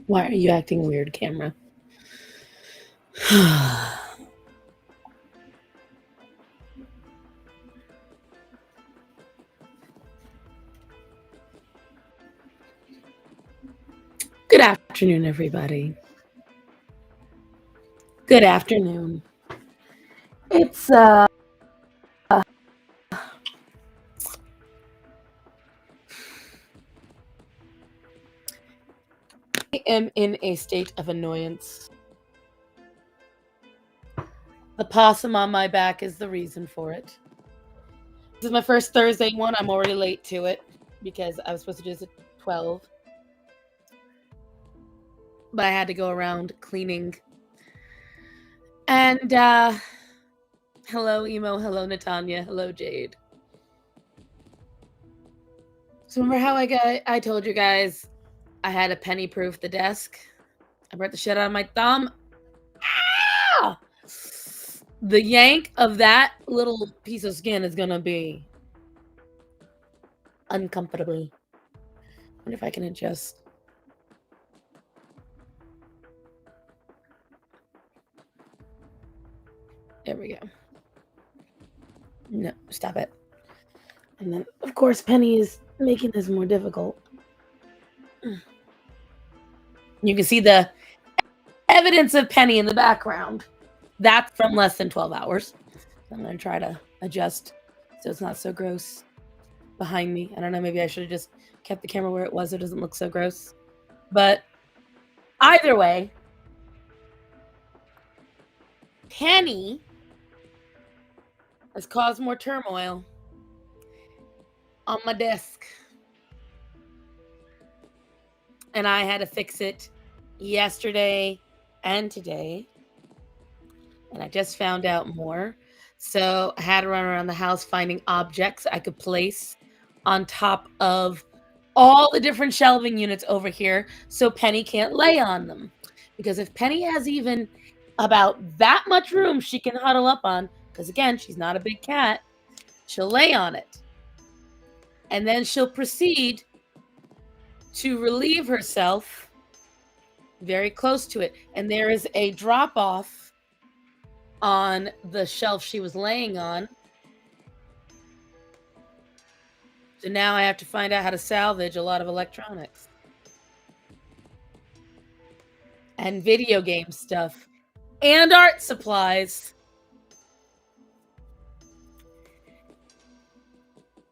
Why are you acting weird, camera? Good afternoon, everybody. Good afternoon. It's I am in a state of annoyance. The possum on my back is the reason for it. This is my first Thursday one. I'm already late to it because I was supposed to do this at 12. But I had to go around cleaning. And hello, Emo. Hello, Natanya. Hello, Jade. So remember how I told you guys I had to penny proof the desk? I brought the shit out of my thumb. Ah! The yank of that little piece of skin is gonna be uncomfortable. I wonder if I can adjust. There we go. No, stop it. And then, of course, Penny is making this more difficult. You can see the evidence of Penny in the background. That's from less than 12 hours. I'm going to try to adjust so it's not so gross behind me. I don't know, maybe I should have just kept the camera where it was so it doesn't look so gross. But either way, Penny has caused more turmoil on my desk. And I had to fix it yesterday and today. And I just found out more. So I had to run around the house finding objects I could place on top of all the different shelving units over here so Penny can't lay on them. Because if Penny has even about that much room she can huddle up on, because again, she's not a big cat, she'll lay on it. And then she'll proceed to relieve herself very close to it. And there is a drop off on the shelf she was laying on. So now I have to find out how to salvage a lot of electronics and video game stuff and art supplies.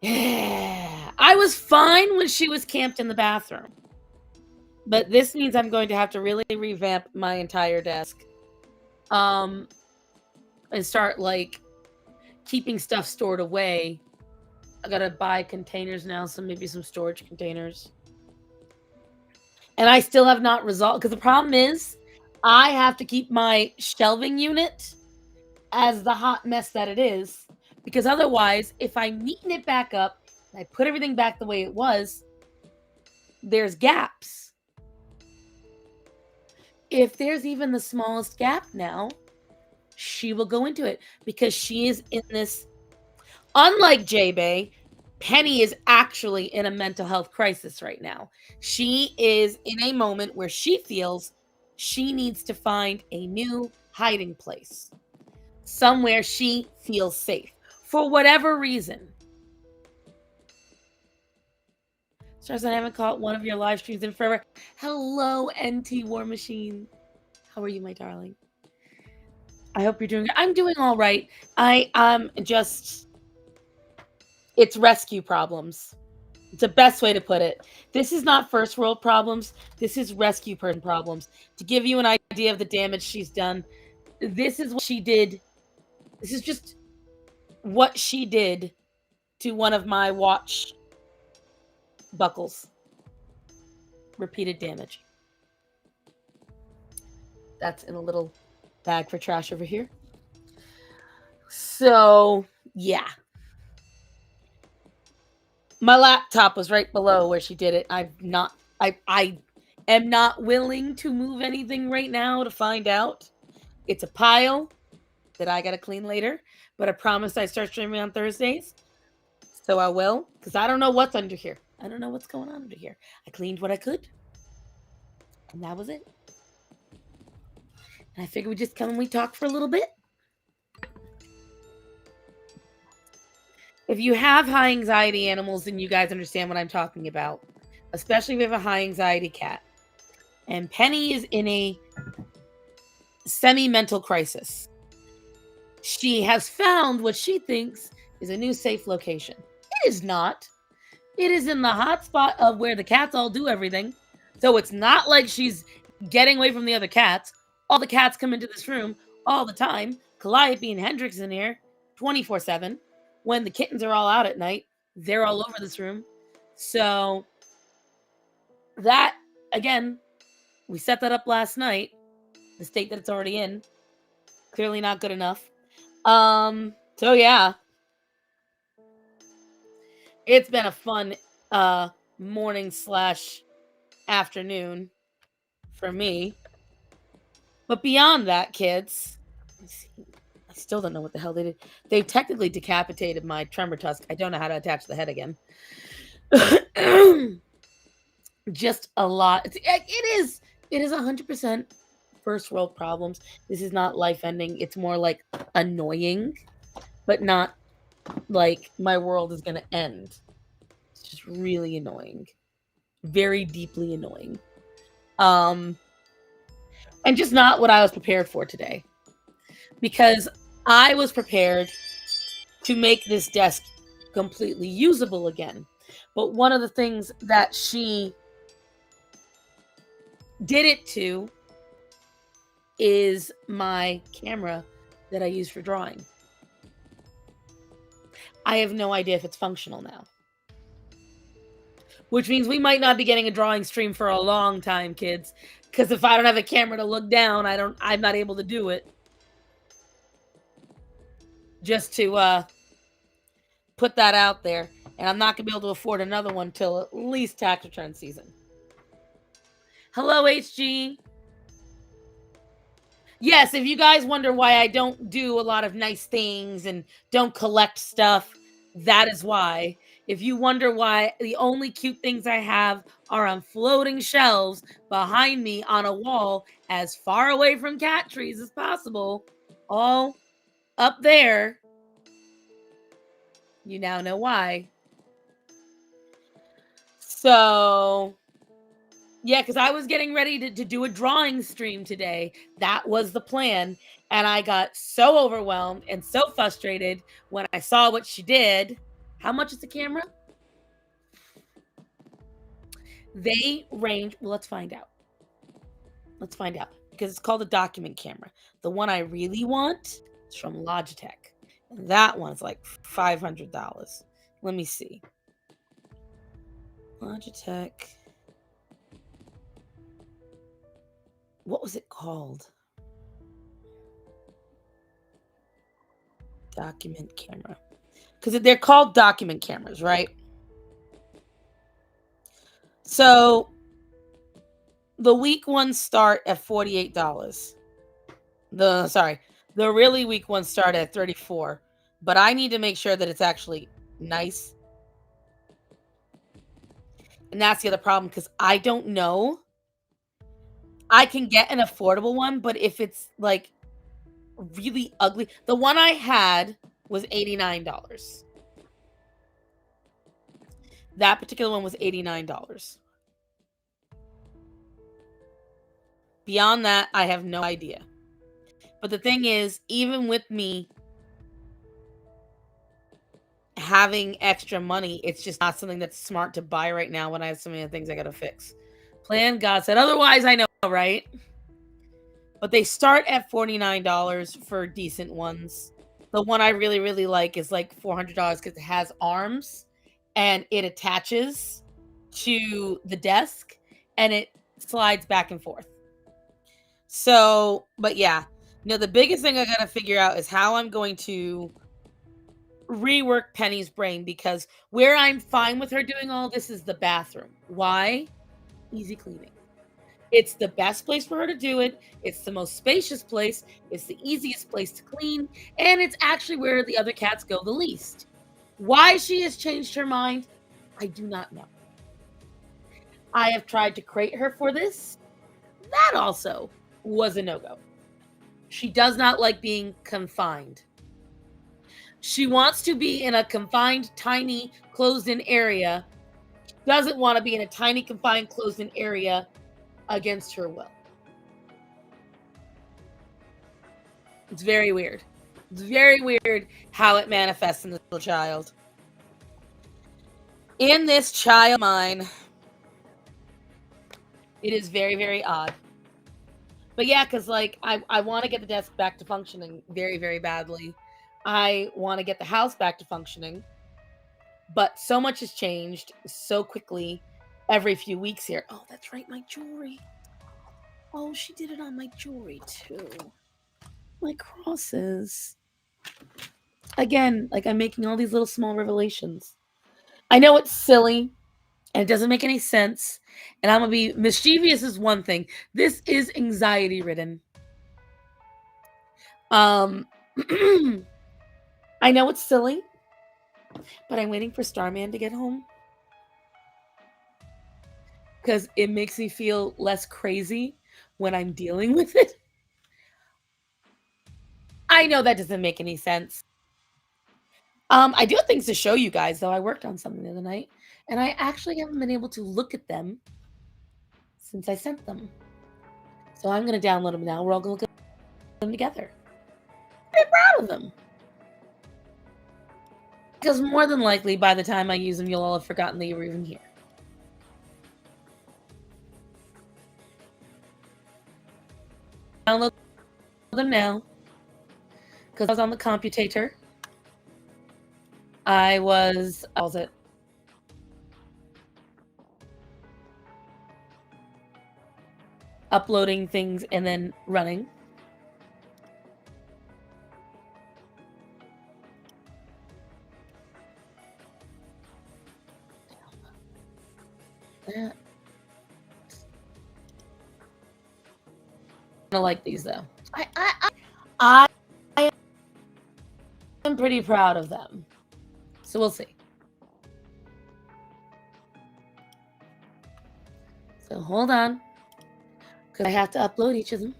Yeah, I was fine when she was camped in the bathroom. But this means I'm going to have to really revamp my entire desk. And start like keeping stuff stored away. I gotta buy containers now, so maybe some storage containers. And I still have not resolved, because the problem is I have to keep my shelving unit as the hot mess that it is, because otherwise, if I neaten it back up and I put everything back the way it was, there's gaps. If there's even the smallest gap now, she will go into it because she is in this. Unlike J-Bay, Penny is actually in a mental health crisis right now. She is in a moment where she feels she needs to find a new hiding place, somewhere she feels safe for whatever reason. Stars, I haven't caught one of your live streams in forever. Hello, NT War Machine. How are you, my darling? I hope you're doing. I'm doing all right. Just. It's rescue problems. It's the best way to put it. This is not first world problems. This is rescue person problems. To give you an idea of the damage she's done, this is what she did. This is just what she did to one of my watch buckles. Repeated damage. That's in a little bag for trash over here. So, yeah. My laptop was right below where she did it. I am not willing to move anything right now to find out. It's a pile that I gotta clean later, but I promised I'd start streaming on Thursdays. So I will, because I don't know what's under here. I don't know what's going on under here. I cleaned what I could. And that was it. And I figured we'd just come and we talk for a little bit. If you have high anxiety animals, then you guys understand what I'm talking about. Especially if you have a high anxiety cat. And Penny is in a semi-mental crisis. She has found what she thinks is a new safe location. It is not. It is in the hot spot of where the cats all do everything. So it's not like she's getting away from the other cats. All the cats come into this room all the time. Calliope and Hendrix in here 24/7. When the kittens are all out at night, they're all over this room. So that, again, we set that up last night. The state that it's already in. Clearly not good enough. So yeah. It's been a fun morning / afternoon for me. But beyond that, kids, I still don't know what the hell they did. They technically decapitated my tremor tusk. I don't know how to attach the head again. Just a lot. It is 100% first world problems. This is not life ending. It's more like annoying, but not like my world is going to end. It's just really annoying. Very deeply annoying. And just not what I was prepared for today. Because I was prepared to make this desk completely usable again. But one of the things that she did it to is my camera that I use for drawing. I have no idea if it's functional now. Which means we might not be getting a drawing stream for a long time, kids. Because if I don't have a camera to look down, I'm not able to do it. Just to put that out there. And I'm not going to be able to afford another one till at least tax return season. Hello, HG. Yes, if you guys wonder why I don't do a lot of nice things and don't collect stuff, that is why. If you wonder why the only cute things I have are on floating shelves behind me on a wall as far away from cat trees as possible, all up there, you now know why. So, yeah, because I was getting ready to do a drawing stream today. That was the plan. And I got so overwhelmed and so frustrated when I saw what she did. How much is the camera? They range. Well, let's find out. Let's find out. Because it's called a document camera. The one I really want is from Logitech. And that one's like $500. Let me see. Logitech. What was it called? Document camera. Because they're called document cameras, right? So the weak ones start at $48. The really weak ones start at $34. But I need to make sure that it's actually nice. And that's the other problem, because I don't know. I can get an affordable one, but if it's like really ugly, the one I had was $89. That particular one was $89. Beyond that, I have no idea. But the thing is, even with me having extra money, it's just not something that's smart to buy right now when I have so many things I gotta fix. Plan God said otherwise, I know, right? But they start at $49 for decent ones. The one I really, really like is like $400 because it has arms and it attaches to the desk and it slides back and forth. So, but yeah, the biggest thing I gotta figure out is how I'm going to rework Penny's brain, because where I'm fine with her doing all this is the bathroom. Why? Easy cleaning. It's the best place for her to do it. It's the most spacious place. It's the easiest place to clean. And it's actually where the other cats go the least. Why she has changed her mind, I do not know. I have tried to crate her for this. That also was a no-go. She does not like being confined. She wants to be in a confined, tiny, closed-in area. She doesn't want to be in a tiny, confined, closed-in area against her will. It's very weird. It's very weird how it manifests in this little child. In this child mine, it is very, very odd. But yeah, because like I want to get the desk back to functioning very, very badly. I want to get the house back to functioning. But so much has changed so quickly every few weeks here. Oh, that's right, my jewelry. Oh, she did it on my jewelry too. My crosses. Again, like I'm making all these little small revelations. I know it's silly and it doesn't make any sense. And I'm going to be mischievous is one thing. This is anxiety ridden. I know it's silly, but I'm waiting for Starman to get home. Because it makes me feel less crazy when I'm dealing with it. I know that doesn't make any sense. I do have things to show you guys, though. I worked on something the other night, and I actually haven't been able to look at them since I sent them. So I'm going to download them now. We're all going to look at them together. I'm proud of them. Because more than likely, by the time I use them, you'll all have forgotten that you were even here. Download them now. Because I was on the computator. I was, what was it? Uploading things and then running. I don't like these though. I am pretty proud of them. So we'll see. So hold on. Because I have to upload each of them.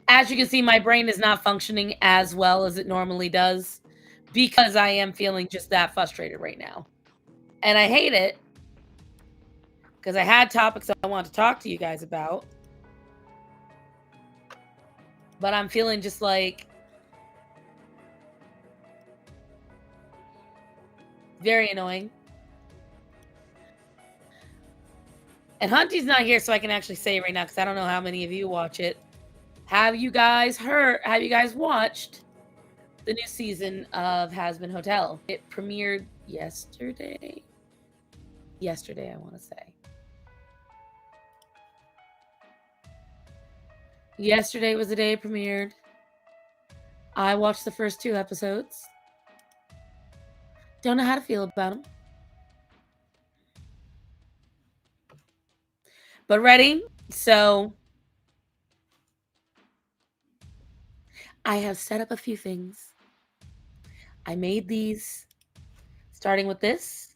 As you can see, my brain is not functioning as well as it normally does because I am feeling just that frustrated right now. And I hate it because I had topics I want to talk to you guys about. But I'm feeling just like very annoying. And Hunty's not here, so I can actually say it right now because I don't know how many of you watch it. Have you guys watched the new season of Has Been Hotel? It premiered yesterday. Yesterday, I want to say. Yesterday was the day it premiered. I watched the first 2 episodes. Don't know how to feel about them. But ready? So I have set up a few things. I made these, starting with this.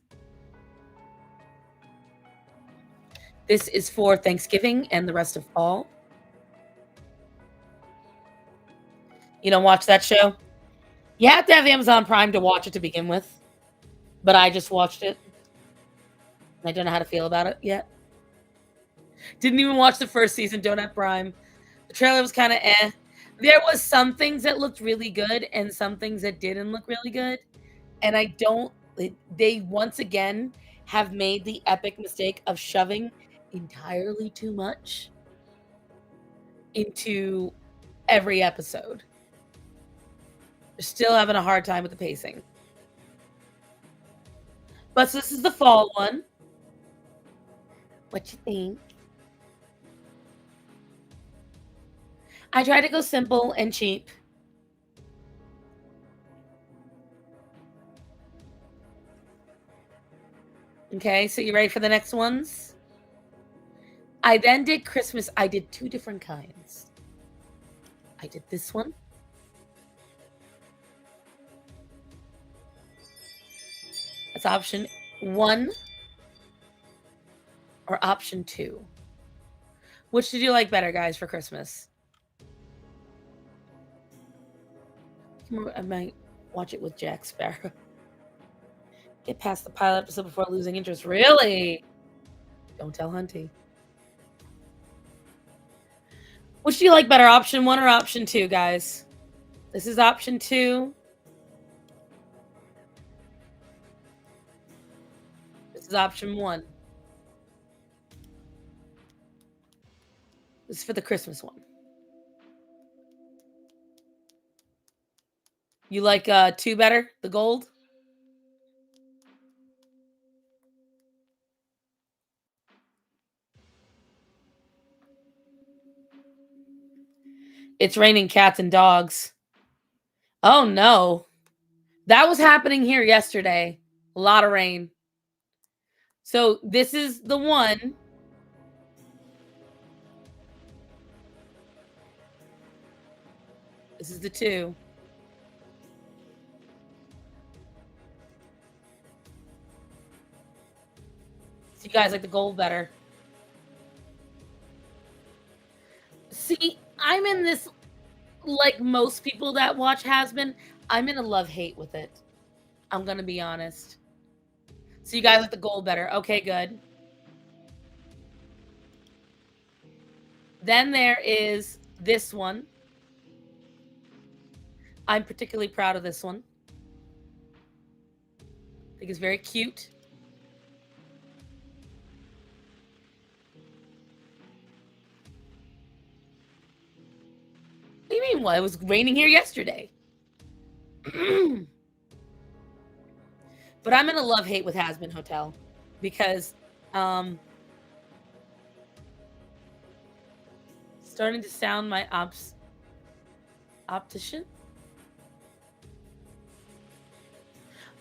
This is for Thanksgiving and the rest of fall. You don't watch that show? You have to have Amazon Prime to watch it to begin with. But I just watched it. I don't know how to feel about it yet. Didn't even watch the first season, don't have Prime. The trailer was kind of eh. There was some things that looked really good and some things that didn't look really good. And they once again have made the epic mistake of shoving entirely too much into every episode. They're still having a hard time with the pacing. But so this is the fall one. What you think? I try to go simple and cheap. Okay, so you ready for the next ones? I then did Christmas. I did 2 different kinds. I did this one. It's option 1 or option 2. Which did you like better, guys, for Christmas? I might watch it with Jack Sparrow. Get past the pilot episode before losing interest. Really? Don't tell Hunty. Which do you like better, option 1 or option 2, guys? This is option 2. This is option 1. This is for the Christmas one. You like 2 better? The gold? It's raining cats and dogs. Oh, no. That was happening here yesterday. A lot of rain. So this is the 1. This is the 2. So you guys like the gold better. See, I'm in this, like most people that watch Has-Been, I'm in a love-hate with it. I'm going to be honest. So you guys like the gold better. Okay, good. Then there is this one. I'm particularly proud of this one. I think it's very cute. What do you mean? Well, it was raining here yesterday. But I'm in a love-hate with Has-Been Hotel because starting to sound my optician.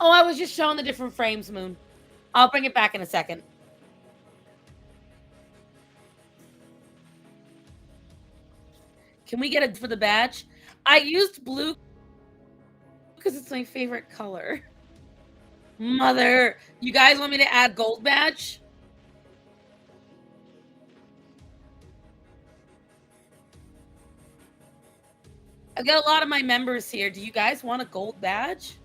Oh, I was just showing the different frames, Moon. I'll bring it back in a second. Can we get it for the badge? I used blue because it's my favorite color. Mother, you guys want me to add gold badge? I've got a lot of my members here. Do you guys want a gold badge?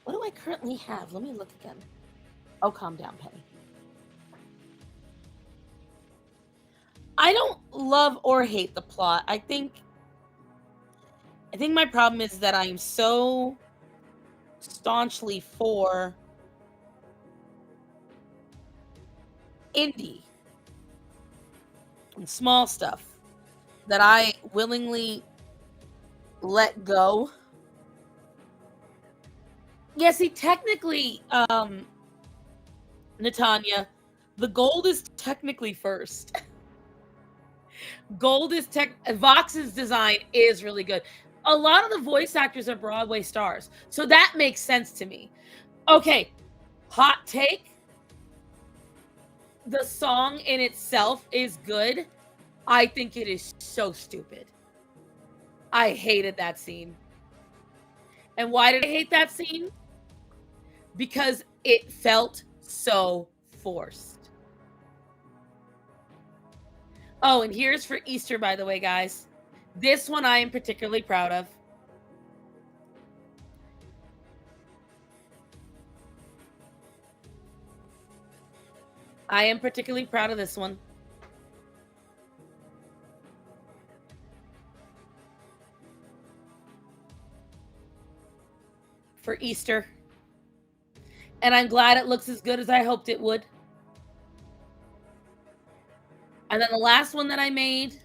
What do I currently have? Let me look again. Oh, calm down, Penny. I don't love or hate the plot. I think my problem is that I'm so staunchly for indie and small stuff that I willingly let go. Yeah, see, technically, Natanya, the gold is technically first. Gold is Vox's design is really good. A lot of the voice actors are Broadway stars, so that makes sense to me. Okay, hot take. The song in itself is good. I think it is so stupid. I hated that scene. And why did I hate that scene? Because it felt so forced. Oh, and here's for Easter, by the way, guys. This one I am particularly proud of. I am particularly proud of this one. For Easter. And I'm glad it looks as good as I hoped it would. And then the last one that I made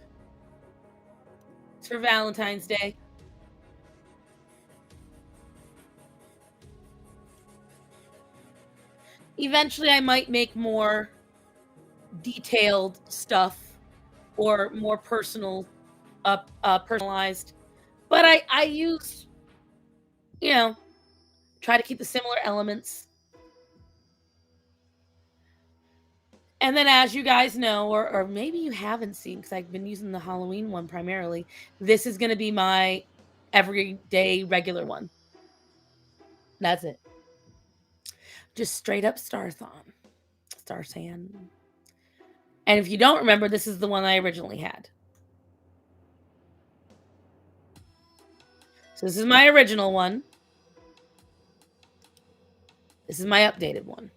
is for Valentine's Day. Eventually, I might make more detailed stuff or more personalized. But I use, try to keep the similar elements. And then, as you guys know, or maybe you haven't seen, because I've been using the Halloween one primarily, this is going to be my everyday regular one. That's it. Just straight up Starthon. Starsan. And if you don't remember, this is the one I originally had. So this is my original one. This is my updated one.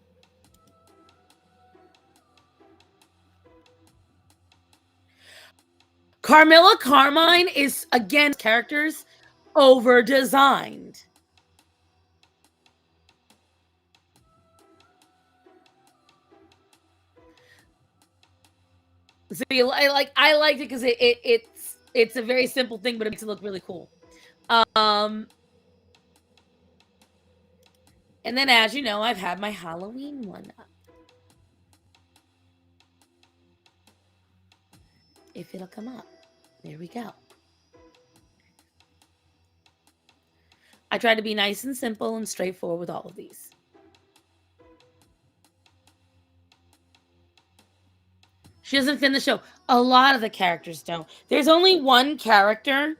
Carmilla Carmine is, again, characters over-designed. See, I liked it because it's a very simple thing, but it makes it look really cool. And then, as you know, I've had my Halloween one up. If it'll come up. There we go. I try to be nice and simple and straightforward with all of these. She doesn't fit in the show. A lot of the characters don't. There's only one character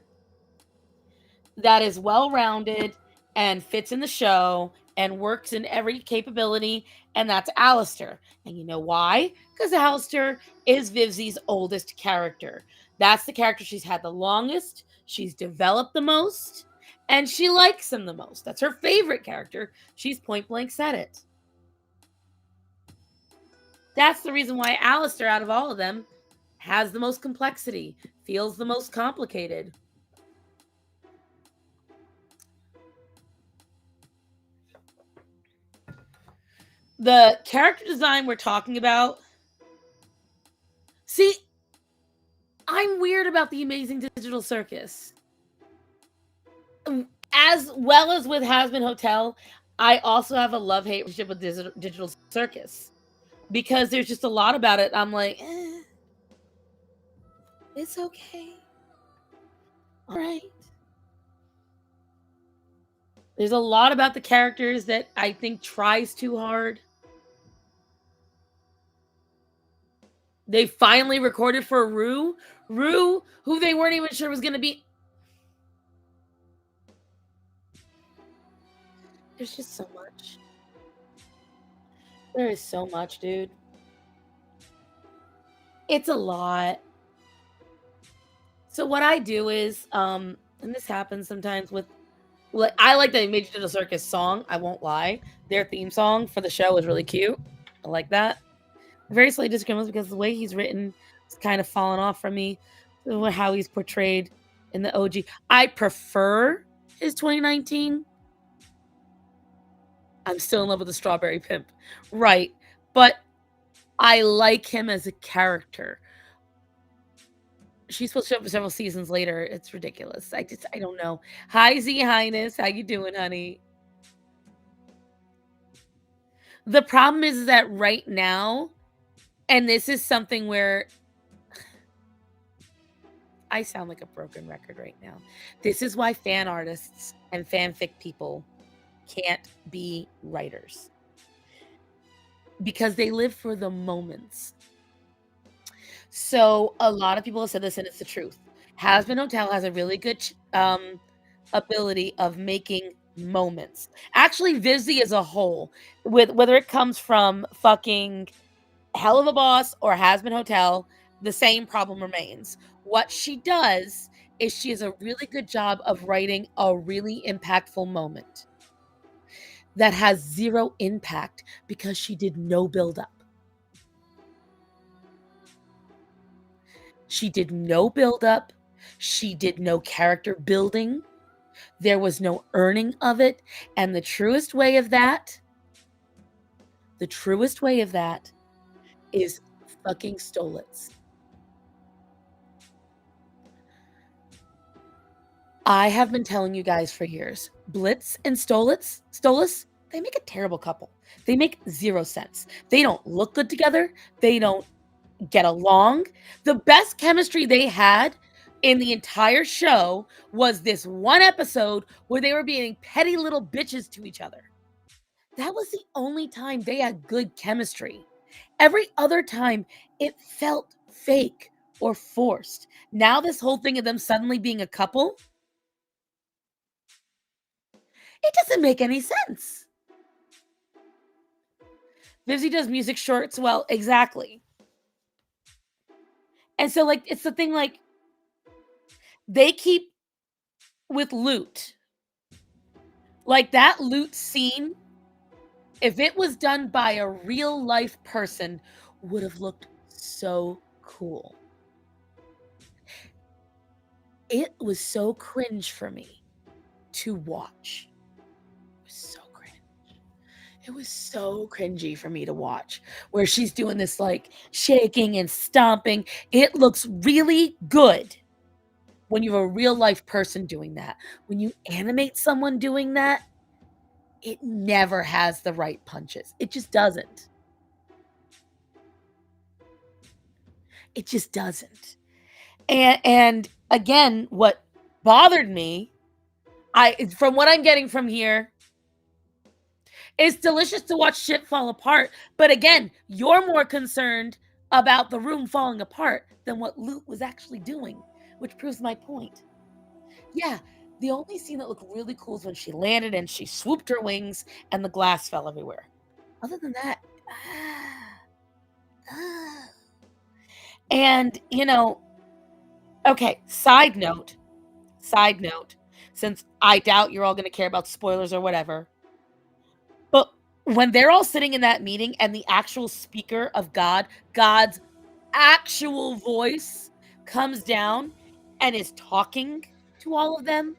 that is well-rounded and fits in the show and works in every capability, and that's Alistair. And you know why? Because Alistair is Vivzi's oldest character. That's the character she's had the longest, she's developed the most, and she likes him the most. That's her favorite character. She's point blank said it. That's the reason why Alistair, out of all of them, has the most complexity, feels the most complicated. The character design we're talking about. See, I'm weird about the Amazing Digital Circus. As well as with Hazbin Hotel, I also have a love-hate relationship with Digital Circus. Because there's just a lot about it. I'm like, it's okay. All right. There's a lot about the characters that I think tries too hard. They finally recorded for Rue, who they weren't even sure was going to be. There's just so much. There is so much, dude. It's a lot. So what I do is, and this happens sometimes with, I like the Major Digital Circus song. I won't lie. Their theme song for the show is really cute. I like that. Very slightly disagreements because the way he's written is kind of fallen off from me. How he's portrayed in the OG. I prefer his 2019. I'm still in love with the Strawberry Pimp. Right. But I like him as a character. She's supposed to show up for several seasons later. It's ridiculous. I don't know. Hi, Z Highness. How you doing, honey? The problem is that right now, and this is something where I sound like a broken record right now. This is why fan artists and fanfic people can't be writers. Because they live for the moments. So a lot of people have said this, and it's the truth. Hazbin Hotel has a really good ability of making moments. Actually, Vivzi as a whole, with whether it comes from fucking Hell of a Boss or Hazbin Hotel, the same problem remains. What she does is she has a really good job of writing a really impactful moment that has zero impact because she did no build-up. She did no build-up. She did no character building. There was no earning of it. And the truest way of that is fucking Stolitz. I have been telling you guys for years, Blitz and Stolitz, they make a terrible couple. They make zero sense. They don't look good together. They don't get along. The best chemistry they had in the entire show was this one episode where they were being petty little bitches to each other. That was the only time they had good chemistry. Every other time, it felt fake or forced. Now this whole thing of them suddenly being a couple, it doesn't make any sense. Vivzy does music shorts well, exactly. And so, like, it's the thing, like, they keep with loot. Like, that loot scene, if it was done by a real life person, would have looked so cool. It was so cringe for me to watch. It was so cringe. It was so cringy for me to watch, where she's doing this, like, shaking and stomping. It looks really good when you have a real life person doing that. When you animate someone doing that, it never has the right punches. It just doesn't. It just doesn't. And again, what bothered me, from what I'm getting from here, it's delicious to watch shit fall apart. But again, you're more concerned about the room falling apart than what Loot was actually doing, which proves my point. Yeah, the only scene that looked really cool is when she landed and she swooped her wings and the glass fell everywhere. Other than that, and okay, side note, since I doubt you're all going to care about spoilers or whatever, but when they're all sitting in that meeting and the actual speaker of God's actual voice comes down and is talking to all of them,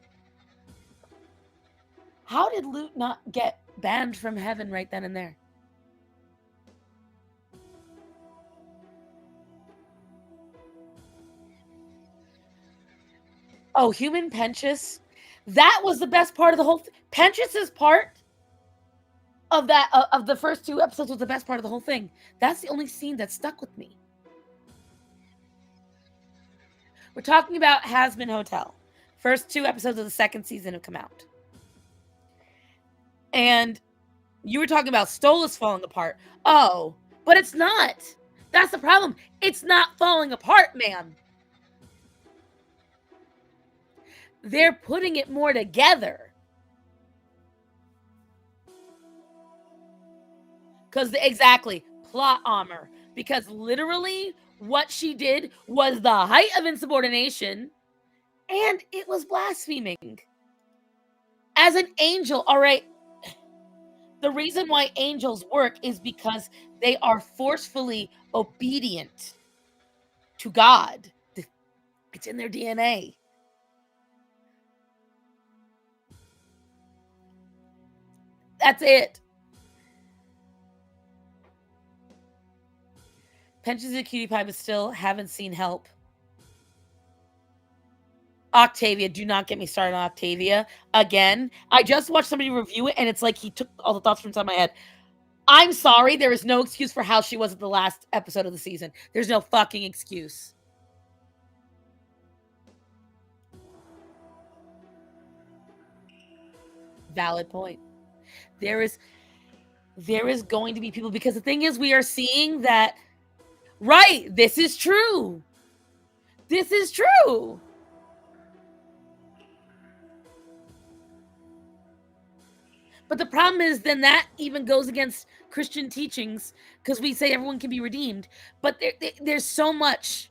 how did Luke not get banned from heaven right then and there? Oh, human Penchus, that was the best part of the whole Penchus's part of that of the first 2 episodes was the best part of the whole thing. That's the only scene that stuck with me. We're talking about Hazbin Hotel. First 2 episodes of the 2nd season have come out. And you were talking about Stolas falling apart. Oh, but it's not. That's the problem. It's not falling apart, man. They're putting it more together. Because exactly, plot armor. Because literally what she did was the height of insubordination, and it was blaspheming. As an angel, all right, the reason why angels work is because they are forcefully obedient to God. It's in their DNA. That's it. Pensions of Cutie Pie, but still haven't seen Help. Octavia, do not get me started on Octavia. Again, I just watched somebody review it, and it's like he took all the thoughts from inside my head. I'm sorry, there is no excuse for how she was at the last episode of the season. There's no fucking excuse. Valid point. There is going to be people, because the thing is, we are seeing that, right, this is true. This is true. But the problem is, then that even goes against Christian teachings, because we say everyone can be redeemed. But there's so much.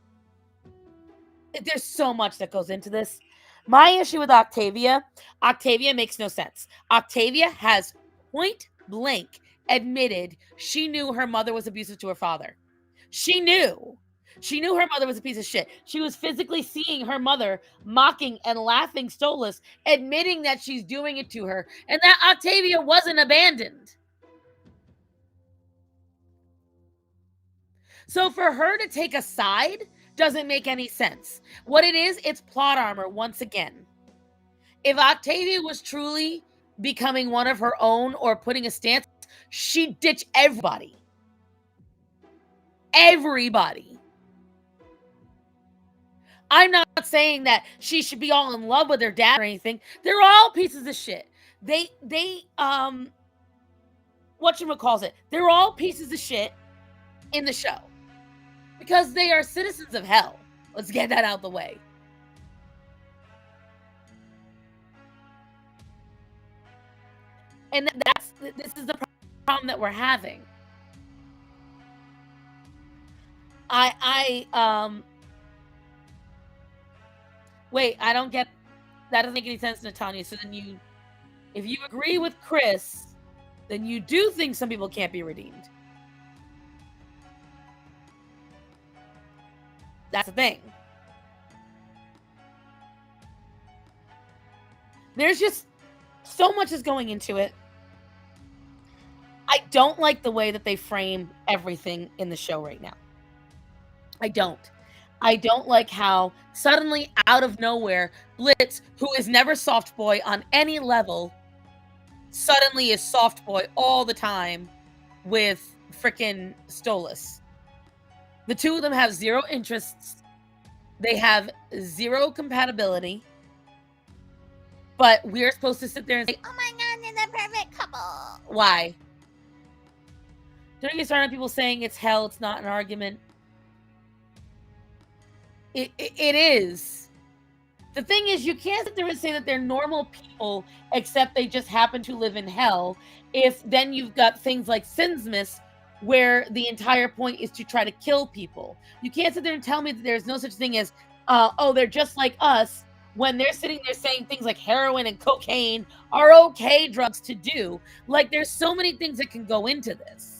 There's so much that goes into this. My issue with Octavia makes no sense. Octavia has point blank admitted she knew her mother was abusive to her father. She knew. She knew her mother was a piece of shit. She was physically seeing her mother mocking and laughing Stolas, admitting that she's doing it to her, and that Octavia wasn't abandoned. So for her to take a side doesn't make any sense. What it is, it's plot armor once again. If Octavia was truly becoming one of her own or putting a stance, she'd ditch everybody. Everybody. I'm not saying that she should be all in love with her dad or anything. They're all pieces of shit. They're all pieces of shit in the show. Because they are citizens of hell. Let's get that out of the way. And this is the problem that we're having. Wait, I don't get, that doesn't make any sense, Natanya. So then if you agree with Chris, then you do think some people can't be redeemed. That's the thing. There's just so much is going into it. I don't like the way that they frame everything in the show right now. I don't like how suddenly out of nowhere, Blitz, who is never soft boy on any level, suddenly is soft boy all the time with frickin' Stolas. The two of them have zero interests. They have zero compatibility. But we're supposed to sit there and say, oh my god, they're the perfect couple. Why? Don't you start on people saying it's hell, it's not an argument? It is. The thing is, you can't sit there and say that they're normal people, except they just happen to live in hell, if then you've got things like Sinsmas, where the entire point is to try to kill people. You can't sit there and tell me that there's no such thing as, oh, they're just like us, when they're sitting there saying things like heroin and cocaine are okay drugs to do. Like, there's so many things that can go into this.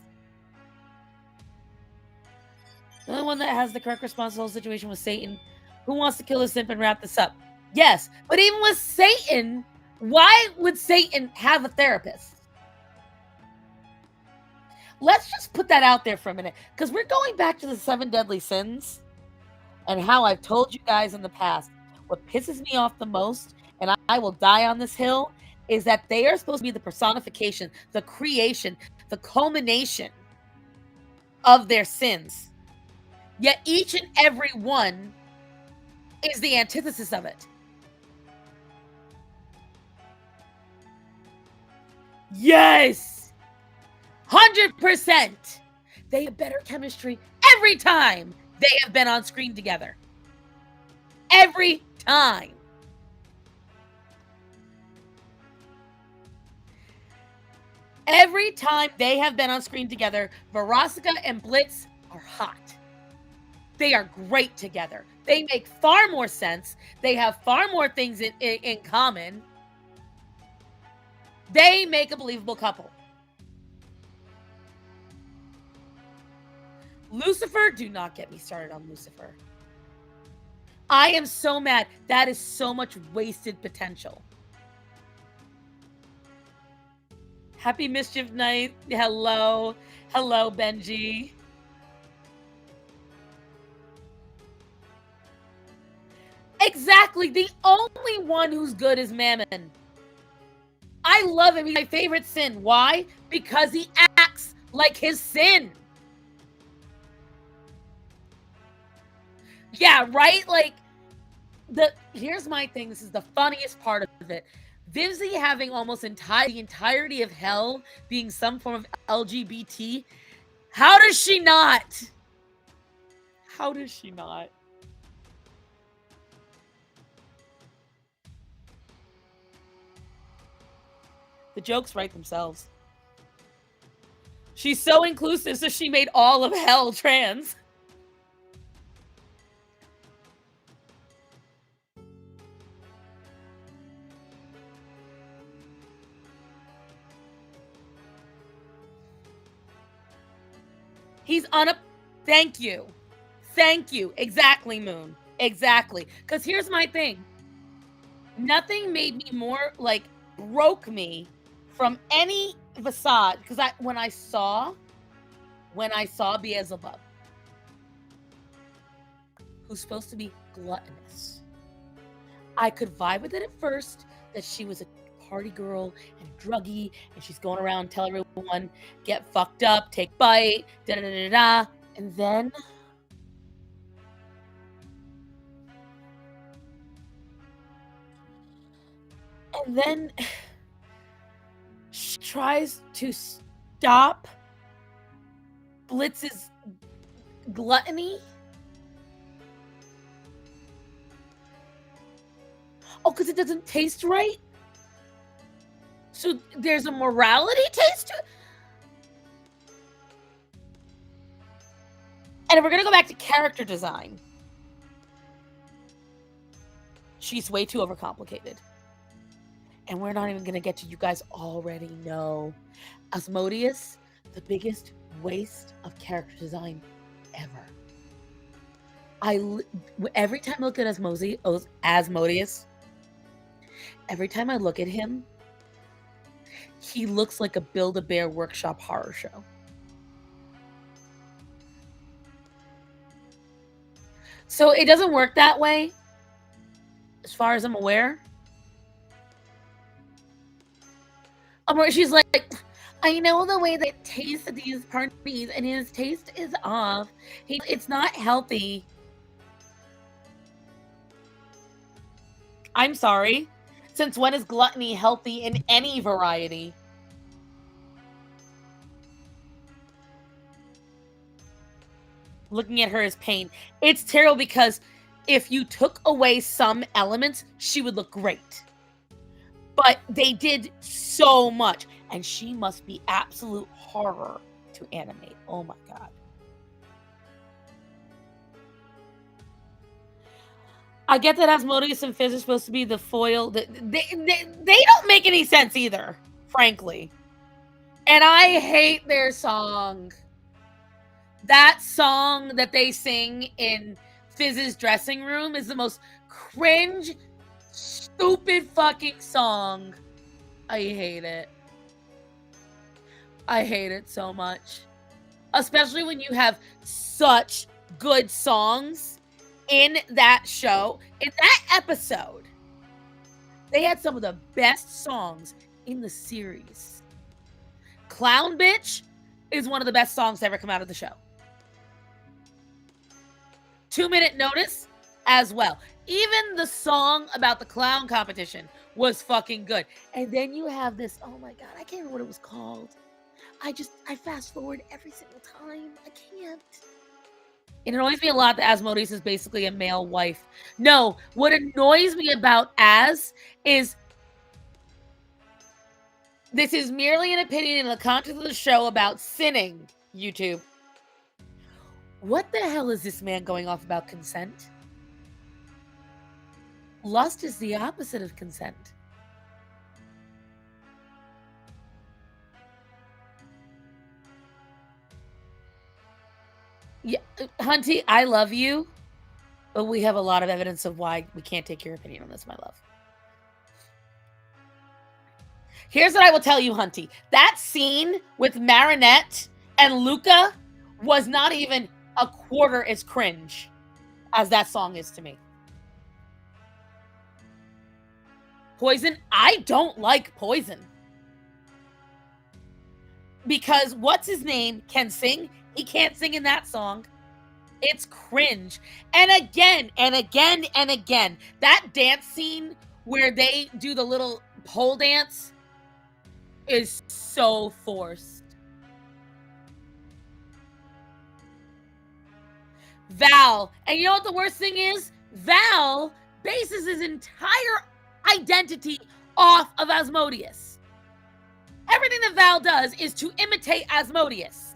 The only one that has the correct response to the whole situation was Satan, who wants to kill a simp and wrap this up. Yes, but even with Satan, why would Satan have a therapist? Let's just put that out there for a minute, because we're going back to the 7 deadly sins and how I've told you guys in the past, what pisses me off the most, and I will die on this hill, is that they are supposed to be the personification, the creation, the culmination of their sins. Yet each and every one is the antithesis of it. Yes! 100%! They have better chemistry every time they have been on screen together. Every time. Every time they have been on screen together, Veronica and Blitz are hot. They are great together. They make far more sense. They have far more things in common. They make a believable couple. Lucifer, do not get me started on Lucifer. I am so mad. That is so much wasted potential. Happy Mischief Night. Hello. Hello, Benji. Exactly. The only one who's good is Mammon. I love him. He's my favorite sin. Why? Because he acts like his sin. Yeah, right? Like, here's my thing. This is the funniest part of it. Vivzie having almost the entirety of hell being some form of LGBT. How does she not? How does she not? The jokes write themselves. She's so inclusive, so she made all of hell trans. He's on a... Thank you. Thank you. Exactly, Moon. Exactly. Because here's my thing. Nothing made me more, like, broke me from any facade. Because when I saw Beelzebub, who's supposed to be gluttonous, I could vibe with it at first, that she was a party girl and druggy, and she's going around telling everyone, get fucked up, take bite, da da da da da. And then she tries to stop Blitz's gluttony. Oh, because it doesn't taste right? So there's a morality taste to it? And if we're going to go back to character design, she's way too overcomplicated. And we're not even going to get to, you guys already know, Asmodeus, the biggest waste of character design ever. Every time I look at Asmodeus, every time I look at him, he looks like a Build-A-Bear Workshop horror show. So it doesn't work that way, as far as I'm aware. She's like, I know the way that tastes these parties, and his taste is off. It's not healthy. I'm sorry. Since when is gluttony healthy in any variety? Looking at her is pain. It's terrible because if you took away some elements, she would look great. But they did so much, and she must be absolute horror to animate. Oh my god. I get that Asmodeus and Fizz are supposed to be the foil. They don't make any sense either, frankly. And I hate their song. That song that they sing in Fizz's dressing room is the most cringe, stupid fucking song. I hate it. I hate it so much. Especially when you have such good songs in that show. In that episode, they had some of the best songs in the series. Clown Bitch is one of the best songs to ever come out of the show. 2 Minute Notice as well. Even the song about the clown competition was fucking good. And then you have this, oh my god, I can't remember what it was called. I fast forward every single time. I can't. It annoys me a lot that Asmodeus is basically a male wife. No, what annoys me about is this is merely an opinion in the context of the show about sinning, YouTube. What the hell is this man going off about consent? Lust is the opposite of consent. Yeah, Hunty, I love you, but we have a lot of evidence of why we can't take your opinion on this, my love. Here's what I will tell you, Hunty. That scene with Marinette and Luca was not even a quarter as cringe as that song is to me. Poison, I don't like Poison. Because what's his name can sing. He can't sing in that song. It's cringe. And again, and again, and again, that dance scene where they do the little pole dance is so forced. Val, and you know what the worst thing is? Val bases his entire identity off of Asmodeus. Everything that Val does is to imitate Asmodeus.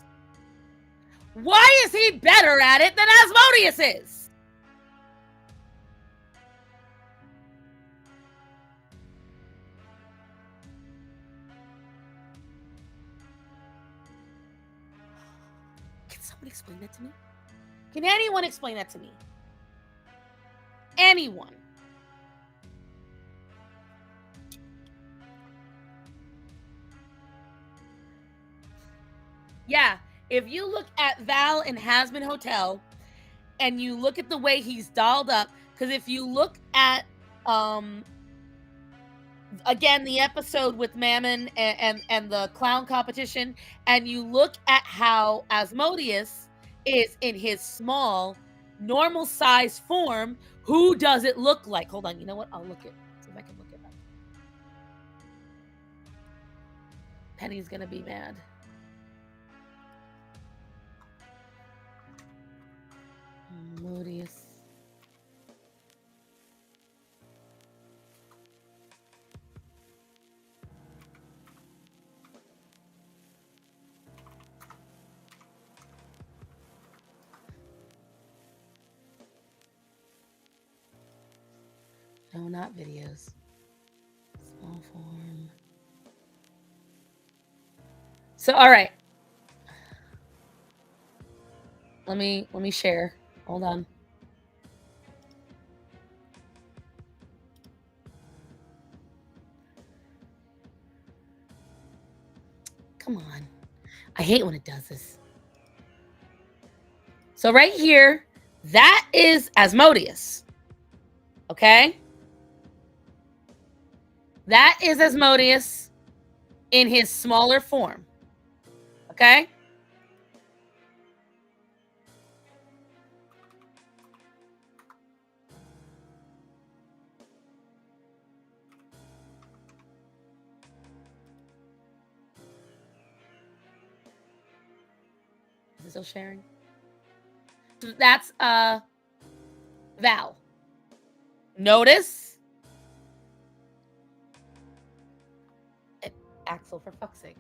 Why is he better at it than Asmodeus is? Can someone explain that to me? Can anyone explain that to me? Anyone? Yeah, if you look at Val in Hazbin Hotel and you look at the way he's dolled up, because if you look at again the episode with Mammon and the clown competition, and you look at how Asmodeus is in his small, normal size form, who does it look like? Hold on, you know what? I'll look it. See if I can look it up. Penny's gonna be mad. Asmodeus. No, not videos. Small form. So, all right. Let me share. Hold on. Come on. I hate when it does this. So right here, that is Asmodeus. Okay? That is Asmodeus in his smaller form. Okay? Is it still sharing? That's Val. Notice Axel, for fuck's sake.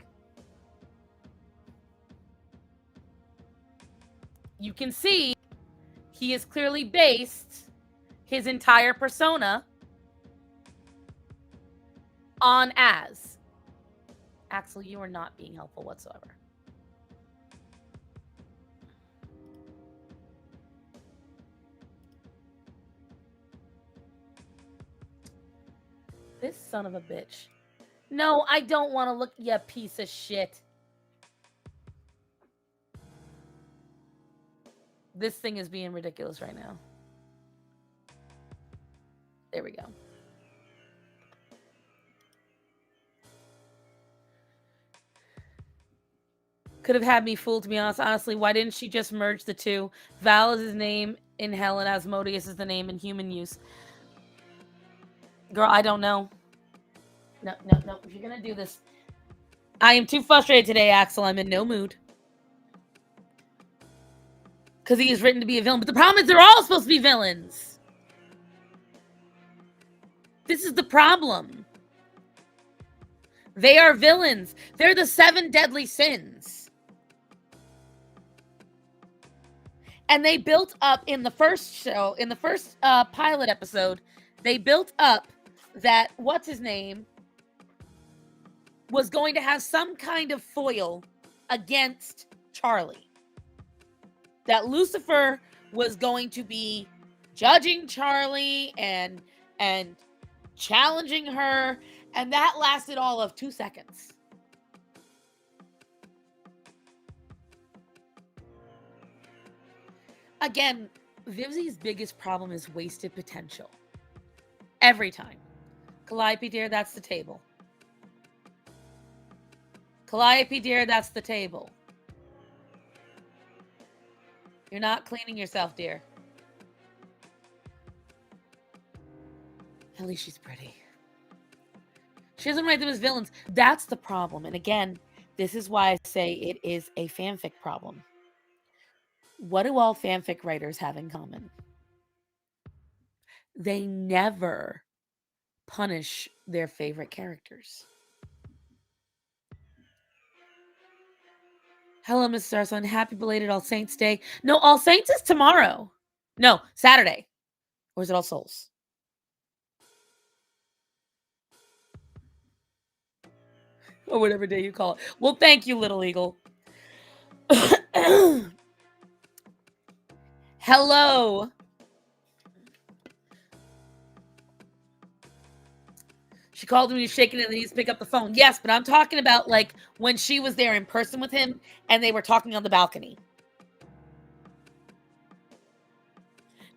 You can see he is clearly based his entire persona on Az. Axel, you are not being helpful whatsoever. This son of a bitch. No, I don't want to look, you piece of shit. This thing is being ridiculous right now. There we go. Could have had me fooled, to be honest. Honestly, why didn't she just merge the two? Val is his name in hell, and Asmodeus is the name in human use. Girl, I don't know. No. If you're gonna do this, I am too frustrated today, Axel. I'm in no mood. Because he is written to be a villain. But the problem is they're all supposed to be villains. This is the problem. They are villains. They're the 7 deadly sins. And they built up in the first show, in the first pilot episode, they built up that, what's his name, was going to have some kind of foil against Charlie. That Lucifer was going to be judging Charlie and challenging her, and that lasted all of 2 seconds. Again, Vivzi's biggest problem is wasted potential. Every time. Calliope, dear, that's the table. Calliope, dear, that's the table. You're not cleaning yourself, dear. At least she's pretty. She doesn't write them as villains. That's the problem. And again, this is why I say it is a fanfic problem. What do all fanfic writers have in common? They never punish their favorite characters. Hello, Mr. Starson. Happy belated All Saints Day. No, All Saints is tomorrow. No, Saturday. Or is it All Souls? Or whatever day you call it. Well, thank you, Little Eagle. Hello. She called him, he was shaking it, and he needs to pick up the phone. Yes, but I'm talking about like when she was there in person with him and they were talking on the balcony.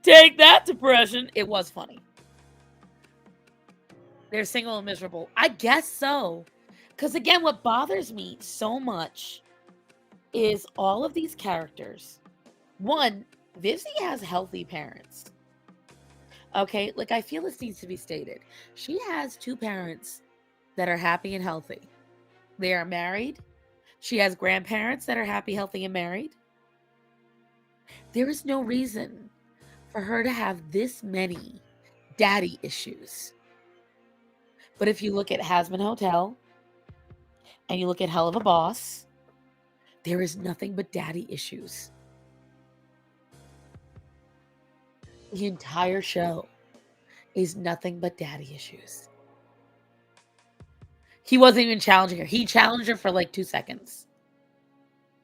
Take that, depression. It was funny. They're single and miserable. I guess so. Because again, what bothers me so much is all of these characters. One, Vivzi has healthy parents. Okay, like I feel this needs to be stated. She has 2 parents that are happy and healthy. They are married. She has grandparents that are happy, healthy, and married. There is no reason for her to have this many daddy issues. But if you look at Hasman Hotel and you look at Hell of a Boss, there is nothing but daddy issues. The entire show. is nothing but daddy issues. He wasn't even challenging her. He challenged her for like 2 seconds.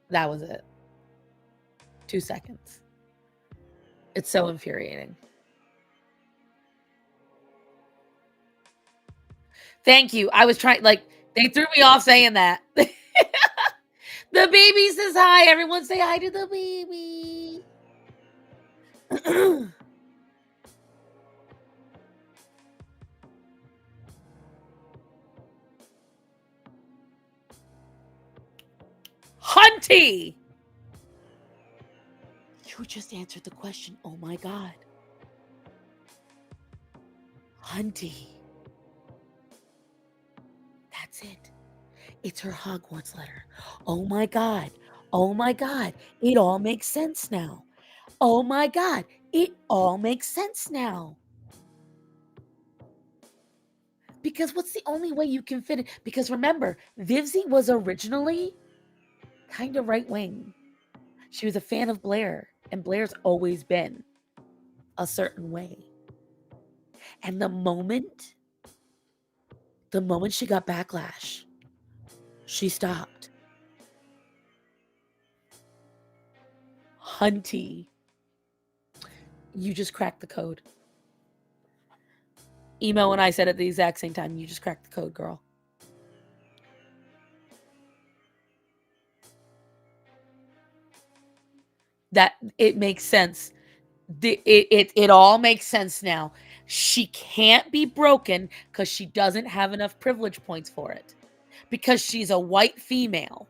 That was it. 2 seconds. It's so infuriating. Thank you. I was trying, like, they threw me off saying that. The baby says hi. Everyone say hi to the baby. Hunty! You just answered the question. Oh my God. Hunty. That's it. It's her Hogwarts letter. Oh my God. Oh my God. It all makes sense now. Oh my God. It all makes sense now. Because what's the only way you can fit it? Because remember, Vivzie was originally kind of right wing. She was a fan of Blair, and Blair's always been a certain way. And the moment she got backlash, she stopped. Hunty, you just cracked the code. Emo and I said at the exact same time, you just cracked the code, girl. That it makes sense. It all makes sense now. She can't be broken because she doesn't have enough privilege points for it. Because she's a white female.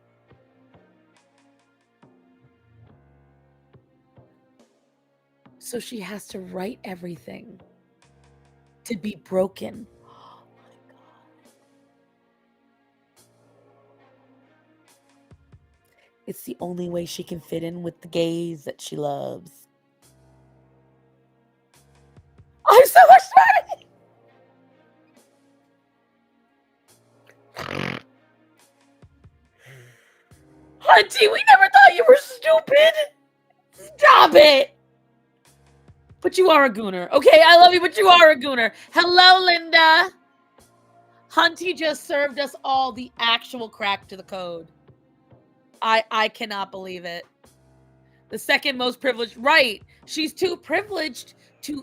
So she has to write everything to be broken. Oh my God. It's the only way she can fit in with the gays that she loves. I'm so much smarter. Hunty, we never thought you were stupid. Stop it. But you are a gooner. Okay, I love you, but you are a gooner. Hello, Linda. Hunty just served us all the actual crack to the code. I cannot believe it. The second most privileged. Right. She's too privileged to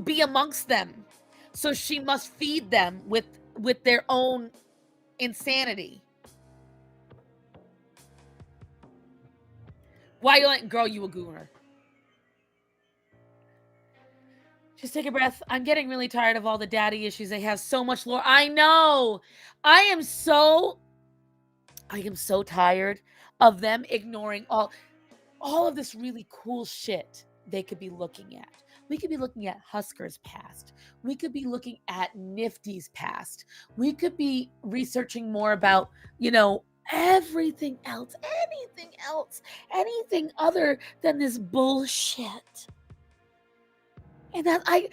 be amongst them. So she must feed them with their own insanity. Why you letting girl you a gooner? Just take a breath. I'm getting really tired of all the daddy issues. They have so much lore. I know. I am so tired of them ignoring all of this really cool shit they could be looking at. We could be looking at Husker's past. We could be looking at Nifty's past. We could be researching more about, everything else, anything other than this bullshit. And that I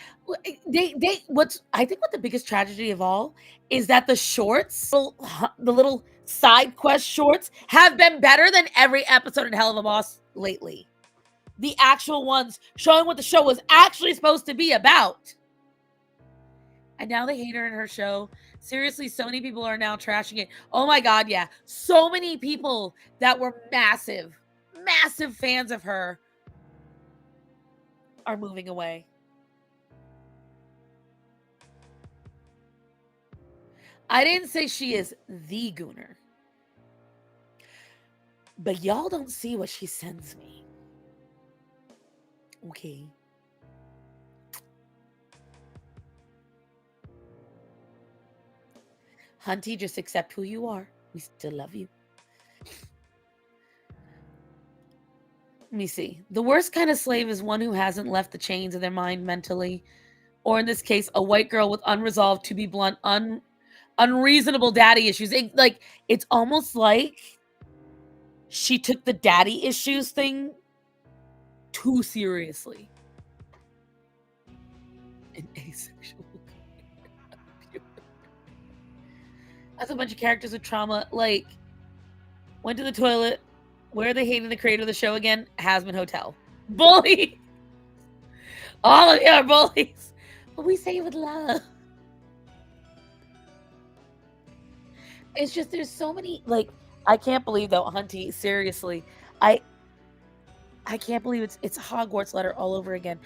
think what the biggest tragedy of all is that the shorts, the little side quest shorts, have been better than every episode in Hell of a Boss lately. The actual ones showing what the show was actually supposed to be about. And now they hate her in her show. Seriously, so many people are now trashing it. Oh my God, yeah. So many people that were massive fans of her are moving away. I didn't say she is the gooner. But y'all don't see what she sends me. Okay. Hunty, just accept who you are. We still love you. Let me see. The worst kind of slave is one who hasn't left the chains of their mind mentally. Or in this case, a white girl with unresolved, to be blunt, unreasonable daddy issues. It's almost like she took the daddy issues thing too seriously. An asexual. That's a bunch of characters with trauma. Went to the toilet. Where are they hating the creator of the show again? Hasman Hotel. Bully. All of you are bullies. But we say it with love. It's just there's so many, like, I can't believe though, Hunty, seriously. I can't believe it's a Hogwarts letter all over again.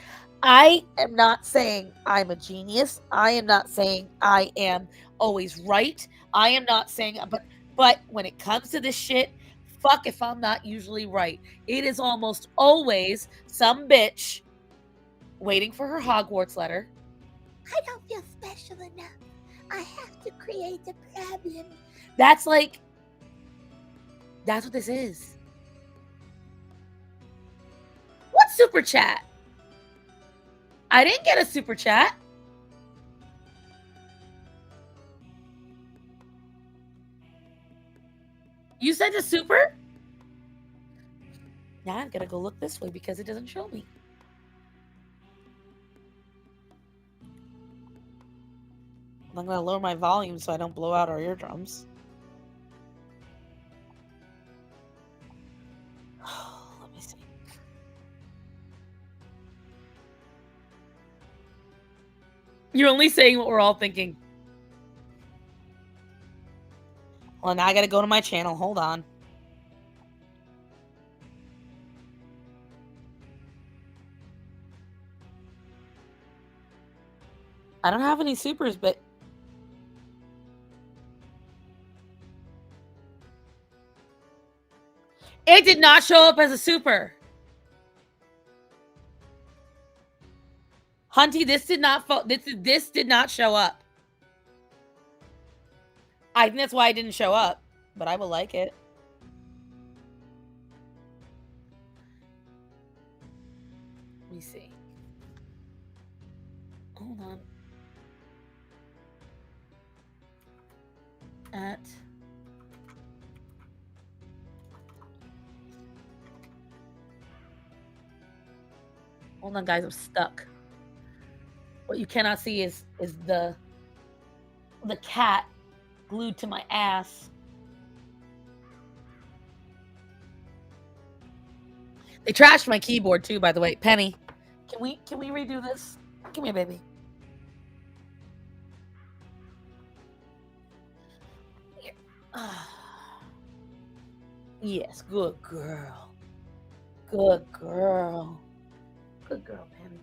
I am not saying I'm a genius. I am not saying I am always right. I am not saying but when it comes to this shit, fuck if I'm not usually right. It is almost always some bitch waiting for her Hogwarts letter. I don't feel special enough. I have to create a problem. That's what this is. What super chat? I didn't get a super chat. You sent a super? Now I'm gonna go look this way because it doesn't show me. I'm gonna lower my volume so I don't blow out our eardrums. Let me see. You're only saying what we're all thinking. Well, now I gotta go to my channel. Hold on. I don't have any supers, but it did not show up as a super. Hunty, this did not show up. I think that's why it didn't show up, but I will like it. Let me see. Hold on. Hold on, guys, I'm stuck. What you cannot see is the cat glued to my ass. They trashed my keyboard too, by the way. Penny, can we redo this? Come here, baby. Here. Yes, good girl. Good girl. Good girl, Penny.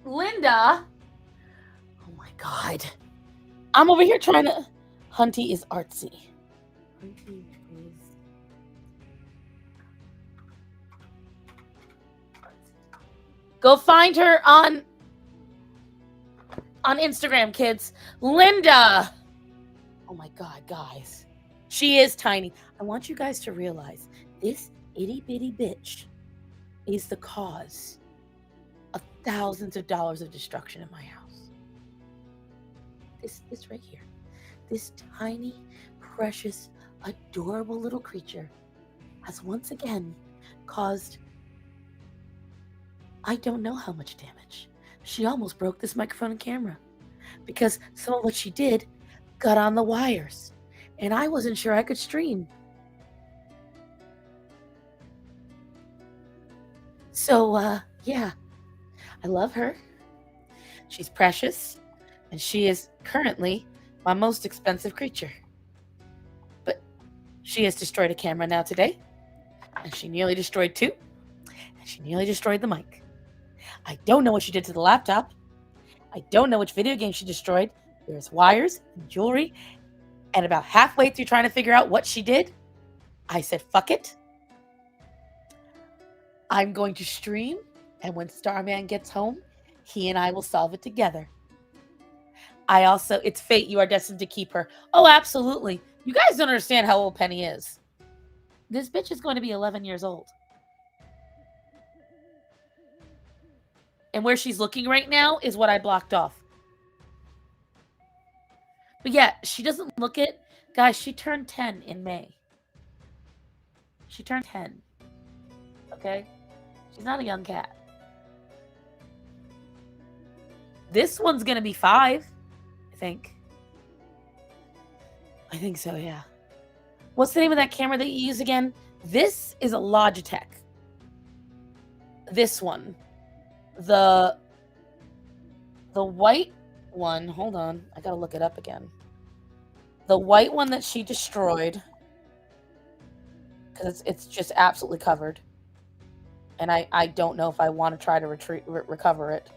Linda! Oh my god. I'm over here trying to... Hunty is artsy. Hunty is... Go find her on Instagram, kids. Linda! Oh my god, guys. She is tiny. I want you guys to realize this itty bitty bitch is the cause of thousands of dollars of destruction in my house. This right here. This tiny, precious, adorable little creature has once again caused I don't know how much damage. She almost broke this microphone and camera because some of what she did got on the wires, and I wasn't sure I could stream. So, yeah, I love her. She's precious, and she is currently my most expensive creature. But she has destroyed a camera now today, and she nearly destroyed two, and she nearly destroyed the mic. I don't know what she did to the laptop. I don't know which video game she destroyed. There's wires and jewelry, and about halfway through trying to figure out what she did, I said, fuck it. I'm going to stream, and when Starman gets home, he and I will solve it together. It's fate. You are destined to keep her. Oh, absolutely. You guys don't understand how old Penny is. This bitch is going to be 11 years old. And where she's looking right now is what I blocked off. But yeah, she doesn't look it. Guys, she turned 10 in May. She turned 10. Okay? She's not a young cat. This one's going to be 5, I think. I think so, yeah. What's the name of that camera that you use again? This is a Logitech. This one. The white one, hold on, I gotta look it up again. The white one that she destroyed, because it's just absolutely covered. And I don't know if I want to try to recover it,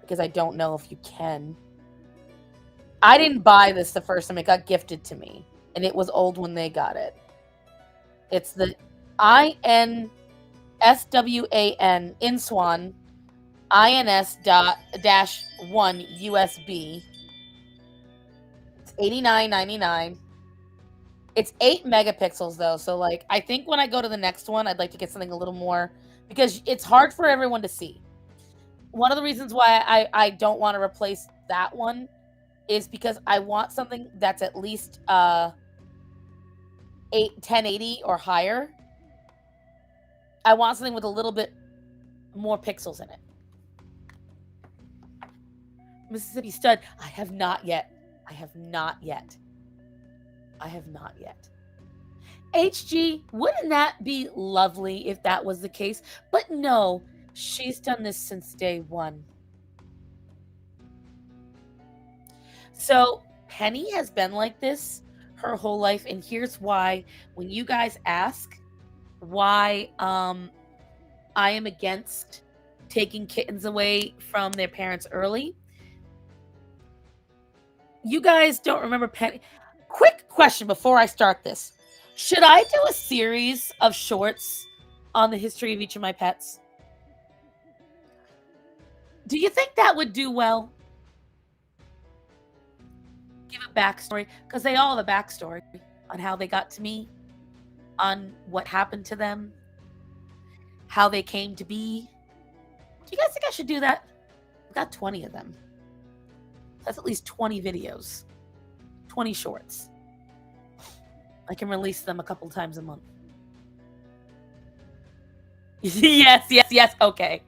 because I don't know if you can. I didn't buy this the first time. It got gifted to me, and it was old when they got it. It's the INSWAN INS-1 USB. It's $89.99. It's 8 megapixels though, so like I think when I go to the next one, I'd like to get something a little more, because it's hard for everyone to see. One of the reasons why I don't want to replace that one is because I want something that's at least 1080 or higher. I want something with a little bit more pixels in it. Mississippi Stud. I have not yet. HG, wouldn't that be lovely if that was the case? But no, she's done this since day one. So Penny has been like this her whole life, and here's why. When you guys ask why I am against taking kittens away from their parents early, you guys don't remember Penny. Quick question before I start this. Should I do a series of shorts on the history of each of my pets? Do you think that would do well? Give a backstory, because they all have a backstory on how they got to me, on what happened to them, how they came to be. Do you guys think I should do that? I've got 20 of them. That's at least 20 videos, 20 shorts. I can release them a couple times a month. yes. Okay.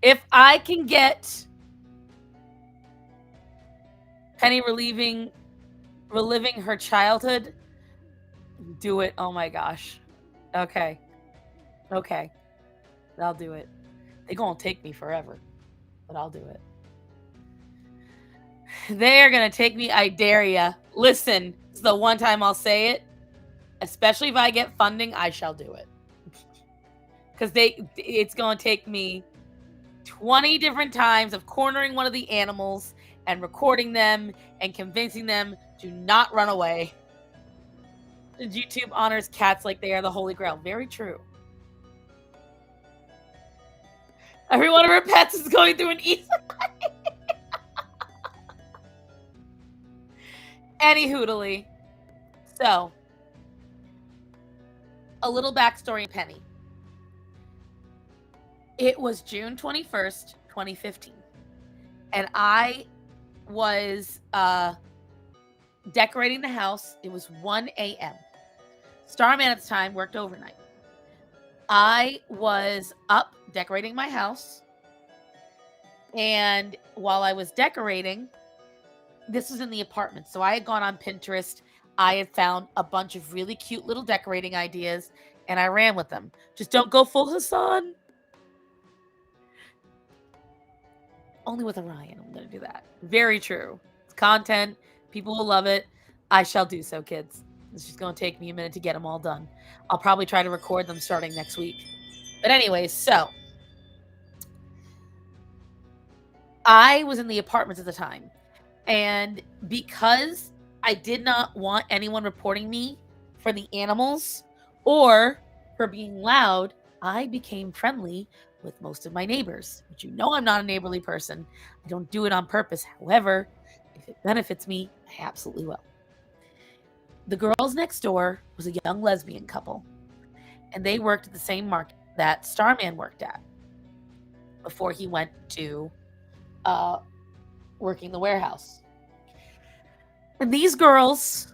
If I can get Penny reliving her childhood, do it. Oh my gosh. Okay. I'll do it. They're gonna take me forever, but I'll do it. They're gonna take me, I dare ya. Listen, it's the one time I'll say it. Especially if I get funding, I shall do it. Because it's gonna take me 20 different times of cornering one of the animals and recording them and convincing them to not run away. YouTube honors cats like they are the holy grail. Very true. Every one of her pets is going through an easy Any hoodly. So, a little backstory on Penny. It was June 21st, 2015. And I was decorating the house. It was 1 a.m. Starman at the time worked overnight. I was up decorating my house. And while I was decorating, this was in the apartment. So I had gone on Pinterest. I had found a bunch of really cute little decorating ideas, and I ran with them. Just don't go full Hassan. Only with Orion, I'm going to do that. Very true. It's content. People will love it. I shall do so, kids. It's just going to take me a minute to get them all done. I'll probably try to record them starting next week. But anyways, so I was in the apartments at the time. And because I did not want anyone reporting me for the animals or for being loud, I became friendly with most of my neighbors. But you know I'm not a neighborly person. I don't do it on purpose. However, if it benefits me, I absolutely will. The girls next door was a young lesbian couple, and they worked at the same market that Starman worked at before he went to working the warehouse. And these girls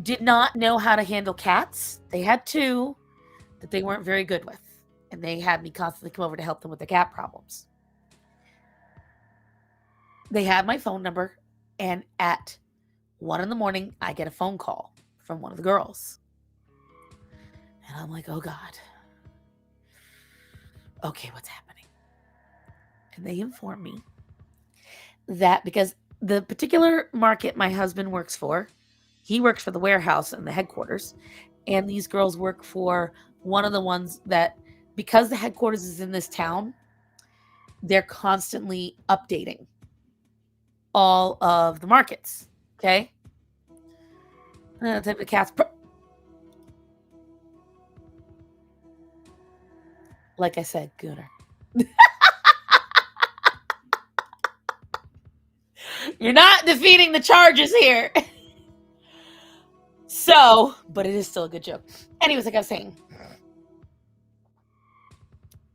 did not know how to handle cats. They had two that they weren't very good with, and they had me constantly come over to help them with the cat problems. They have my phone number, and at 1 in the morning, I get a phone call from one of the girls. And I'm like, oh God. Okay, what's happening? And they inform me that because the particular market my husband works for, he works for the warehouse and the headquarters, and these girls work for one of the ones that, because the headquarters is in this town, they're constantly updating all of the markets. Okay. Type of cats. Like I said, Gooner. You're not defeating the charges here. So, but it is still a good joke. Anyways, like I was saying,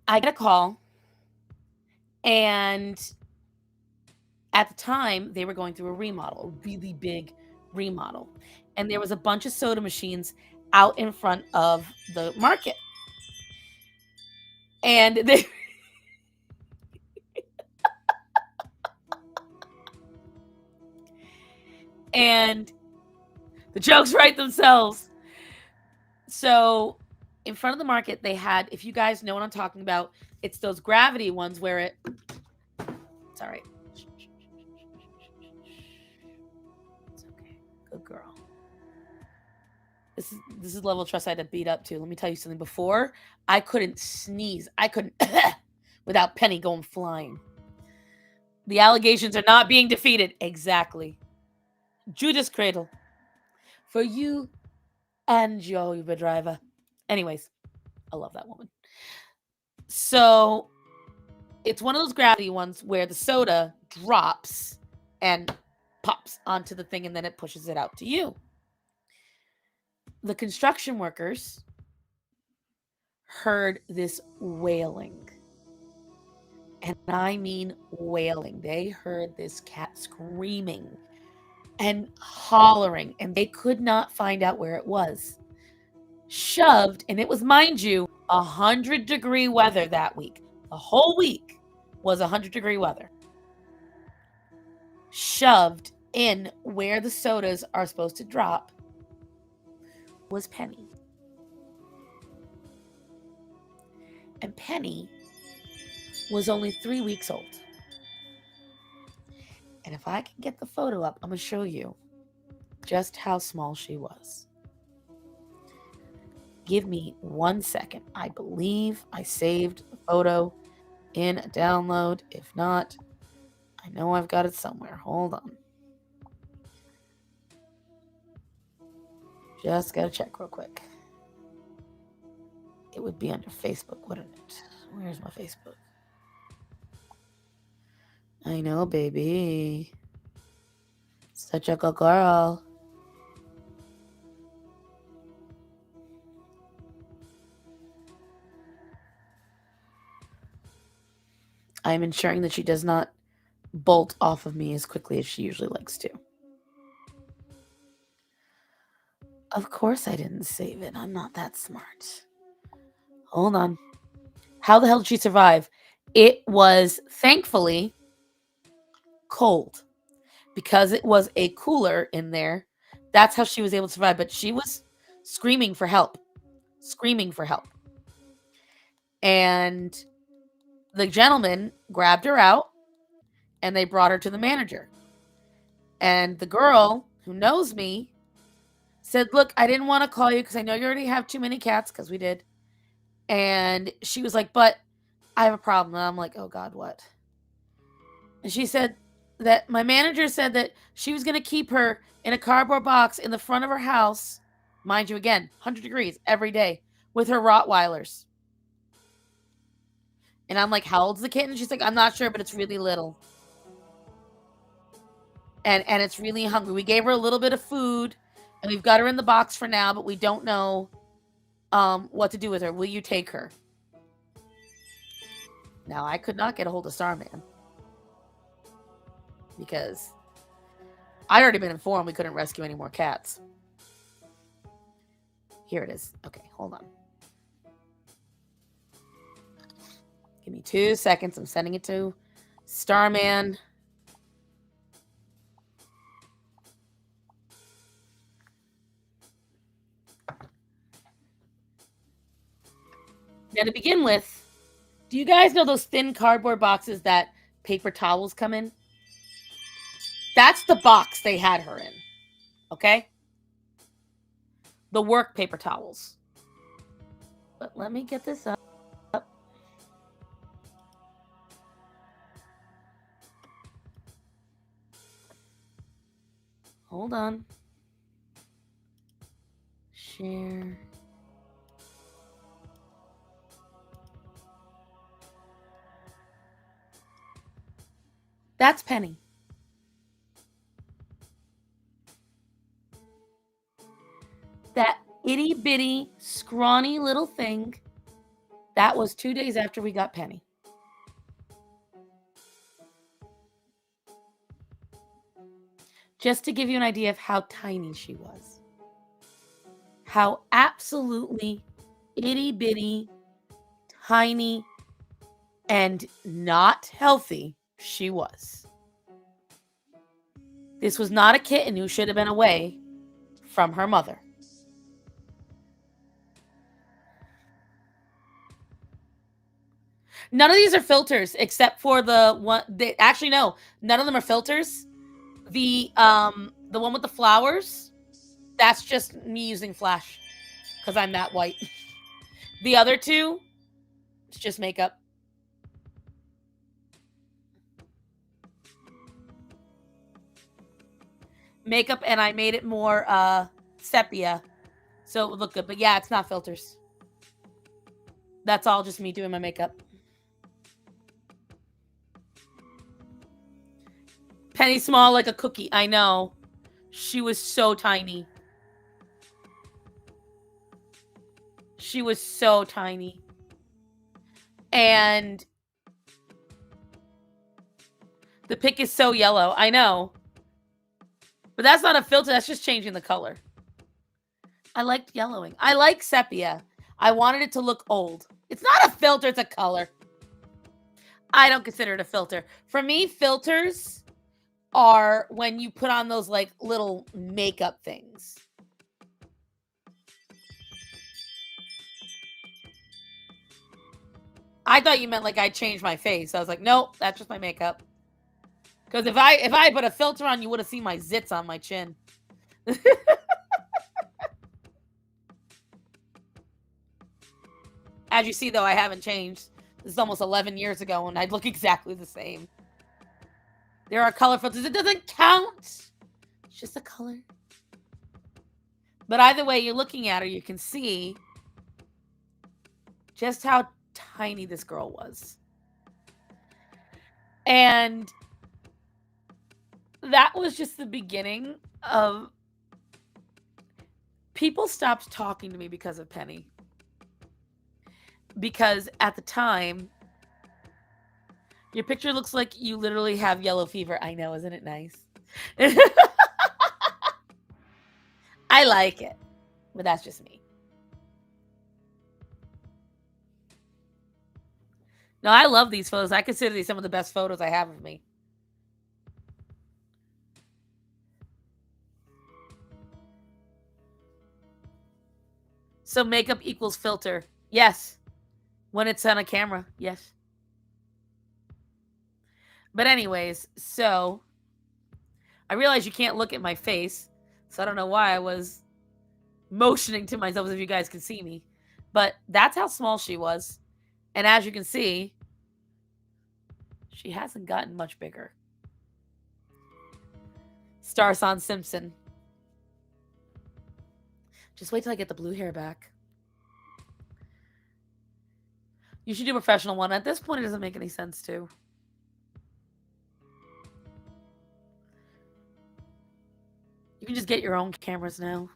I get a call, and at the time they were going through a remodel, a really big remodel, and there was a bunch of soda machines out in front of the market, and they and the jokes write themselves. So in front of the market, they had, if you guys know what I'm talking about, it's those gravity ones where it's all right. It's okay. Good girl. This is level of trust I had to beat up to. Let me tell you something. Before, I couldn't sneeze. I couldn't without Penny going flying. The allegations are not being defeated. Exactly. Judas Cradle. For you and your Uber driver. Anyways, I love that woman. So it's one of those gravity ones where the soda drops and pops onto the thing, and then it pushes it out to you. The construction workers heard this wailing. And I mean wailing. They heard this cat screaming and hollering, and they could not find out where it was. Shoved, and it was, mind you, 100-degree weather that week. The whole week was 100-degree weather. Shoved in where the sodas are supposed to drop was Penny. And Penny was only 3 weeks old. And if I can get the photo up, I'm going to show you just how small she was. Give me 1 second. I believe I saved the photo in a download. If not, I know I've got it somewhere. Hold on. Just got to check real quick. It would be under Facebook, wouldn't it? Where's my Facebook? I know, baby. Such a good girl. I'm ensuring that she does not bolt off of me as quickly as she usually likes to. Of course I didn't save it. I'm not that smart. Hold on. How the hell did she survive? It was, thankfully, cold. Because it was a cooler in there, that's how she was able to survive. But she was screaming for help. Screaming for help. And the gentleman grabbed her out, and they brought her to the manager. And the girl, who knows me, said, look, I didn't want to call you because I know you already have too many cats, because we did. And she was like, but I have a problem. And I'm like, oh God, what? And she said that my manager said that she was going to keep her in a cardboard box in the front of her house, mind you, again, 100 degrees every day, with her Rottweilers. And I'm like, how old's the kitten? She's like, I'm not sure, but it's really little. And it's really hungry. We gave her a little bit of food, and we've got her in the box for now, but we don't know what to do with her. Will you take her? Now, I could not get a hold of Starman because I'd already been informed we couldn't rescue any more cats. Here it is. Okay, hold on. Give me 2 seconds. I'm sending it to Starman. Now, to begin with, do you guys know those thin cardboard boxes that paper towels come in? That's the box they had her in. Okay? The work paper towels. But let me get this up. Hold on. Share. That's Penny. That itty bitty, scrawny little thing. That was 2 days after we got Penny. Just to give you an idea of how tiny she was. How absolutely itty bitty, tiny, and not healthy she was. This was not a kitten who should have been away from her mother. None of these are filters except for the one. Actually, no, none of them are filters. The one with the flowers, that's just me using Flash because I'm that white. The other two, it's just makeup. Makeup, and I made it more sepia, so it would look good. But yeah, it's not filters. That's all just me doing my makeup. Penny small like a cookie. I know. She was so tiny. She was so tiny. And the pic is so yellow. I know. But that's not a filter. That's just changing the color. I liked yellowing. I like sepia. I wanted it to look old. It's not a filter. It's a color. I don't consider it a filter. For me, filters are when you put on those like little makeup things. I thought you meant like I changed my face. I was like, nope, that's just my makeup. Because if I put a filter on, you would have seen my zits on my chin. As you see, though, I haven't changed. This is almost 11 years ago, and I look exactly the same. There are color filters. It doesn't count. It's just a color. But either way you're looking at her, you can see just how tiny this girl was. And that was just the beginning of... People stopped talking to me because of Penny. Because at the time, your picture looks like you literally have yellow fever. I know, isn't it nice? I like it, but that's just me. No, I love these photos. I consider these some of the best photos I have of me. So makeup equals filter. Yes. When it's on a camera. Yes. But anyways, so I realize you can't look at my face. So I don't know why I was motioning to myself as if you guys can see me. But that's how small she was. And as you can see, she hasn't gotten much bigger. Starson Simpson. Just wait till I get the blue hair back. You should do a professional one. At this point, it doesn't make any sense, too. You can just get your own cameras now.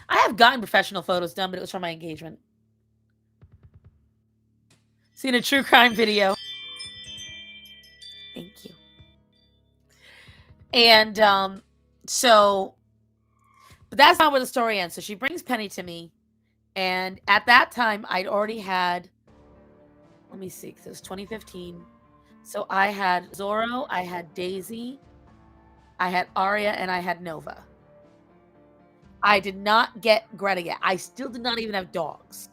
I have gotten professional photos done, but it was from my engagement. Seen a true crime video. Thank you. And so, but that's not where the story ends. So she brings Penny to me. And at that time, I'd already had, let me see, because it was 2015. So I had Zorro, I had Daisy, I had Aria, and I had Nova. I did not get Greta yet. I still did not even have dogs.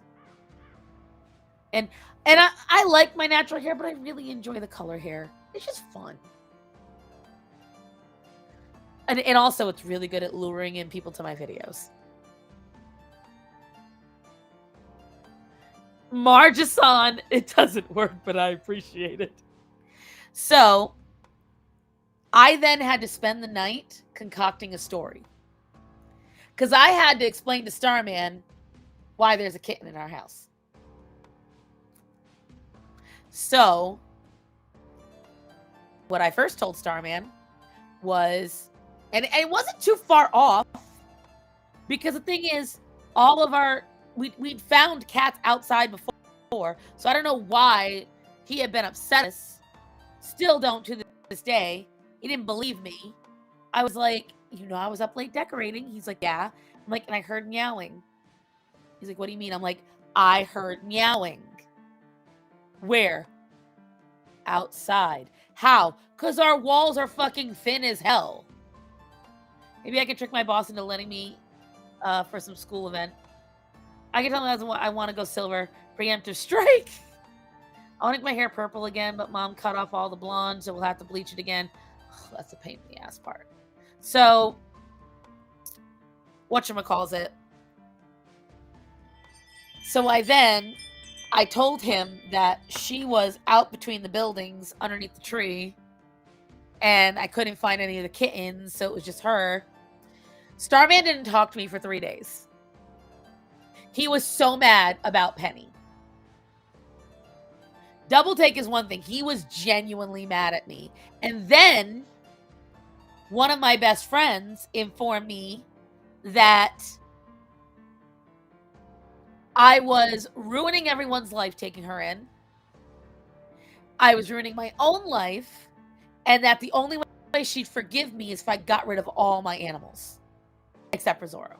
And I like my natural hair, but I really enjoy the color hair. It's just fun. And also, it's really good at luring in people to my videos. Marjason, it doesn't work, but I appreciate it. So, I then had to spend the night concocting a story. Because I had to explain to Starman why there's a kitten in our house. So, what I first told Starman was, and it wasn't too far off, because the thing is, all of our, we'd found cats outside before, so I don't know why he had been upset with us. Still don't to this day. He didn't believe me. I was like, you know, I was up late decorating. He's like, yeah. I'm like, and I heard meowing. He's like, what do you mean? I'm like, I heard meowing. Where? Outside. How? Because our walls are fucking thin as hell. Maybe I could trick my boss into letting me for some school event. I can tell him I want to go silver. Preemptive strike. I want to make my hair purple again, but mom cut off all the blonde, so we'll have to bleach it again. Ugh, that's a pain in the ass part. So, whatchamacallit. So I told him that she was out between the buildings underneath the tree, and I couldn't find any of the kittens, so it was just her. Starman didn't talk to me for 3 days. He was so mad about Penny. Double take is one thing. He was genuinely mad at me. And then one of my best friends informed me that I was ruining everyone's life taking her in. I was ruining my own life. And that the only way she'd forgive me is if I got rid of all my animals. Except for Zorro.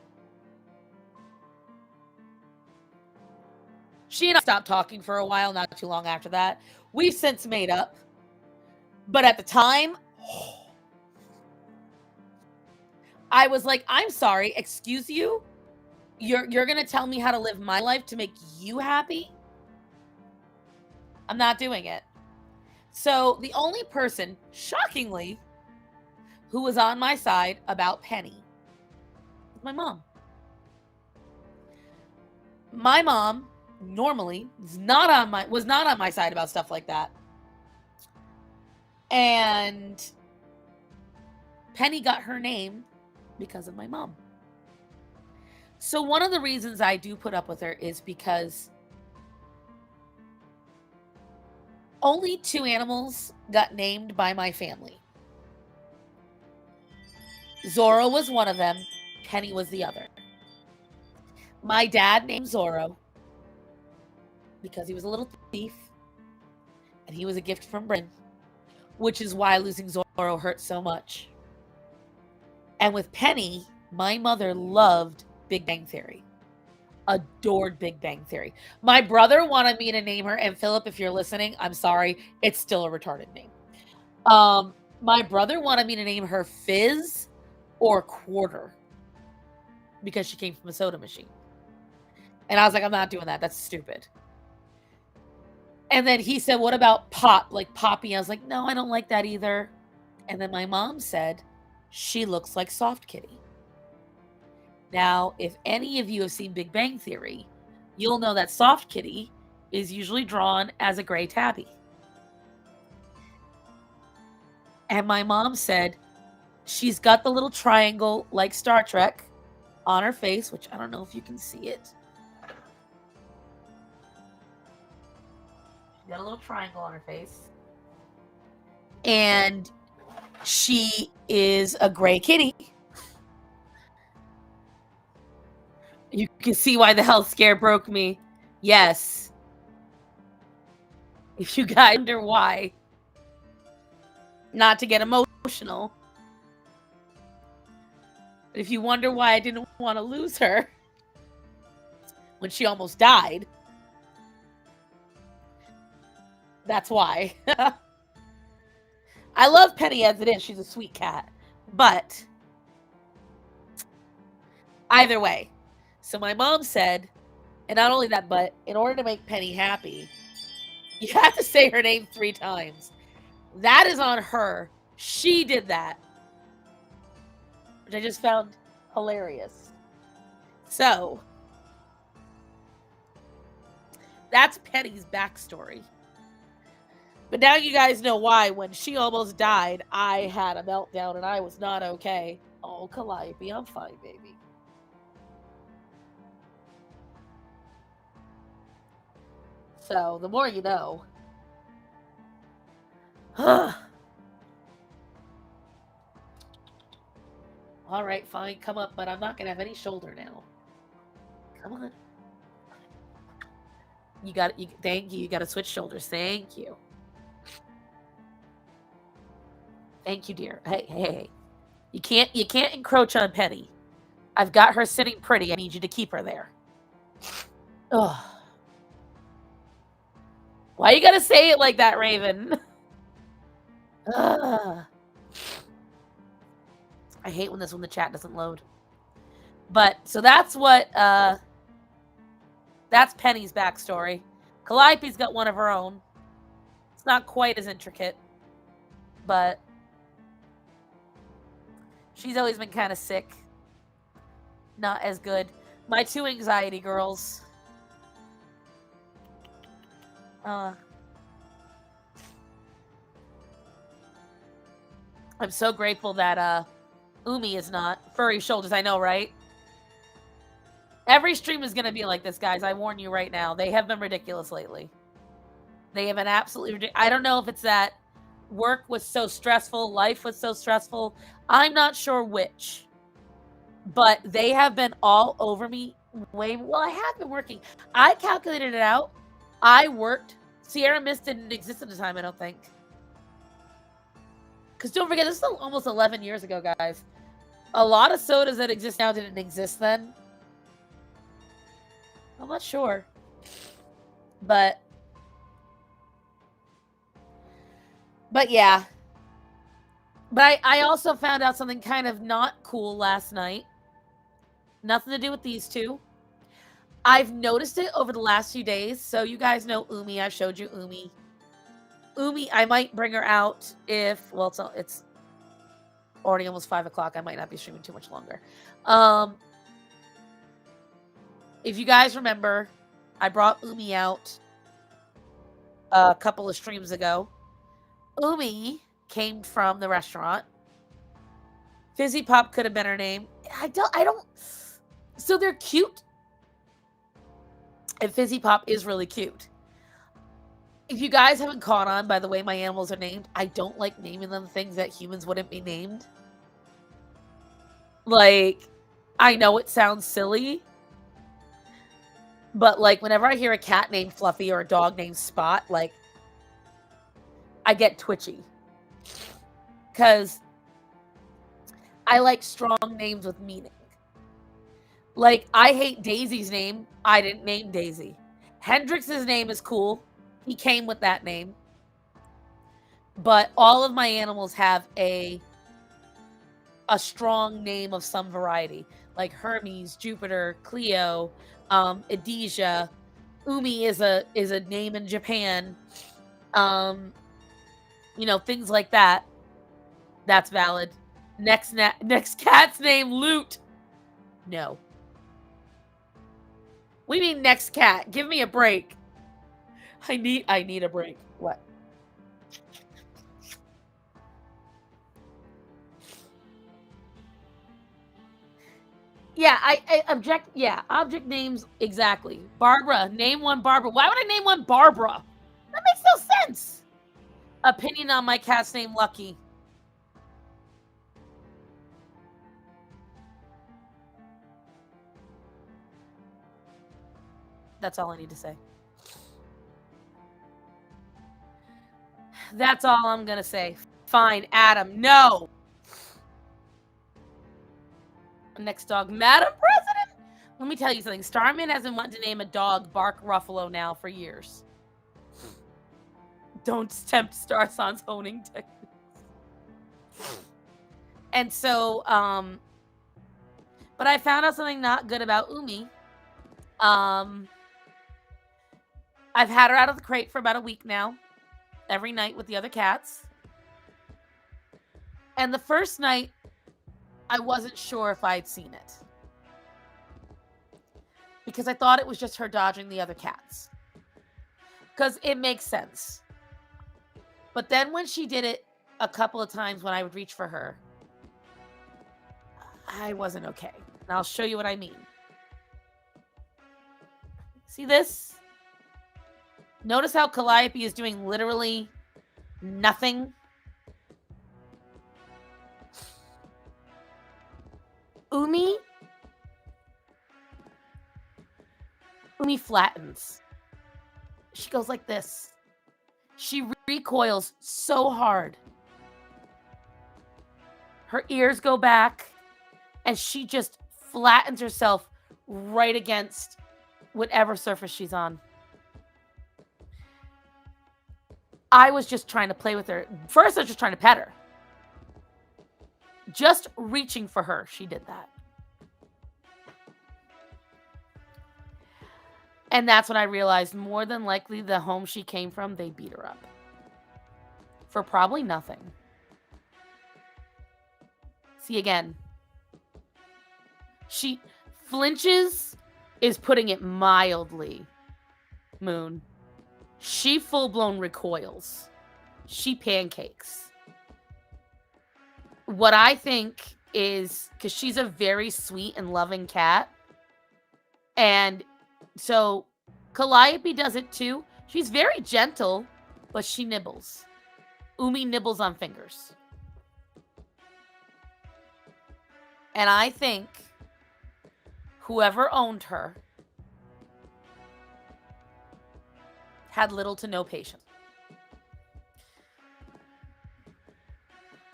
She and I stopped talking for a while, not too long after that. We've since made up. But at the time, I was like, I'm sorry, excuse you? You're going to tell me how to live my life to make you happy? I'm not doing it. So the only person, shockingly, who was on my side about Penny was my mom. My mom normally was not on my side about stuff like that. And Penny got her name because of my mom. So one of the reasons I do put up with her is because only 2 animals got named by my family. Zorro was one of them. Penny was the other. My dad named Zorro because he was a little thief, and he was a gift from Britain, which is why losing Zorro hurt so much. And with Penny, my mother loved Big Bang Theory. Adored Big Bang Theory. My brother wanted me to name her, and Philip, if you're listening, I'm sorry, it's still a retarded name. My brother wanted me to name her Fizz or Quarter because she came from a soda machine. And I was like, I'm not doing that. That's stupid. And then he said, what about Pop? Like Poppy? I was like, no, I don't like that either. And then my mom said, she looks like Soft Kitty. Now, if any of you have seen Big Bang Theory, you'll know that Soft Kitty is usually drawn as a gray tabby. And my mom said, she's got the little triangle like Star Trek on her face, which I don't know if you can see it. She's got a little triangle on her face. And she is a gray kitty. You can see why the health scare broke me. Yes. If you guys wonder why. Not to get emotional. But if you wonder why I didn't want to lose her when she almost died, that's why. I love Penny as it is. She's a sweet cat. But either way. So my mom said, And not only that, but in order to make Penny happy, you have to say her name 3 times. That is on her. She did that. Which I just found hilarious. So, that's Penny's backstory. But now you guys know why when she almost died, I had a meltdown and I was not okay. Oh, Calliope, I'm fine, baby. So, the more you know. All right, fine, come up, but I'm not gonna have any shoulder now. Come on. You got it. Thank you. You got to switch shoulders. Thank you. Thank you, dear. Hey. You can't encroach on Penny. I've got her sitting pretty. I need you to keep her there. Ugh. Why you gotta say it like that, Raven? Ugh. I hate when the chat doesn't load. But so that's what that's Penny's backstory. Calliope's got one of her own. It's not quite as intricate, but she's always been kind of sick. Not as good. My 2 anxiety girls. I'm so grateful that Umi is not. Furry shoulders, I know, right? Every stream is going to be like this, guys. I warn you right now. They have been ridiculous lately. They have been absolutely ridiculous. I don't know if it's that work was so stressful, life was so stressful. I'm not sure which. But they have been all over me. Well, I have been working. I calculated it out. I worked. Sierra Mist didn't exist at the time, I don't think. Because don't forget, this is almost 11 years ago, guys. A lot of sodas that exist now didn't exist then. I'm not sure. But yeah. But I also found out something kind of not cool last night. Nothing to do with these two. I've noticed it over the last few days. So you guys know Umi. I showed you Umi. Umi, I might bring her out if, well, it's already almost 5 o'clock. I might not be streaming too much longer. If you guys remember, I brought Umi out a couple of streams ago. Umi came from the restaurant. Fizzy Pop could have been her name. I don't. So they're cute. And Fizzy Pop is really cute. If you guys haven't caught on by the way my animals are named, I don't like naming them things that humans wouldn't be named. Like, I know it sounds silly, but like whenever I hear a cat named Fluffy or a dog named Spot, like, I get twitchy. Because I like strong names with meaning. Like, I hate Daisy's name. I didn't name Daisy. Hendrix's name is cool. He came with that name. But all of my animals have a strong name of some variety. Like Hermes, Jupiter, Cleo, Adesia. Umi is a name in Japan. You know, things like that. That's valid. Next cat's name, Loot. No. What do you mean next cat? Give me a break. I need a break. What? Yeah, object names, exactly. Barbara, name one Barbara. Why would I name one Barbara? That makes no sense. Opinion on my cat's name, Lucky. That's all I need to say. That's all I'm gonna say. Fine, Adam, no. Next dog, Madam President. Let me tell you something. Starman hasn't wanted to name a dog Bark Ruffalo now for years. Don't tempt Starsan's honing techniques. And so, but I found out something not good about Umi. I've had her out of the crate for about a week now, every night with the other cats. And the first night, I wasn't sure if I'd seen it, because I thought it was just her dodging the other cats, because it makes sense. But then when she did it a couple of times when I would reach for her, I wasn't okay. And I'll show you what I mean. See this? Notice how Calliope is doing literally nothing. Umi flattens. She goes like this. She recoils so hard. Her ears go back, and she just flattens herself right against whatever surface she's on. I was just trying to play with her. First, I was just trying to pet her. Just reaching for her, she did that. And that's when I realized more than likely the home she came from, they beat her up. For probably nothing. See again. She flinches is putting it mildly, Moon. She full-blown recoils. She pancakes. What I think is, because she's a very sweet and loving cat, and so Calliope does it too. She's very gentle, but she nibbles. Umi nibbles on fingers. And I think whoever owned her had little to no patience.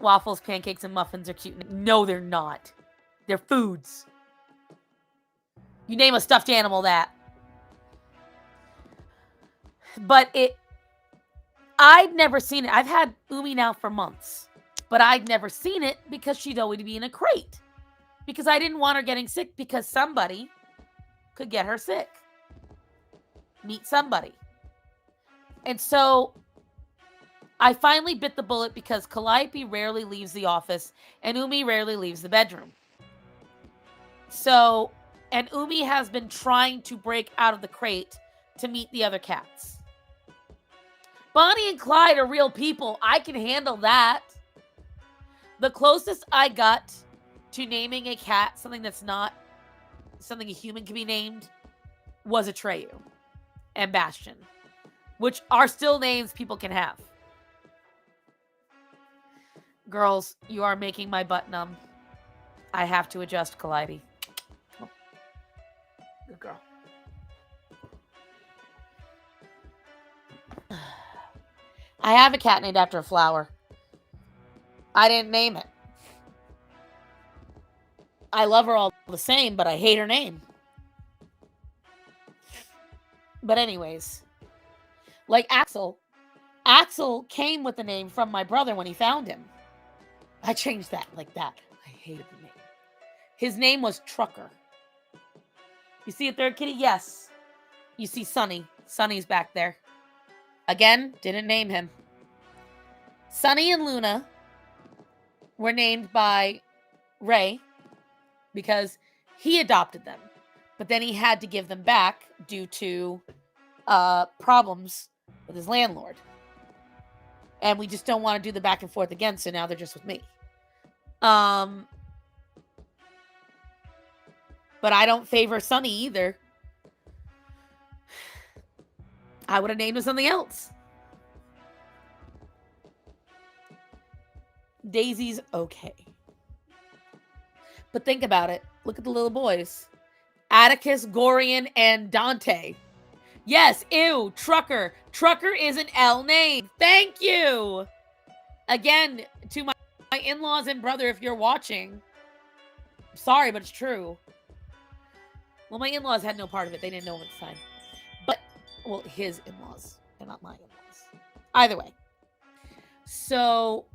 Waffles, pancakes, and muffins are cute. No, they're not. They're foods. You name a stuffed animal that. But I'd never seen it. I've had Umi now for months, but I'd never seen it because she'd always be in a crate. Because I didn't want her getting sick, because somebody could get her sick. Meet somebody. And so I finally bit the bullet, because Calliope rarely leaves the office and Umi rarely leaves the bedroom. So, and Umi has been trying to break out of the crate to meet the other cats. Bonnie and Clyde are real people. I can handle that. The closest I got to naming a cat something that's not something a human can be named was Atreyu and Bastion, which are still names people can have. Girls, you are making my butt numb. I have to adjust, Calliope. Oh. Good girl. I have a cat named after a flower. I didn't name it. I love her all the same, but I hate her name. But anyways, like Axel. Axel came with the name from my brother when he found him. I changed that like that. I hated the name. His name was Trucker. You see a third kitty? Yes. You see Sunny. Sunny's back there. Again, didn't name him. Sunny and Luna were named by Ray because he adopted them. But then he had to give them back due to problems with his landlord. And we just don't want to do the back and forth again, so now they're just with me. But I don't favor Sunny either. I would have named him something else. Daisy's okay. But think about it. Look at the little boys. Atticus, Gorian, and Dante. Yes, ew, Trucker. Trucker is an L name. Thank you. Again, to my in-laws and brother, if you're watching. I'm sorry, but it's true. Well, my in-laws had no part of it. They didn't know at the time. But, well, his in-laws, and not my in-laws. Either way. So,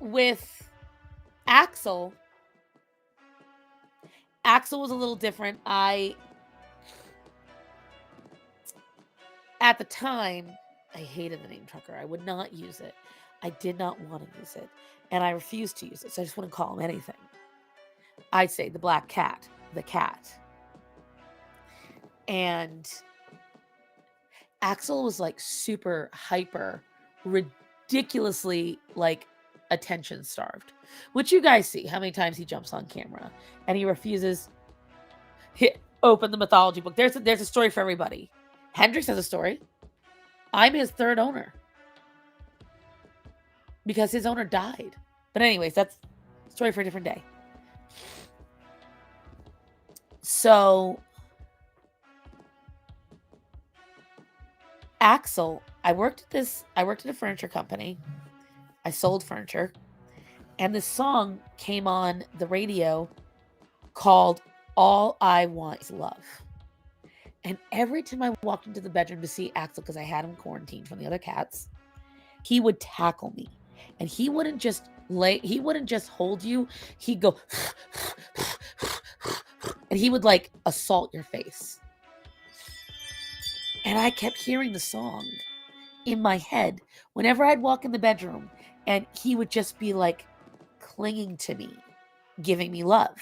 with Axel was a little different. At the time, I hated the name Trucker. I would not use it. I did not want to use it. And I refused to use it. So I just wouldn't call him anything. I'd say the black cat, the cat. And Axel was like super hyper, ridiculously like attention starved, which you guys see how many times he jumps on camera and he refuses open the mythology book. There's a story for everybody. Hendrix has a story. I'm his third owner because his owner died. But anyways, that's a story for a different day. So Axel, I worked at a furniture company. I sold furniture. And this song came on the radio called All I Want Is Love. And every time I walked into the bedroom to see Axel, because I had him quarantined from the other cats, he would tackle me. And he wouldn't just hold you. He'd go and he would like assault your face. And I kept hearing the song in my head whenever I'd walk in the bedroom, and he would just be like clinging to me, giving me love.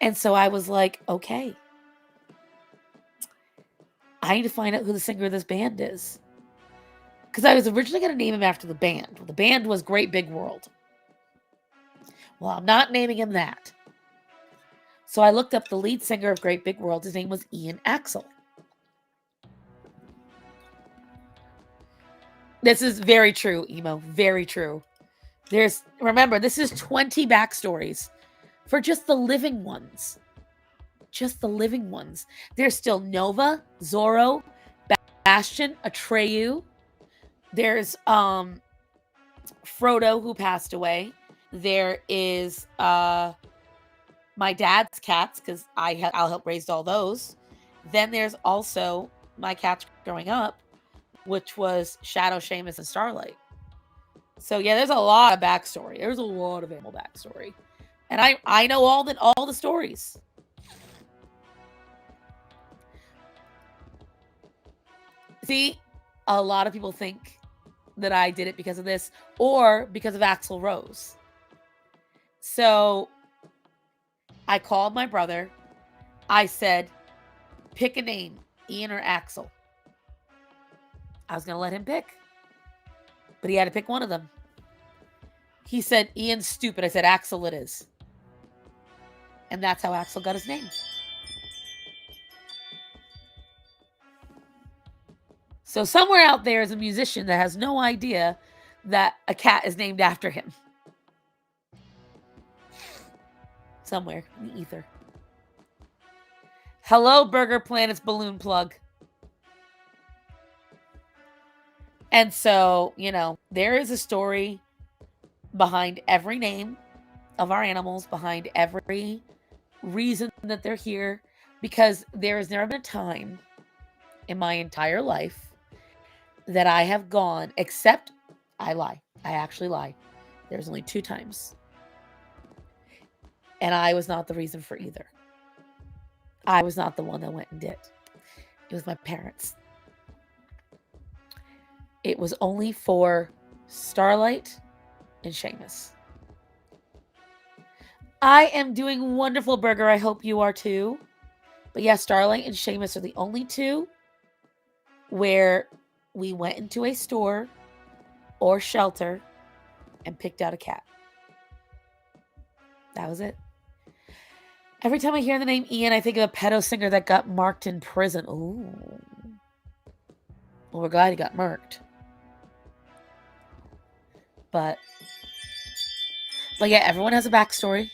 And so I was like, okay, I need to find out who the singer of this band is. Because I was originally going to name him after the band. Well, the band was Great Big World. Well, I'm not naming him that. So I looked up the lead singer of Great Big World. His name was Ian Axel. This is very true, Emo. Very true. Remember, this is 20 backstories for just the living ones. Just the living ones. There's still Nova, Zorro, Bastion, Atreyu. There's Frodo, who passed away. There is my dad's cats, because I'll help raise all those. Then there's also my cats growing up, which was Shadow, Seamus, and Starlight. So yeah, there's a lot of backstory. There's a lot of animal backstory. And I know all the stories. See, a lot of people think that I did it because of this or because of Axl Rose. So I called my brother. I said, pick a name, Ian or Axel. I was going to let him pick, but he had to pick one of them. He said, Ian's stupid. I said, Axel it is. And that's how Axel got his name. So somewhere out there is a musician that has no idea that a cat is named after him. Somewhere in the ether. Hello, Burger Planet's balloon plug. And so, there is a story behind every name of our animals, behind every reason that they're here, because there has never been a time in my entire life that I have gone, except I lie. I actually lie. There's only 2 times. And I was not the reason for either. I was not the one that went and did. It was my parents. It was only for Starlight and Seamus. I am doing wonderful, Burger. I hope you are too. But yeah, Starlight and Seamus are the only 2 where we went into a store or shelter and picked out a cat. That was it. Every time I hear the name Ian, I think of a pedo singer that got marked in prison. Ooh. Well, we're glad he got marked. But yeah, everyone has a backstory.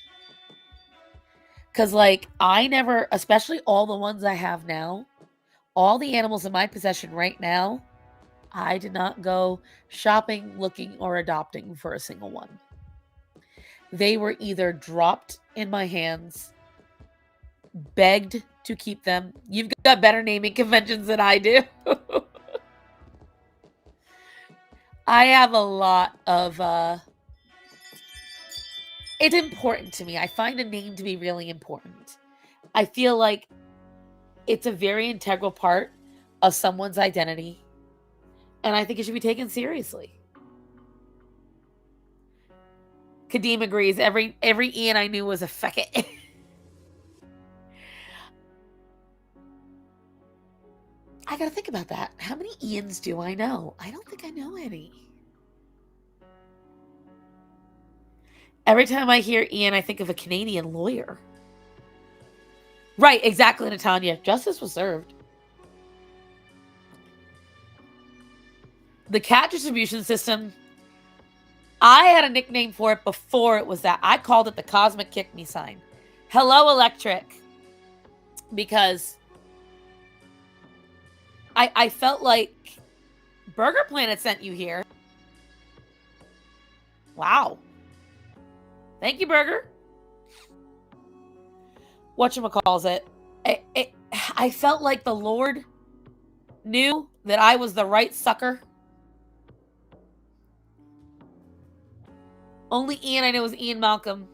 Because, I never, especially all the ones I have now, all the animals in my possession right now, I did not go shopping, looking, or adopting for a single one. They were either dropped in my hands, begged to keep them. You've got better naming conventions than I do. I have a lot of, it's important to me. I find a name to be really important. I feel like it's a very integral part of someone's identity. And I think it should be taken seriously. Kadeem agrees. Every Ian I knew was a feckit. I gotta think about that. How many Ians do I know? I don't think I know any. Every time I hear Ian, I think of a Canadian lawyer. Right, exactly, Natanya. Justice was served. The cat distribution system, I had a nickname for it before it was that. I called it the Cosmic Kick Me sign. Hello, Electric. Because I felt like Burger Planet sent you here. Wow. Thank you, Burger. Whatchamacalls it. I felt like the Lord knew that I was the right sucker. Only Ian I know is Ian Malcolm.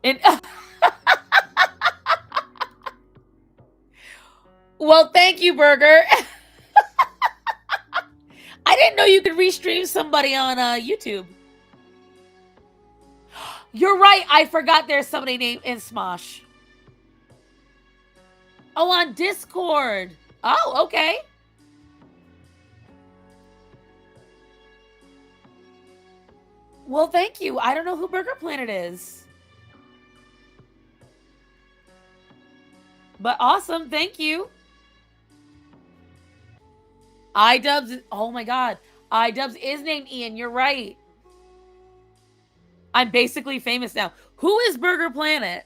And well, thank you, Burger. I didn't know you could restream somebody on YouTube. You're right. I forgot there's somebody named in Smosh. Oh, on Discord. Oh, okay. Well, thank you. I don't know who Burger Planet is. But awesome. Thank you. iDubbbz. Oh my God. iDubbbz is named Ian. You're right. I'm basically famous now. Who is Burger Planet?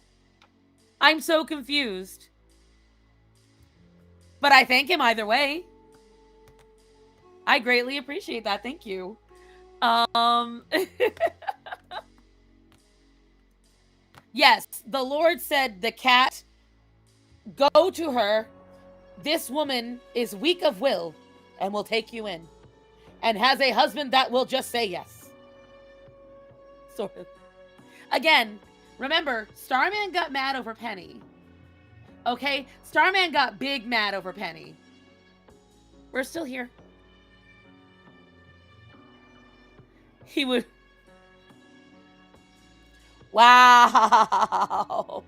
I'm so confused. But I thank him either way. I greatly appreciate that. Thank you. Yes, the Lord said, the cat, go to her. This woman is weak of will and will take you in. And has a husband that will just say yes. Sort of. Again, remember, Starman got mad over Penny. Okay? Starman got big mad over Penny. We're still here. He would... Wow.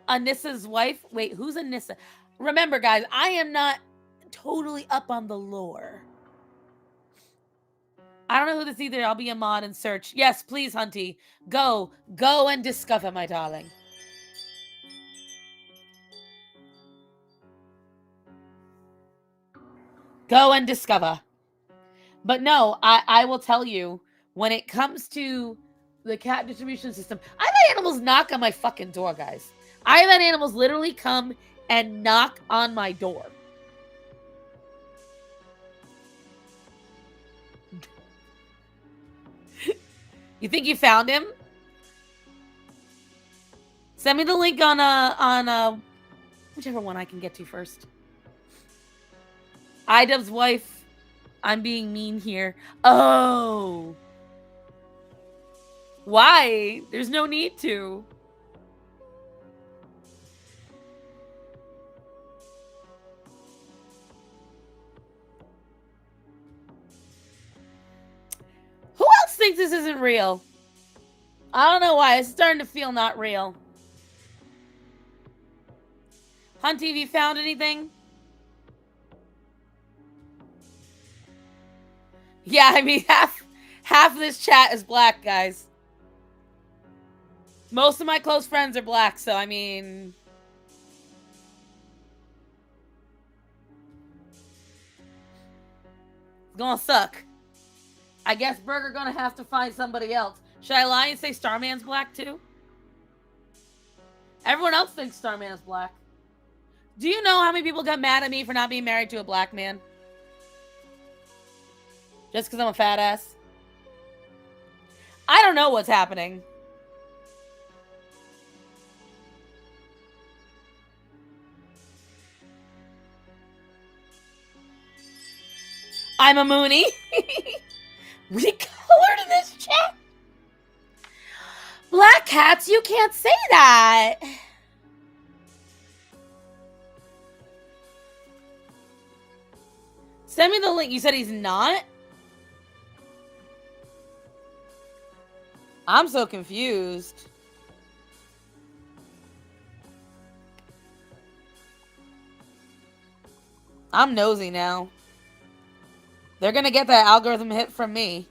Anissa's wife? Wait, who's Anissa? Remember, guys, I am not totally up on the lore. I don't know who this is either. I'll be a mod and search. Yes, please, Hunty. Go and discover, my darling. Go and discover. But no, I will tell you, when it comes to the cat distribution system, I've had animals knock on my fucking door, guys. I've had animals literally come and knock on my door. You think you found him? Send me the link on whichever one I can get to first. iDubbbz's wife. I'm being mean here. Oh. Why? There's no need to. Who else thinks this isn't real? I don't know why. It's starting to feel not real. Hunty, have you found anything? Yeah, I mean, half of this chat is black, guys. Most of my close friends are black, so I mean... It's gonna suck. I guess Burger gonna have to find somebody else. Should I lie and say Starman's black too? Everyone else thinks Starman is black. Do you know how many people got mad at me for not being married to a black man? Just because I'm a fat ass? I don't know what's happening. I'm a Mooney. We colored in this chat. Black cats, you can't say that. Send me the link. You said he's not? I'm so confused. I'm nosy now. They're gonna get that algorithm hit from me.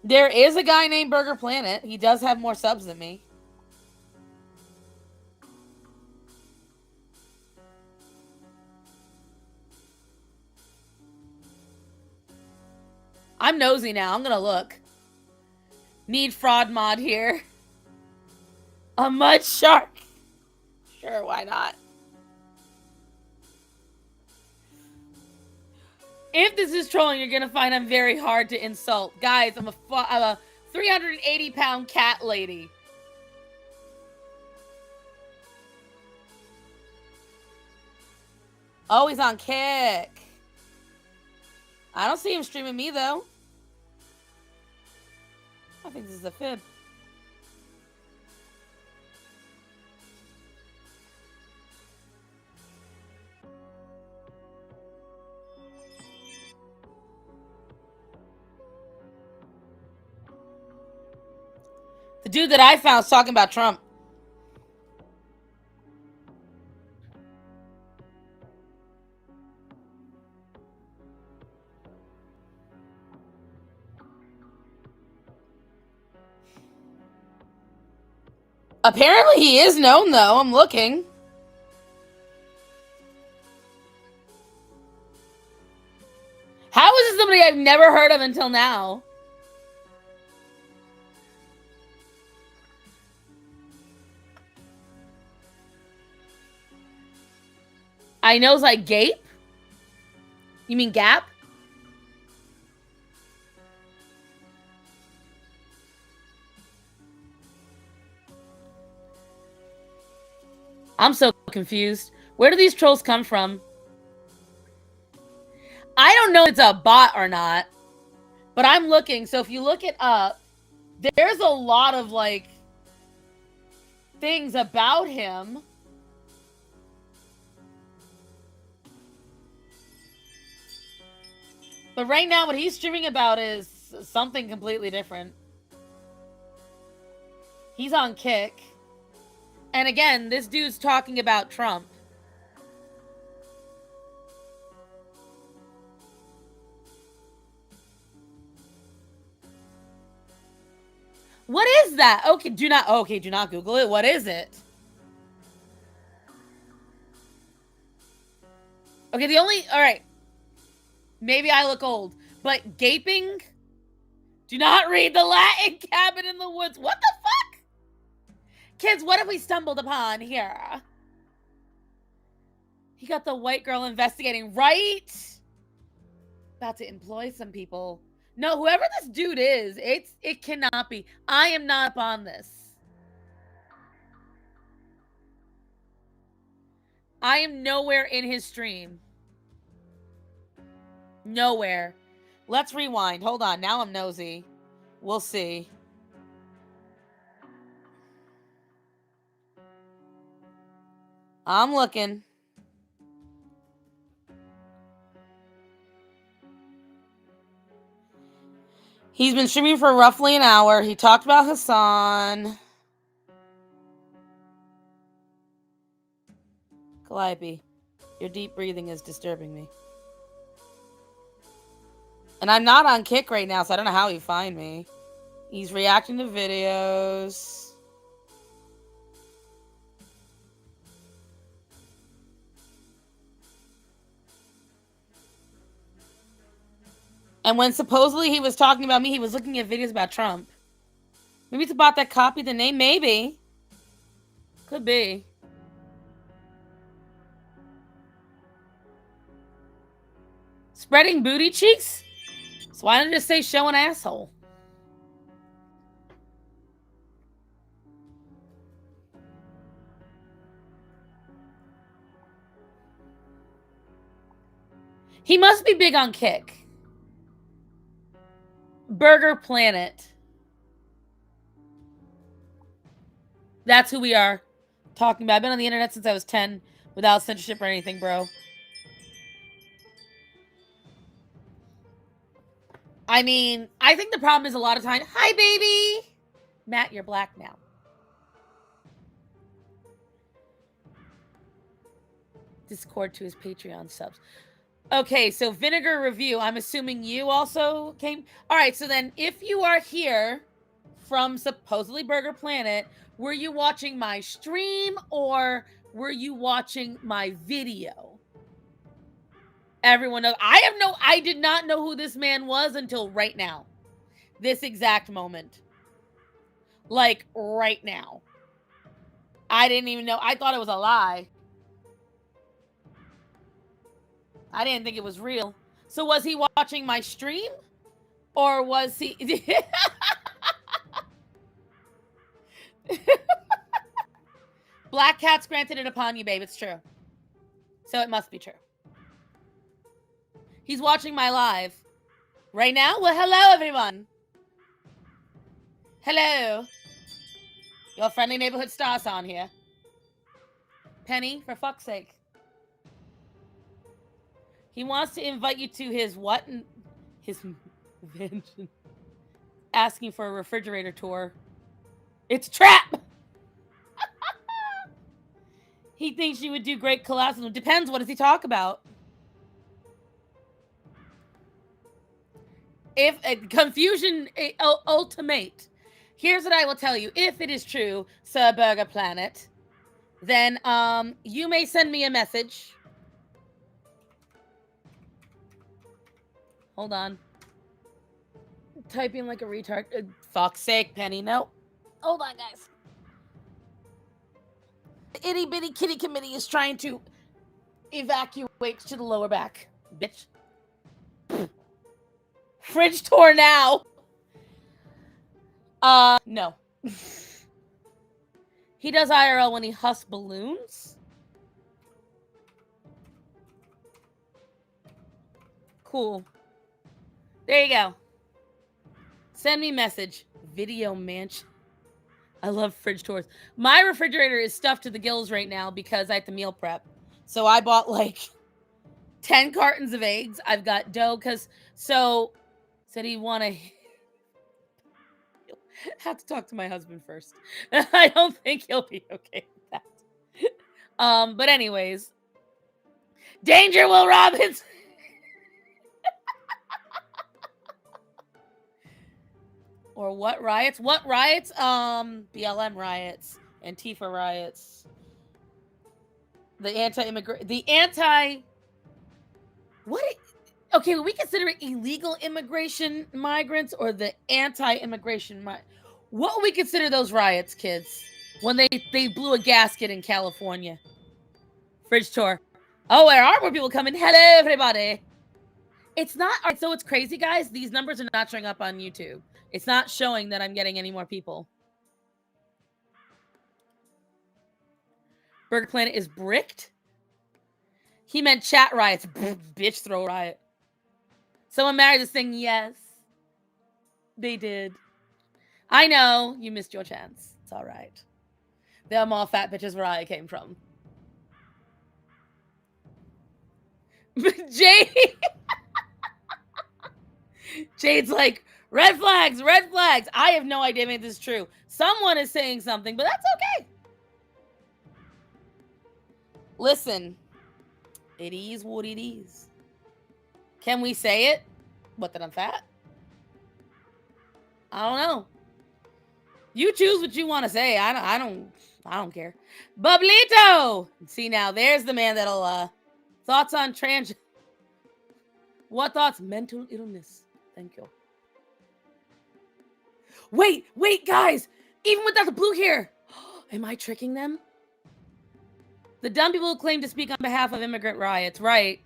There is a guy named Burger Planet. He does have more subs than me. I'm nosy now. I'm gonna look. Need fraud mod here. A mud shark. Sure, why not? If this is trolling, you're gonna find I'm very hard to insult. Guys, I'm a 380-pound cat lady. Oh, he's on Kick. I don't see him streaming me, though. I think this is a fib. The dude that I found is talking about Trump. Apparently he is known, though. I'm looking. How is this somebody I've never heard of until now? I know it's like Gape. You mean Gap? I'm so confused. Where do these trolls come from? I don't know if it's a bot or not, but I'm looking. So if you look it up, there's a lot of like things about him. But right now what he's streaming about is something completely different. He's on Kick. And again, this dude's talking about Trump. What is that? Okay, do not Google it. What is it? Okay, all right. Maybe I look old, but gaping. Do not read the Latin Cabin in the Woods. What the fuck? Kids, what have we stumbled upon here? He got the white girl investigating, right? About to employ some people. No, whoever this dude is, it cannot be. I am not up on this. I am nowhere in his stream. Nowhere. Let's rewind. Hold on. Now I'm nosy. We'll see. I'm looking. He's been streaming for roughly an hour. He talked about Hassan. Calliope, your deep breathing is disturbing me. And I'm not on Kick right now, so I don't know how he'd find me. He's reacting to videos. And when supposedly he was talking about me, he was looking at videos about Trump. Maybe it's about that copy the name. Maybe. Could be. Spreading booty cheeks? So why don't you just say show an asshole? He must be big on Kick. Burger Planet. That's who we are. talking about? I've been on the internet since I was 10 without censorship or anything, bro. I mean, I think the problem is a lot of times. Hi, baby! Matt, you're black now. Discord to his Patreon subs. Okay, so Vinegar Review. I'm assuming you also came. All right, so then if you are here from supposedly Burger Planet, were you watching my stream or were you watching my video? Everyone knows. I did not know who this man was until right now. This exact moment. Like, right now. I didn't even know. I thought it was a lie. I didn't think it was real. So was he watching my stream? Or was he... Black Cat's granted it upon you, babe. It's true. So it must be true. He's watching my live. Right now? Well, hello, everyone. Hello. Your friendly neighborhood star's on here. Penny, for fuck's sake. He wants to invite you to his what? His vengeance. Asking for a refrigerator tour. It's a trap! He thinks you would do great collabs. Depends, what does he talk about? If confusion ultimate. Here's what I will tell you. If it is true, Sir Burger Planet, then you may send me a message. Hold on. Typing like a retard. Fuck's sake, Penny. No. Hold on, guys. The itty bitty kitty committee is trying to evacuate to the lower back. Bitch. Fridge tour now. No. He does IRL when he husks balloons. Cool. There you go. Send me message. Video mansion. I love fridge tours. My refrigerator is stuffed to the gills right now because I have to meal prep. So I bought like 10 cartons of eggs. I've got dough because said he want to have to talk to my husband first. I don't think he'll be okay with that. But anyways, danger, Will Robbins. Or what riots? What riots? BLM riots, Antifa riots, the anti-immigrant, what? Okay, we consider it illegal immigration migrants or the anti-immigration what would we consider those riots, kids? When they blew a gasket in California. Fridge tour. Oh, there are more people coming. Hello, everybody. It's not. All right, so it's crazy, guys. These numbers are not showing up on YouTube. It's not showing that I'm getting any more people. Burger Planet is bricked? He meant chat riots. Bitch, throw a riot. Someone married this thing. Yes. They did. I know. You missed your chance. It's all right. There are more fat bitches where I came from. Jade's like, red flags, red flags. I have no idea if this is true. Someone is saying something, but that's okay. Listen, it is what it is. Can we say it? What, that I'm fat? I don't know. You choose what you want to say. I don't care. Bublito! See, now there's the man that'll thoughts on trans. What thoughts? Mental illness. Thank you. Wait, guys! Even without the blue hair! Am I tricking them? The dumb people who claim to speak on behalf of immigrant riots. Right.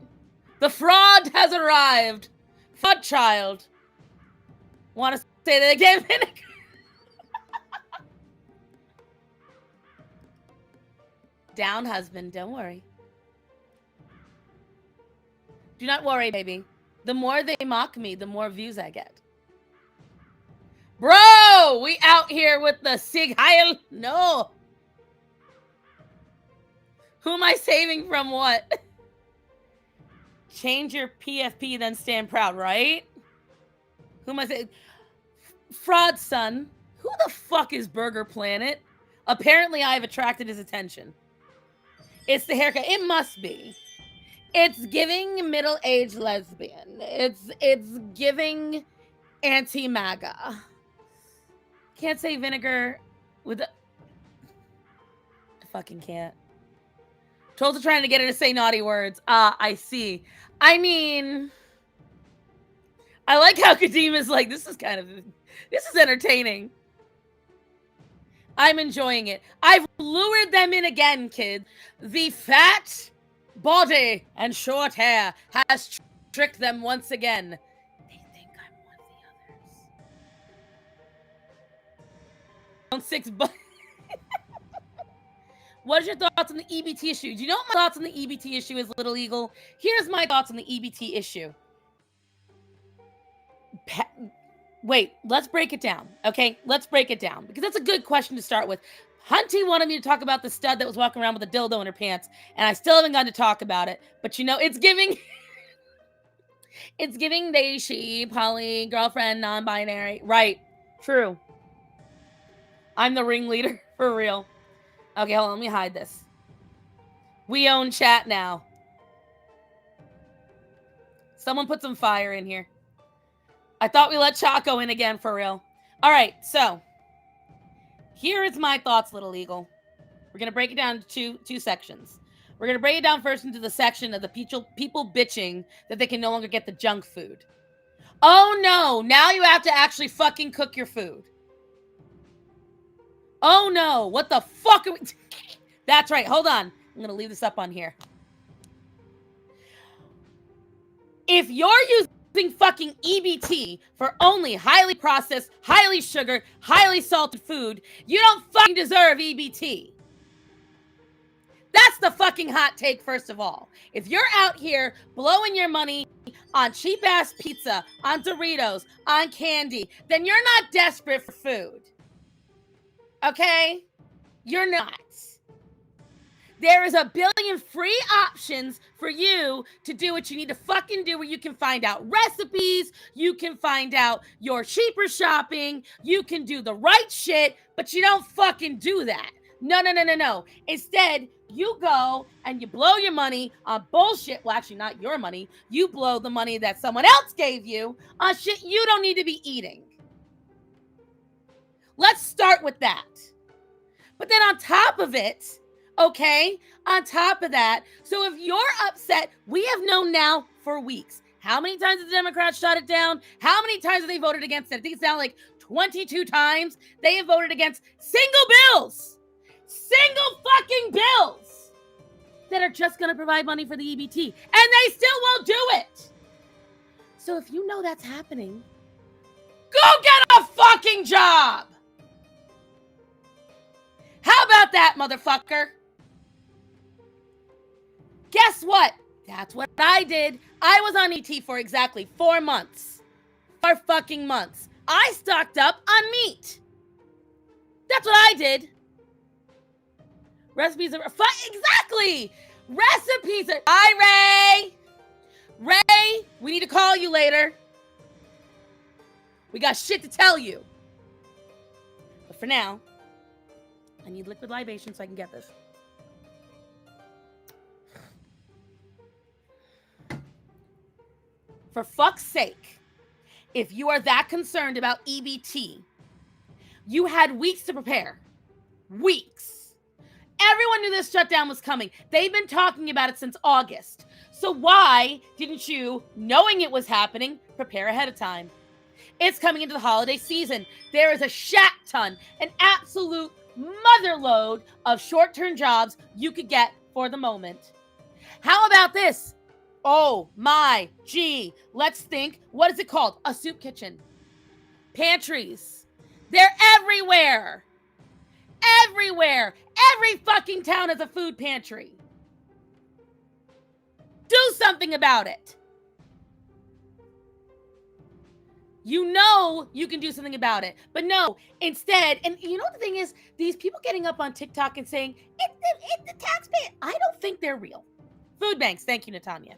The fraud has arrived. Fraud child. Want to say that again? Down, husband. Don't worry. Do not worry, baby. The more they mock me, the more views I get. Bro, we out here with the Sig Heil. No. Who am I saving from what? Change your PFP, then stand proud, right? Who am I saying? Fraud son. Who the fuck is Burger Planet? Apparently, I have attracted his attention. It's the haircut. It must be. It's giving middle-aged lesbian. It's giving anti-MAGA. Can't say vinegar with a... I fucking can't. Trolls are trying to get her to say naughty words. I see. I mean... I like how Kadeem is like, this is entertaining. I'm enjoying it. I've lured them in again, kid. The fat body and short hair has tricked them once again. They think I'm one of the others. 6 bucks. What is your thoughts on the EBT issue? Do you know what my thoughts on the EBT issue is, Little Eagle? Here's my thoughts on the EBT issue. Wait, let's break it down, okay? Let's break it down, because that's a good question to start with. Hunty wanted me to talk about the stud that was walking around with a dildo in her pants, and I still haven't gotten to talk about it. But you know, it's giving... it's giving they, she, poly, girlfriend, non-binary. Right, true. I'm the ringleader, for real. Okay, hold on, let me hide this. We own chat now. Someone put some fire in here. I thought we let Chaco in again, for real. All right, so here is my thoughts, Little Eagle. We're going to break it down into two sections. We're going to break it down first into the section of the people bitching that they can no longer get the junk food. Oh, no. Now you have to actually fucking cook your food. Oh, no. What the fuck are we... That's right. Hold on. I'm going to leave this up on here. If you're using fucking EBT for only highly processed, highly sugared, highly salted food, you don't fucking deserve EBT. That's the fucking hot take, first of all. If you're out here blowing your money on cheap-ass pizza, on Doritos, on candy, then you're not desperate for food. Okay? You're not. There is a billion free options for you to do what you need to fucking do, where you can find out recipes, you can find out your cheaper shopping, you can do the right shit, but you don't fucking do that. No, no, no, no, no. Instead, you go and you blow your money on bullshit. Well, actually, not your money. You blow the money that someone else gave you on shit you don't need to be eating. Let's start with that. But then on top of it, okay, on top of that, so if you're upset, we have known now for weeks. How many times have the Democrats shut it down? How many times have they voted against it? I think it's now like 22 times they have voted against single bills. Single fucking bills that are just going to provide money for the EBT. And they still won't do it. So if you know that's happening, go get a fucking job. How about that, motherfucker? Guess what? That's what I did. I was on ET for exactly 4 months. 4 fucking months. I stocked up on meat. That's what I did. Recipes are... Exactly! Recipes are... Hi, Ray! Ray, we need to call you later. We got shit to tell you. But for now, I need liquid libation so I can get this. For fuck's sake, if you are that concerned about EBT, you had weeks to prepare. Weeks. Everyone knew this shutdown was coming. They've been talking about it since August. So why didn't you, knowing it was happening, prepare ahead of time? It's coming into the holiday season. There is a shat ton, an absolute motherload of short-term jobs you could get for the moment. How about this? Oh my gee, let's think. What is it called? A soup kitchen. Pantries. They're everywhere. Everywhere. Every fucking town has a food pantry. Do something about it. You know you can do something about it. But no, instead, and you know what the thing is? These people getting up on TikTok and saying, it's the taxpayer. I don't think they're real. Food banks. Thank you, Natanya.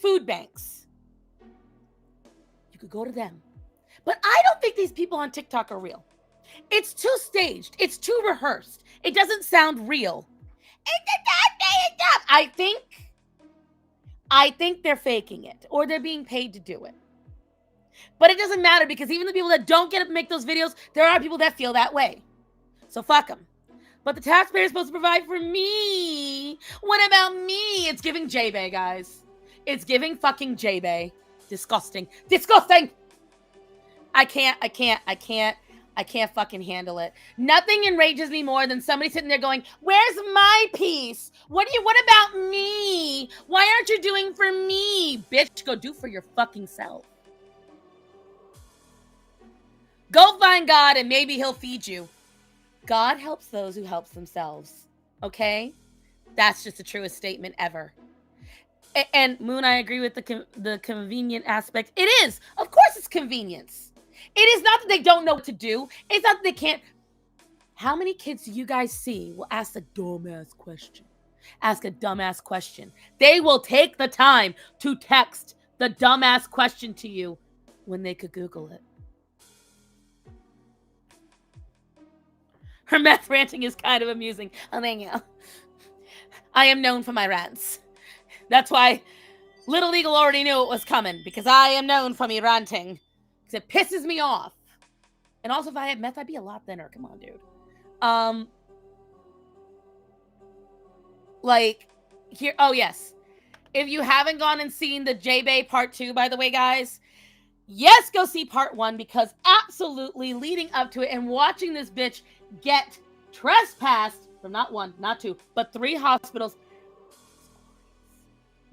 Food banks. You could go to them. But I don't think these people on TikTok are real. It's too staged. It's too rehearsed. It doesn't sound real. I think they're faking it, or they're being paid to do it. But it doesn't matter, because even the people that don't get to make those videos, there are people that feel that way. So fuck them. But the taxpayer is supposed to provide for me. What about me? It's giving J-Bay, guys. It's giving fucking J-Bay. Disgusting. Disgusting! I can't fucking handle it. Nothing enrages me more than somebody sitting there going, where's my piece? What about me? Why aren't you doing for me? Bitch, go do for your fucking self. Go find God and maybe he'll feed you. God helps those who helps themselves. Okay? That's just the truest statement ever. And Moon, I agree with the convenient aspect. It is. Of course it's convenience. It is not that they don't know what to do. It's not that they can't. How many kids do you guys see will ask a dumbass question? Ask a dumbass question. They will take the time to text the dumbass question to you when they could Google it. Her meth ranting is kind of amusing. Oh, thank you. I am known for my rants. That's why Little Eagle already knew it was coming, because I am known for me ranting. Because it pisses me off. And also, if I had meth, I'd be a lot thinner. Come on, dude. Like, here, oh yes. If you haven't gone and seen the J-Bay Part 2, by the way, guys, yes, go see Part 1, because absolutely leading up to it and watching this bitch get trespassed from not 1, not 2, but 3 hospitals.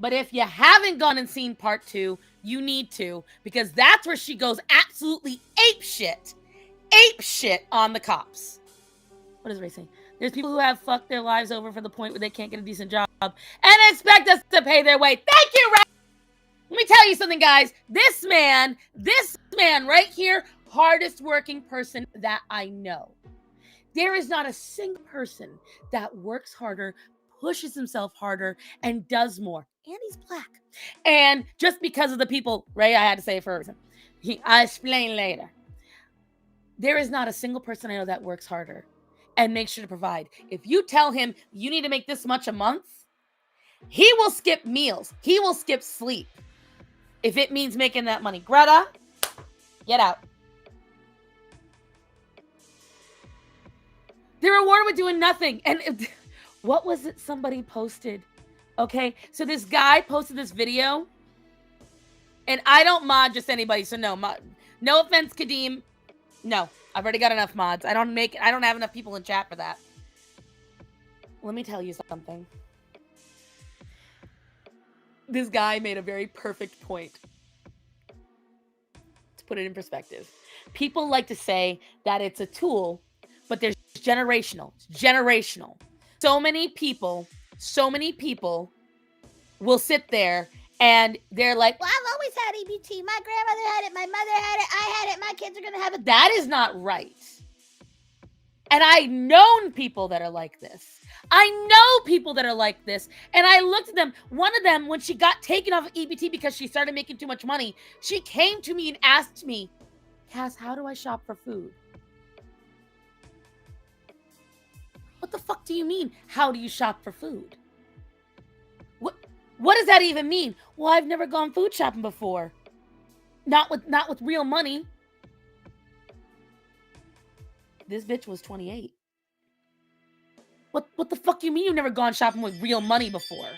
But if you haven't gone and seen Part 2, you need to, because that's where she goes absolutely ape shit on the cops. What is Ray saying? There's people who have fucked their lives over for the point where they can't get a decent job and expect us to pay their way. Thank you, Ray. Let me tell you something, guys. This man right here, hardest working person that I know. There is not a single person that works harder, pushes himself harder, and does more. And he's black. And just because of the people, Ray, I had to say it first. I'll explain later. There is not a single person I know that works harder and makes sure to provide. If you tell him you need to make this much a month, he will skip meals. He will skip sleep. If it means making that money. Greta, get out. They're rewarded with doing nothing. And what was it somebody posted? Okay, so this guy posted this video. And I don't mod just anybody, so no offense, Kadeem. No, I've already got enough mods. I don't have enough people in chat for that. Let me tell you something. This guy made a very perfect point. To put it in perspective. People like to say that it's a tool, but there's generational. It's generational. So many people will sit there and they're like, well, I've always had EBT. My grandmother had it. My mother had it. I had it. My kids are going to have it. That is not right. And I've known people that are like this. I know people that are like this. And I looked at them. One of them, when she got taken off of EBT because she started making too much money, she came to me and asked me, Cass, how do I shop for food? What the fuck do you mean? How do you shop for food? What does that even mean? Well, I've never gone food shopping before. Not with real money. This bitch was 28. What the fuck do you mean you've never gone shopping with real money before?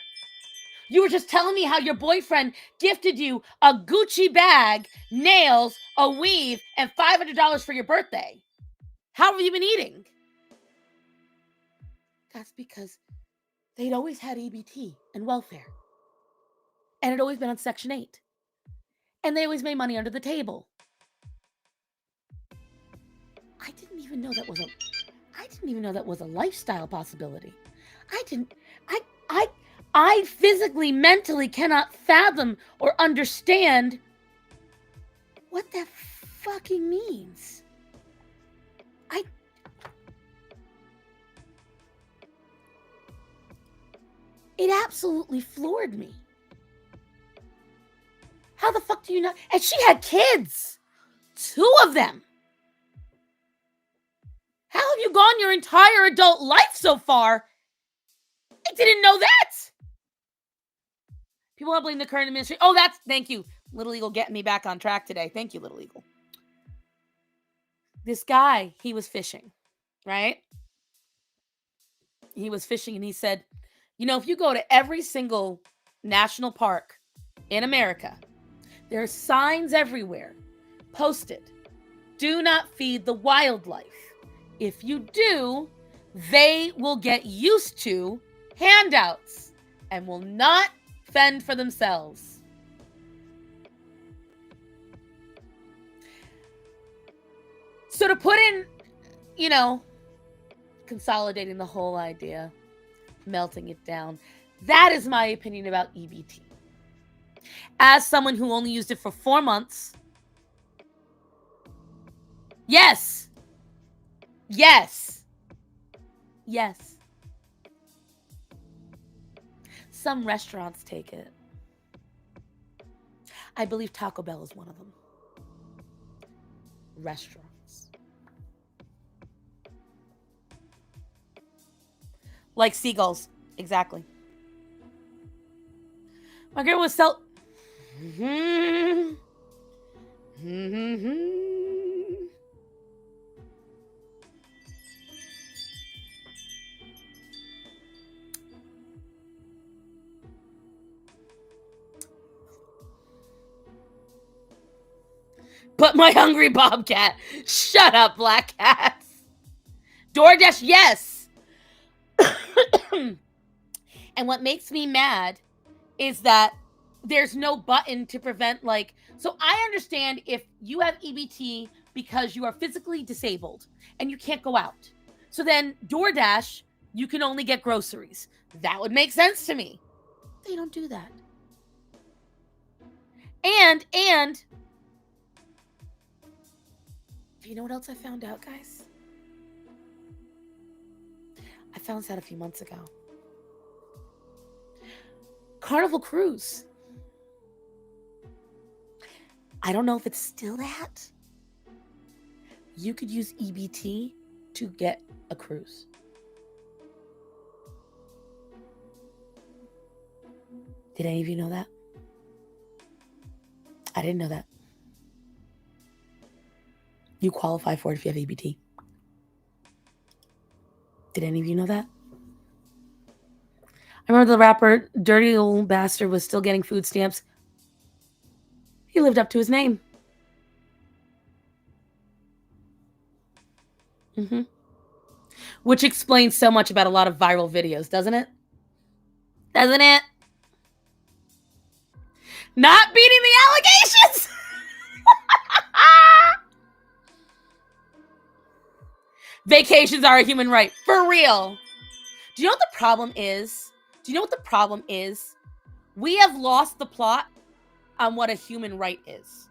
You were just telling me how your boyfriend gifted you a Gucci bag, nails, a weave, and $500 for your birthday. How have you been eating? That's because they'd always had EBT and welfare. And it had always been on Section 8. And they always made money under the table. I didn't even know that was a lifestyle possibility. I physically, mentally cannot fathom or understand what that fucking means. It absolutely floored me. How the fuck do you not? And she had kids. 2 of them. How have you gone your entire adult life so far? I didn't know that. People want to blame the current administration. Oh, thank you. Little Eagle getting me back on track today. Thank you, Little Eagle. This guy, he was fishing, right? He was fishing and he said, you know, if you go to every single national park in America, there are signs everywhere posted. Do not feed the wildlife. If you do, they will get used to handouts and will not fend for themselves. So to put in, you know, consolidating the whole idea, melting it down, that is my opinion about EBT. As someone who only used it for 4 months, yes. Some restaurants take it. I believe Taco Bell is one of them. Restaurants. Like seagulls. Exactly. My girl was But my hungry bobcat. Shut up, black cats. DoorDash, yes. And what makes me mad is that there's no button to prevent, like, so I understand if you have EBT because you are physically disabled and you can't go out. So then DoorDash, you can only get groceries. That would make sense to me. They don't do that. And you know what else I found out, guys? I found this out a few months ago. Carnival Cruise. I don't know if it's still that. You could use EBT to get a cruise. Did any of you know that? I didn't know that. You qualify for it if you have EBT. Did any of you know that? I remember the rapper Dirty Old Bastard was still getting food stamps. He lived up to his name. Which explains so much about a lot of viral videos, doesn't it? Doesn't it? Not beating the allegations! Vacations are a human right. For real. Do you know what the problem is? We have lost the plot on what a human right is.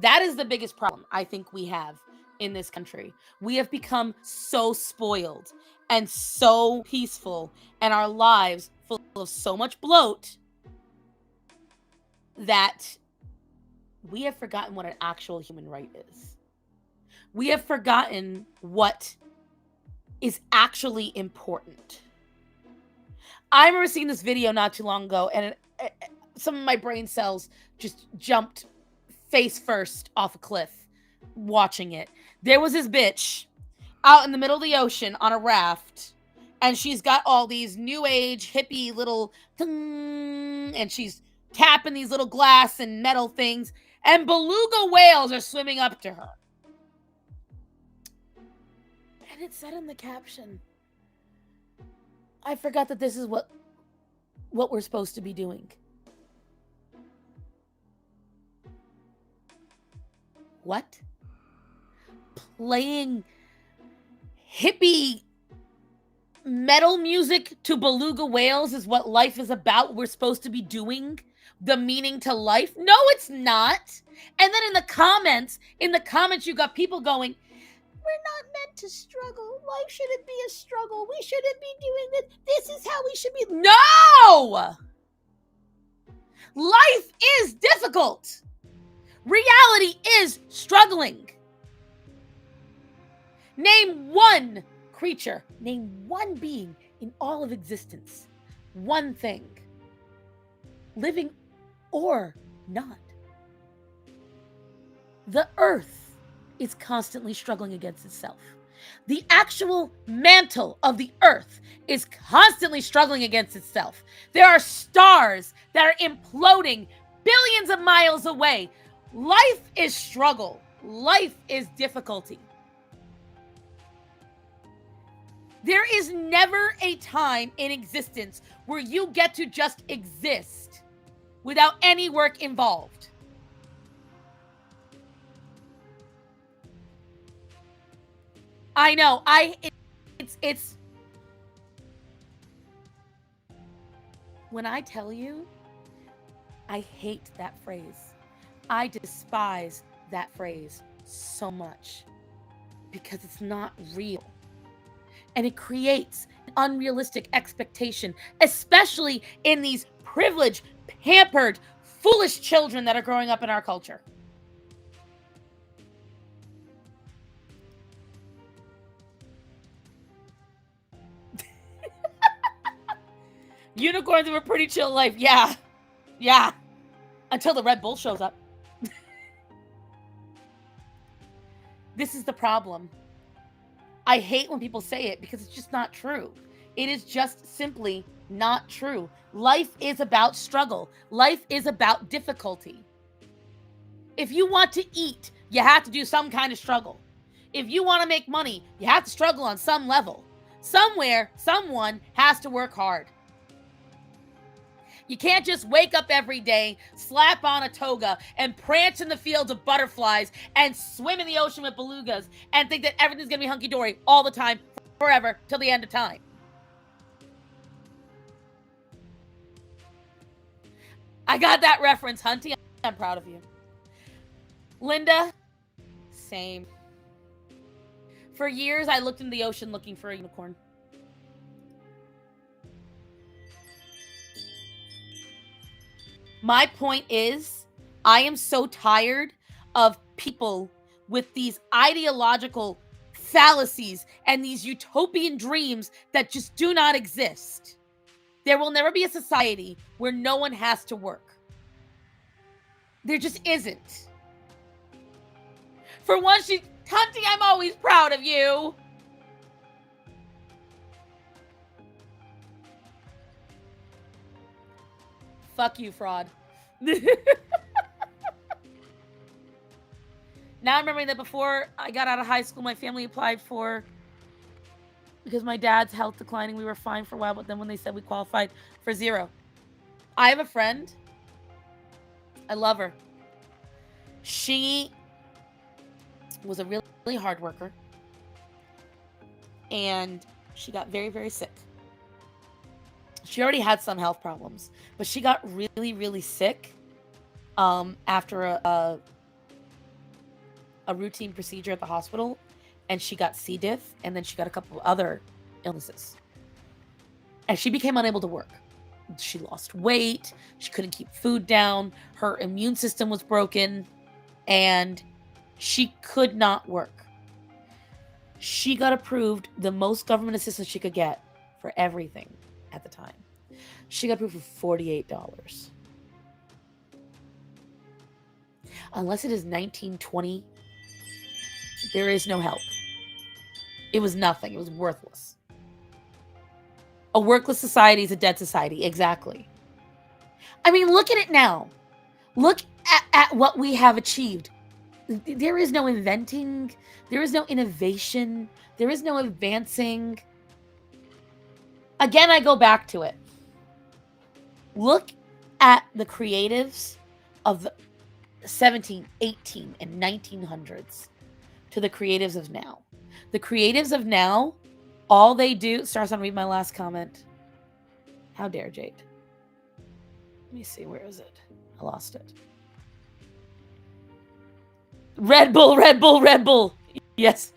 That is the biggest problem I think we have in this country. We have become so spoiled and so peaceful, and our lives full of so much bloat that we have forgotten what an actual human right is. We have forgotten what is actually important. I remember seeing this video not too long ago, and some of my brain cells just jumped face first off a cliff watching it. There was this bitch out in the middle of the ocean on a raft, and she's got all these new age hippie little and she's tapping these little glass and metal things, and beluga whales are swimming up to her. And it said in the caption, I forgot that this is what we're supposed to be doing. What? Playing hippie metal music to beluga whales is what life is about? We're supposed to be doing? The meaning to life? No, it's not. And then in the comments, you got people going, We're not meant to struggle. Life shouldn't be a struggle. We shouldn't be doing this. This is how we should be. No! Life is difficult. Reality is struggling. Name one creature, name one being in all of existence. One thing. Living or not. The earth is constantly struggling against itself. The actual mantle of the earth is constantly struggling against itself. There are stars that are imploding billions of miles away. Life is struggle. Life is difficulty. There is never a time in existence where you get to just exist without any work involved. I know. It's when I tell you, I hate that phrase. I despise that phrase so much because it's not real. And it creates an unrealistic expectation, especially in these privileged, pampered, foolish children that are growing up in our culture. Unicorns have a pretty chill life. Yeah. Yeah. Until the Red Bull shows up. This is the problem. I hate when people say it because it's just not true. It is just simply not true. Life is about struggle. Life is about difficulty. If you want to eat, you have to do some kind of struggle. If you want to make money, you have to struggle on some level. Somewhere, someone has to work hard. You can't just wake up every day, slap on a toga, and prance in the fields of butterflies and swim in the ocean with belugas and think that everything's going to be hunky-dory all the time, forever, till the end of time. I got that reference, Hunty. I'm proud of you. Linda, same. For years, I looked into the ocean looking for a unicorn. My point is, I am so tired of people with these ideological fallacies and these utopian dreams that just do not exist. There will never be a society where no one has to work. There just isn't. For once, Hunty, I'm always proud of you. Fuck you, fraud. Now I'm remembering that before I got out of high school, my family applied for, because my dad's health declining, we were fine for a while, but then when they said we qualified for 0. I have a friend. I love her. She was a really, really hard worker. And she got very, very sick. She already had some health problems, but she got really, really sick after a routine procedure at the hospital, and she got C. diff, and then she got a couple of other illnesses. And she became unable to work. She lost weight. She couldn't keep food down. Her immune system was broken, and she could not work. She got approved the most government assistance she could get for everything at the time. She got approved for $48. Unless it is 1920, there is no help. It was nothing. It was worthless. A workless society is a dead society. Exactly. I mean, look at it now. Look at what we have achieved. There is no inventing. There is no innovation. There is no advancing. Again, I go back to it. Look at the creatives of the 17, 18, and 1900s to the creatives of now. The creatives of now, all they do... Starts on read my last comment. How dare, Jade. Let me see. Where is it? I lost it. Red Bull, Red Bull, Red Bull. Yes.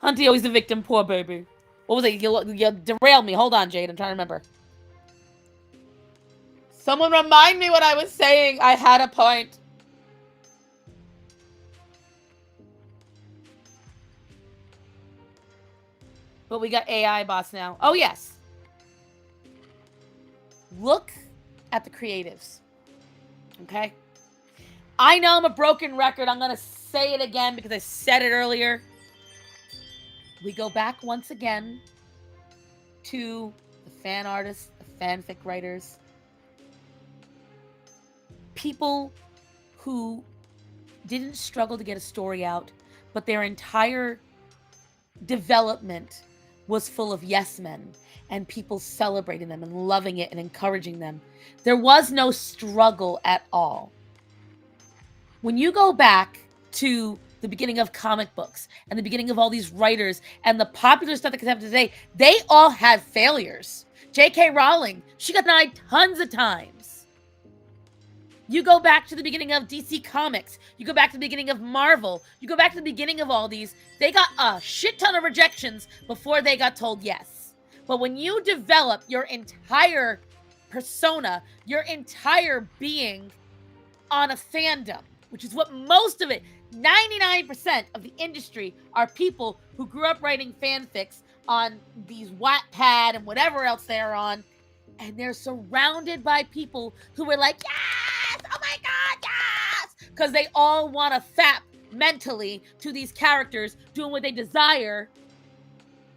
Auntie always the victim, poor baby. What was it? You derailed me. Hold on, Jade. I'm trying to remember. Someone remind me what I was saying. I had a point. But we got AI boss now. Oh, yes. Look at the creatives. Okay? I know I'm a broken record. I'm going to say it again because I said it earlier. We go back once again to the fan artists, the fanfic writers, people who didn't struggle to get a story out, but their entire development was full of yes men and people celebrating them and loving it and encouraging them. There was no struggle at all. When you go back to the beginning of comic books and the beginning of all these writers and the popular stuff that comes up today, they all had failures. J.K. Rowling, she got denied tons of times. You go back to the beginning of DC Comics. You go back to the beginning of Marvel. You go back to the beginning of all these. They got a shit ton of rejections before they got told yes. But when you develop your entire persona, your entire being on a fandom, which is what most of it, 99% of the industry are people who grew up writing fanfics on these Wattpad and whatever else they're on. And they're surrounded by people who were like, yes, oh my God, yes, because they all want to fap mentally to these characters doing what they desire.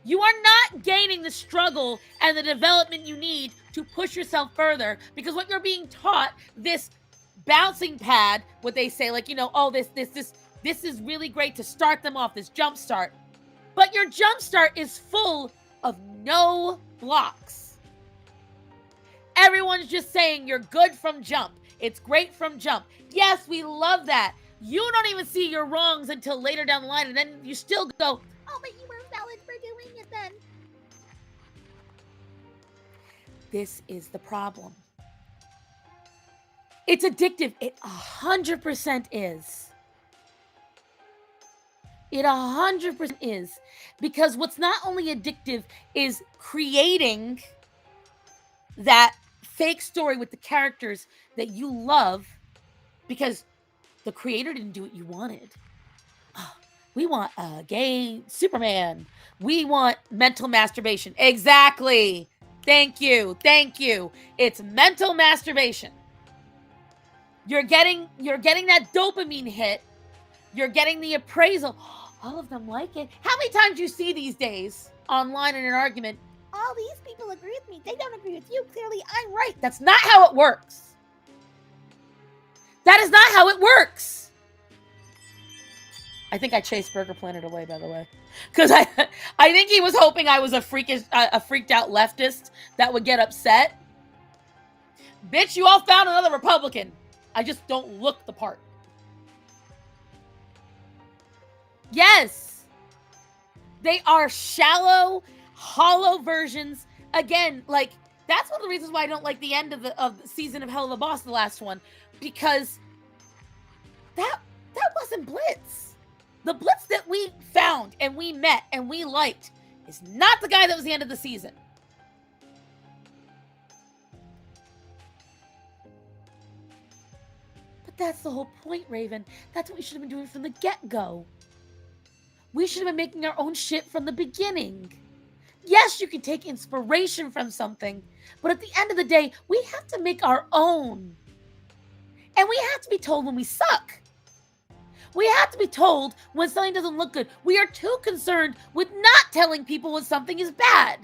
You are not gaining the struggle and the development you need to push yourself further, because what you're being taught, this bouncing pad, what they say, like, you know, oh, this is really great to start them off, this jump start. But your jump start is full of no blocks. Everyone's just saying you're good from jump. It's great from jump. Yes, we love that. You don't even see your wrongs until later down the line, and then you still go, oh, but you were valid for doing it then. This is the problem. It's addictive. It 100% is. It 100% is. Because what's not only addictive is creating that fake story with the characters that you love, because the creator didn't do what you wanted. Oh, we want a gay Superman. We want mental masturbation. Exactly. Thank you. Thank you. It's mental masturbation. You're getting that dopamine hit. You're getting the appraisal. All of them like it. How many times do you see these days online in an argument? All these people agree with me. They don't agree with you. Clearly, I'm right. That's not how it works. That is not how it works. I think I chased Burger Planet away, by the way, because I think he was hoping I was a freaked out leftist that would get upset. Bitch, you all found another Republican. I just don't look the part. Yes, they are shallow, hollow versions. Again, like, that's one of the reasons why I don't like the end of the season of Hell of a Boss, the last one, because that wasn't Blitz. The Blitz that we found and we met and we liked is not the guy that was the end of the season. But that's the whole point, Raven. That's what we should have been doing from the get-go. We should have been making our own shit from the beginning. Yes, you can take inspiration from something, but at the end of the day, we have to make our own. And we have to be told when we suck. We have to be told when something doesn't look good. We are too concerned with not telling people when something is bad.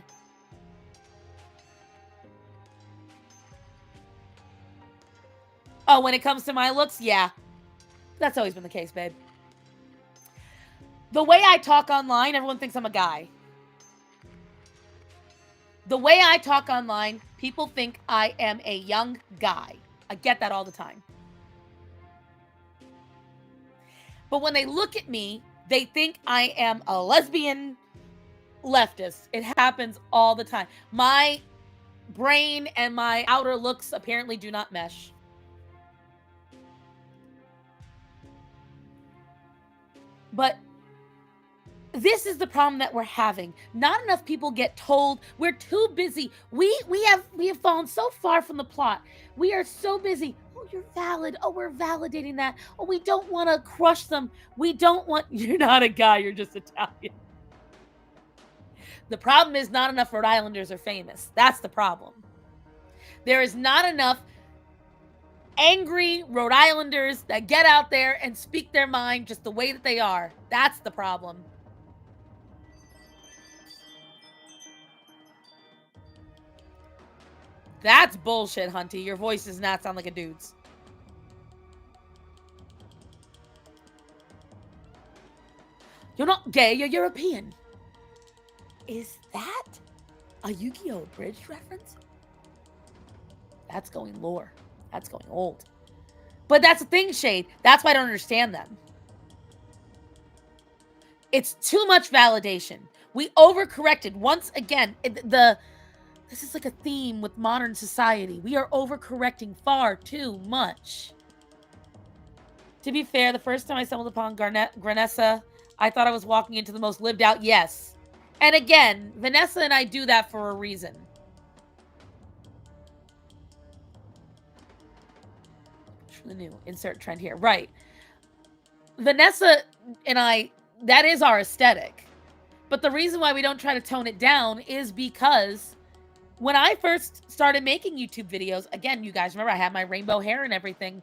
Oh, when it comes to my looks, yeah. That's always been the case, babe. The way I talk online, everyone thinks I'm a guy. The way I talk online, people think I am a young guy. I get that all the time. But when they look at me, they think I am a lesbian leftist. It happens all the time. My brain and my outer looks apparently do not mesh. But This is the problem that we're having. Not enough people get told. We're too busy. We have fallen so far from the plot. We are so busy. Oh, you're valid. Oh, we're validating that. Oh, we don't want to crush them. We don't want. You're not a guy. You're just Italian. The problem is not enough Rhode Islanders are famous. That's the problem. There is not enough angry Rhode Islanders that get out there and speak their mind just the way that they are. That's the problem. That's bullshit, Hunty. Your voice does not sound like a dude's. You're not gay, you're European. Is that a Yu-Gi-Oh! Abridged reference? That's going lore. That's going old. But that's the thing, Shade. That's why I don't understand them. It's too much validation. We overcorrected. Once again, this is like a theme with modern society. We are overcorrecting far too much. To be fair, the first time I stumbled upon Granessa, I thought I was walking into the most lived out. Yes. And again, Vanessa and I do that for a reason. The new insert trend here. Right. Vanessa and I, that is our aesthetic. But the reason why we don't try to tone it down is because when I first started making YouTube videos, again, you guys remember I had my rainbow hair and everything.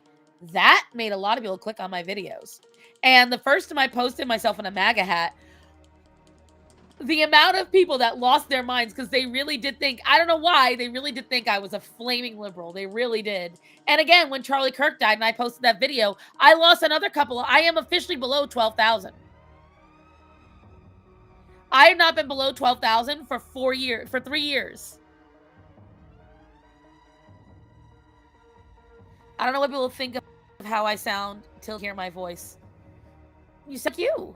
That made a lot of people click on my videos. And the first time I posted myself in a MAGA hat, the amount of people that lost their minds because they really did think, I don't know why, they really did think I was a flaming liberal. They really did. And again, when Charlie Kirk died and I posted that video, I lost another couple. I am officially below 12,000. I have not been below 12,000 for 3 years. I don't know what people think of how I sound till hear my voice. You said you.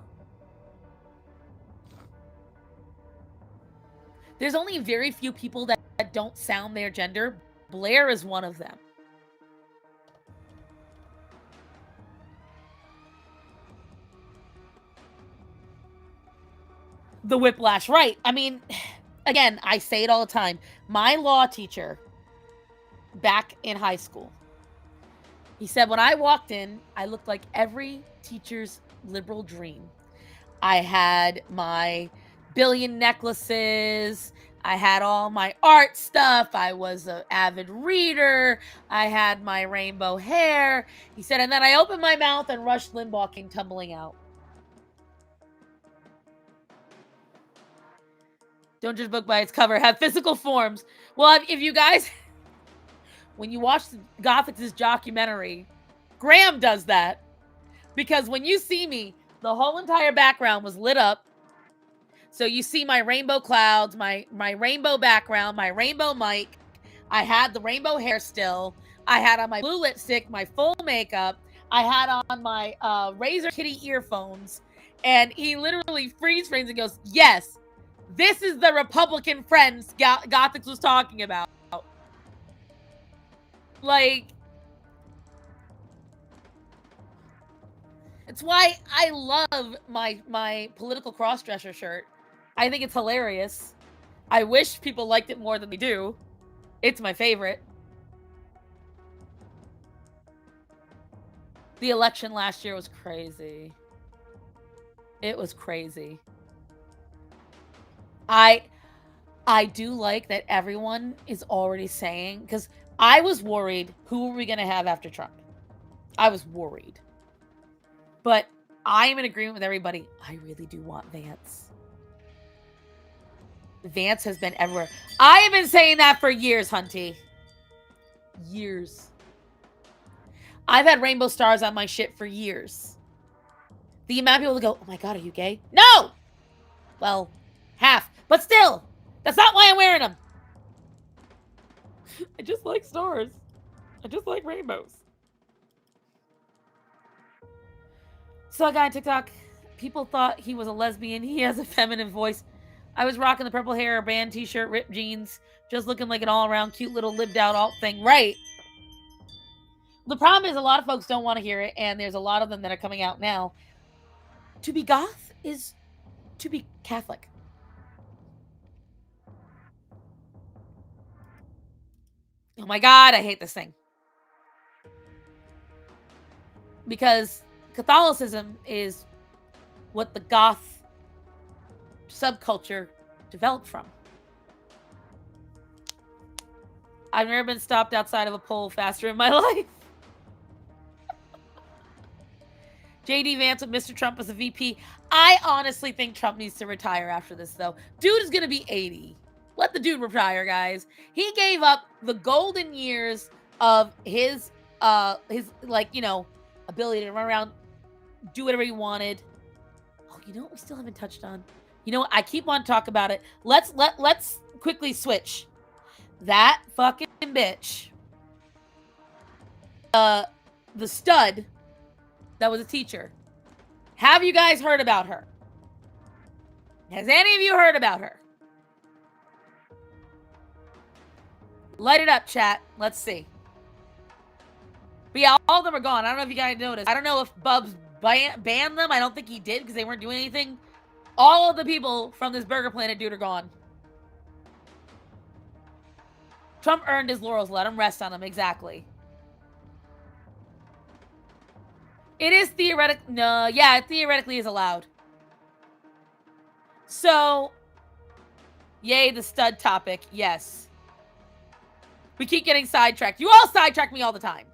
There's only very few people that don't sound their gender. Blair is one of them. The whiplash, right. I mean, again, I say it all the time. My law teacher back in high school, he said, when I walked in, I looked like every teacher's liberal dream. I had my billion necklaces. I had all my art stuff. I was an avid reader. I had my rainbow hair. He said, and then I opened my mouth and Rush Limbaugh came tumbling out. Don't judge a book by its cover. Have physical forms. Well, if you guys, when you watch Gothic's documentary, Graham does that. Because when you see me, the whole entire background was lit up. So you see my rainbow clouds, my rainbow background, my rainbow mic. I had the rainbow hair still. I had on my blue lipstick, my full makeup. I had on my Razor Kitty earphones. And he literally freeze frames and goes, yes, this is the Republican friends Gothix was talking about. Like, it's why I love my political crossdresser shirt. I think it's hilarious. I wish people liked it more than they do. It's my favorite. The election last year was crazy. It was crazy. I do like that everyone is already saying, because I was worried, who are we going to have after Trump? I was worried. But I am in agreement with everybody. I really do want Vance. Vance has been everywhere. I have been saying that for years, Hunty. Years. I've had rainbow stars on my shit for years. The amount of people that go, oh my God, are you gay? No! Well, half. But still, that's not why I'm wearing them. I just like stars. I just like rainbows. So a guy on TikTok, people thought he was a lesbian. He has a feminine voice. I was rocking the purple hair, band t-shirt, ripped jeans, just looking like an all-around cute little lived-out alt thing. Right. The problem is a lot of folks don't want to hear it, and there's a lot of them that are coming out now. To be goth is to be Catholic. Oh my God, I hate this thing. Because Catholicism is what the goth subculture developed from. I've never been stopped outside of a pole faster in my life. JD Vance with Mr. Trump as a VP. I honestly think Trump needs to retire after this, though. Dude is going to be 80. Let the dude retire, guys. He gave up the golden years of his like, you know, ability to run around, do whatever he wanted. Oh, you know what we still haven't touched on? You know what? I keep on talking about it. Let's quickly switch. That fucking bitch. The stud that was a teacher. Have you guys heard about her? Has any of you heard about her? Light it up, chat. Let's see. But yeah, all of them are gone. I don't know if you guys noticed. I don't know if Bubs banned them. I don't think he did because they weren't doing anything. All of the people from this Burger Planet dude are gone. Trump earned his laurels. Let him rest on them. Exactly. It is theoretic. No, yeah, it theoretically is allowed. So, yay, the stud topic. Yes. We keep getting sidetracked. You all sidetrack me all the time.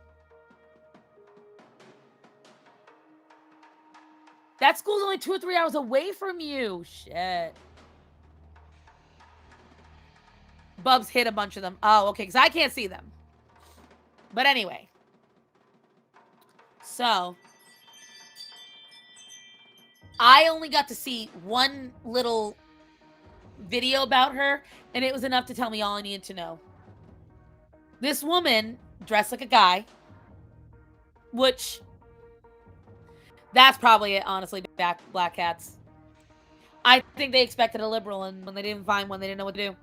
That school's only 2 or 3 hours away from you. Shit. Bubs hit a bunch of them. Oh, okay, because I can't see them. But anyway. So, I only got to see one little video about her, and it was enough to tell me all I needed to know. This woman dressed like a guy, which, that's probably it, honestly, black cats. I think they expected a liberal, and when they didn't find one, they didn't know what to do.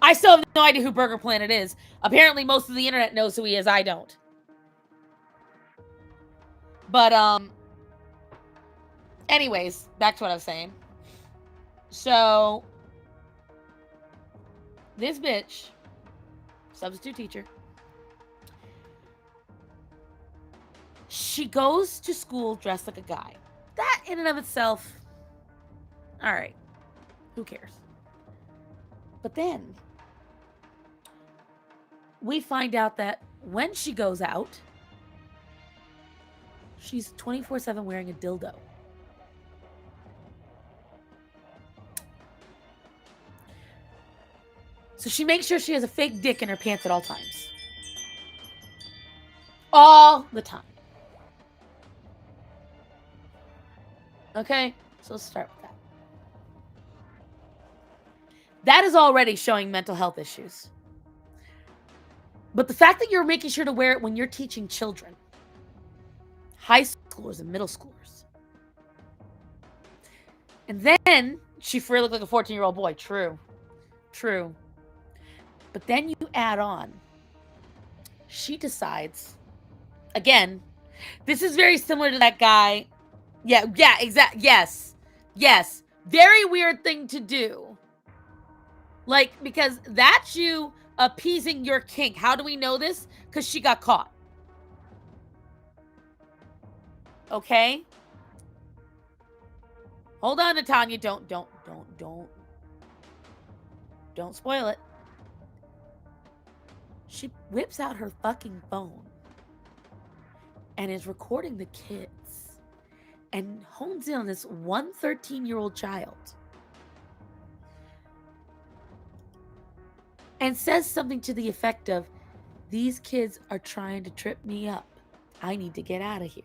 I still have no idea who Burger Planet is. Apparently, most of the internet knows who he is. I don't. But, anyways, back to what I was saying. So, this bitch, substitute teacher, she goes to school dressed like a guy. That in and of itself, all right, who cares? But then we find out that when she goes out, she's 24/7 wearing a dildo. So she makes sure she has a fake dick in her pants at all times. All the time. Okay, so let's start with that. That is already showing mental health issues. But the fact that you're making sure to wear it when you're teaching children, high schoolers and middle schoolers, and then she for real looked like a 14-year-old boy. True. True. But then you add on, she decides, again, this is very similar to that guy. Yeah, exactly. Yes. Very weird thing to do. Like, because that's you appeasing your kink. How do we know this? Because she got caught. Okay? Hold on, Natanya. Don't spoil it. She whips out her fucking phone and is recording the kids and hones in on this one 13-year-old child and says something to the effect of, "These kids are trying to trip me up. I need to get out of here."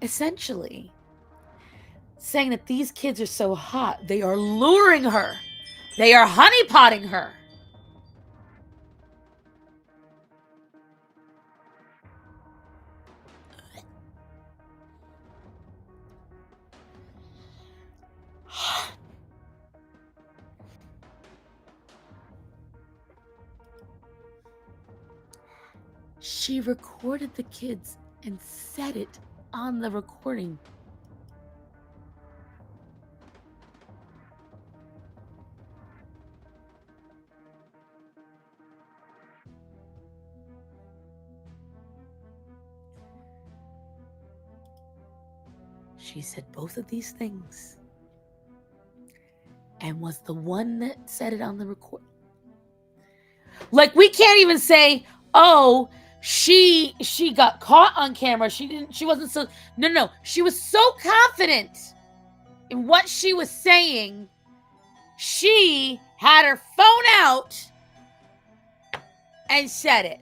Essentially saying that these kids are so hot, they are luring her. They are honeypotting her. She recorded the kids and said it on the recording. She said both of these things and was the one that said it on the record. Like, we can't even say, oh, she got caught on camera. She wasn't so, no. She was so confident in what she was saying. She had her phone out and said it.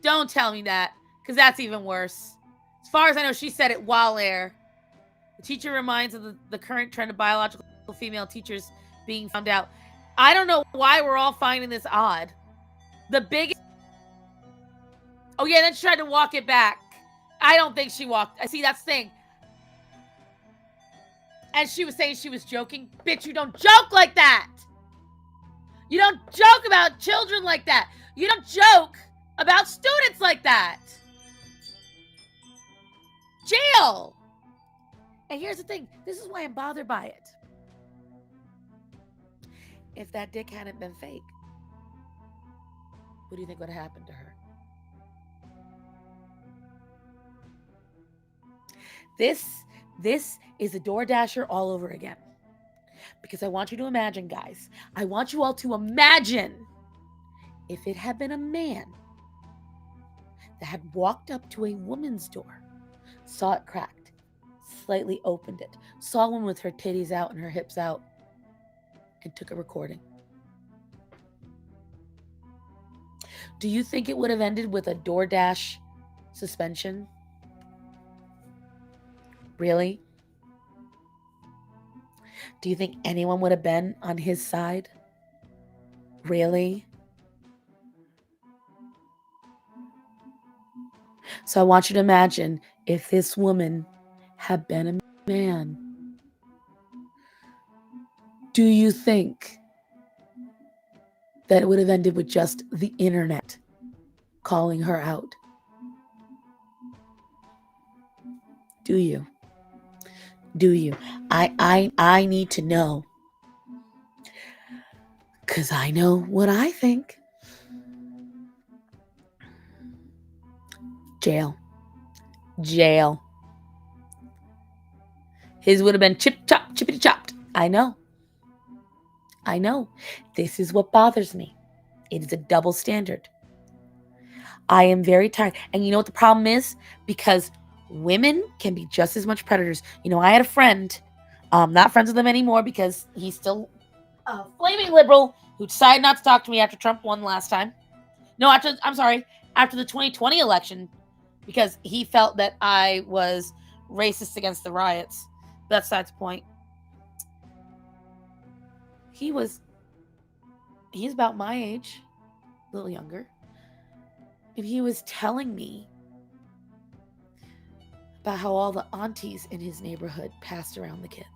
Don't tell me that, because that's even worse. As far as I know, she said it while air. The teacher reminds of the current trend of biological female teachers being found out. I don't know why we're all finding this odd. The biggest... Oh, yeah, then she tried to walk it back. I don't think she walked... See, that's the thing. And she was saying she was joking. Bitch, you don't joke like that! You don't joke about children like that! You don't joke about students like that! Jail! And here's the thing. This is why I'm bothered by it. If that dick hadn't been fake, what do you think would have happened to her? This is a DoorDasher all over again. Because I want you to imagine, guys. I want you all to imagine if it had been a man that had walked up to a woman's door, saw it cracked, slightly opened it, saw one with her titties out and her hips out, and took a recording. Do you think it would have ended with a DoorDash suspension? Really? Do you think anyone would have been on his side? Really? So I want you to imagine if this woman had been a man. Do you think that it would have ended with just the internet calling her out? Do you? Do you? I need to know. Because I know what I think. Jail. Jail. His would have been chippity chopped. I know. This is what bothers me. It is a double standard. I am very tired. And you know what the problem is? Because women can be just as much predators. You know, I had a friend, not friends with him anymore because he's still a flaming liberal who decided not to talk to me after Trump won last time. No, after the 2020 election, because he felt that I was racist against the riots. That's the point. He's about my age, a little younger. And he was telling me about how all the aunties in his neighborhood passed around the kids.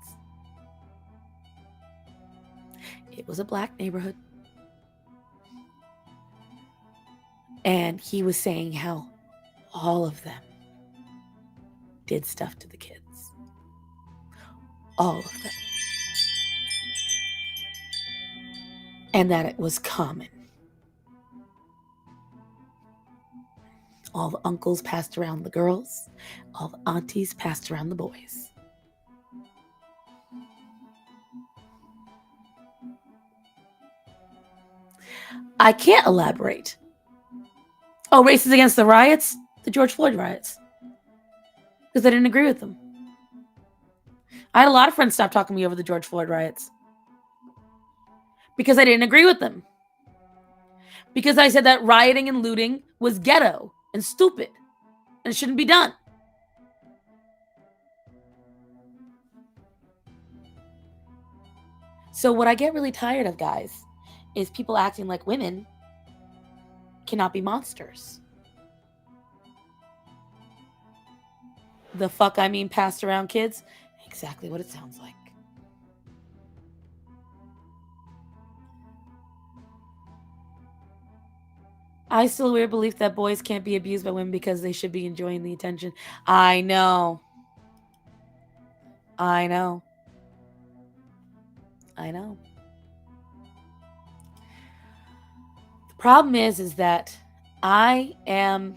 It was a black neighborhood. And he was saying how all of them did stuff to the kids. All of them. And that it was common. All the uncles passed around the girls. All the aunties passed around the boys. I can't elaborate. Oh, racist against the riots? The George Floyd riots. Because I didn't agree with them. I had a lot of friends stop talking to me over the George Floyd riots. Because I didn't agree with them. Because I said that rioting and looting was ghetto and stupid. And it shouldn't be done. So what I get really tired of, guys, is people acting like women cannot be monsters. The fuck I mean passed around kids? Exactly what it sounds like. I still weird belief that boys can't be abused by women because they should be enjoying the attention. I know. I know. I know. The problem is that I am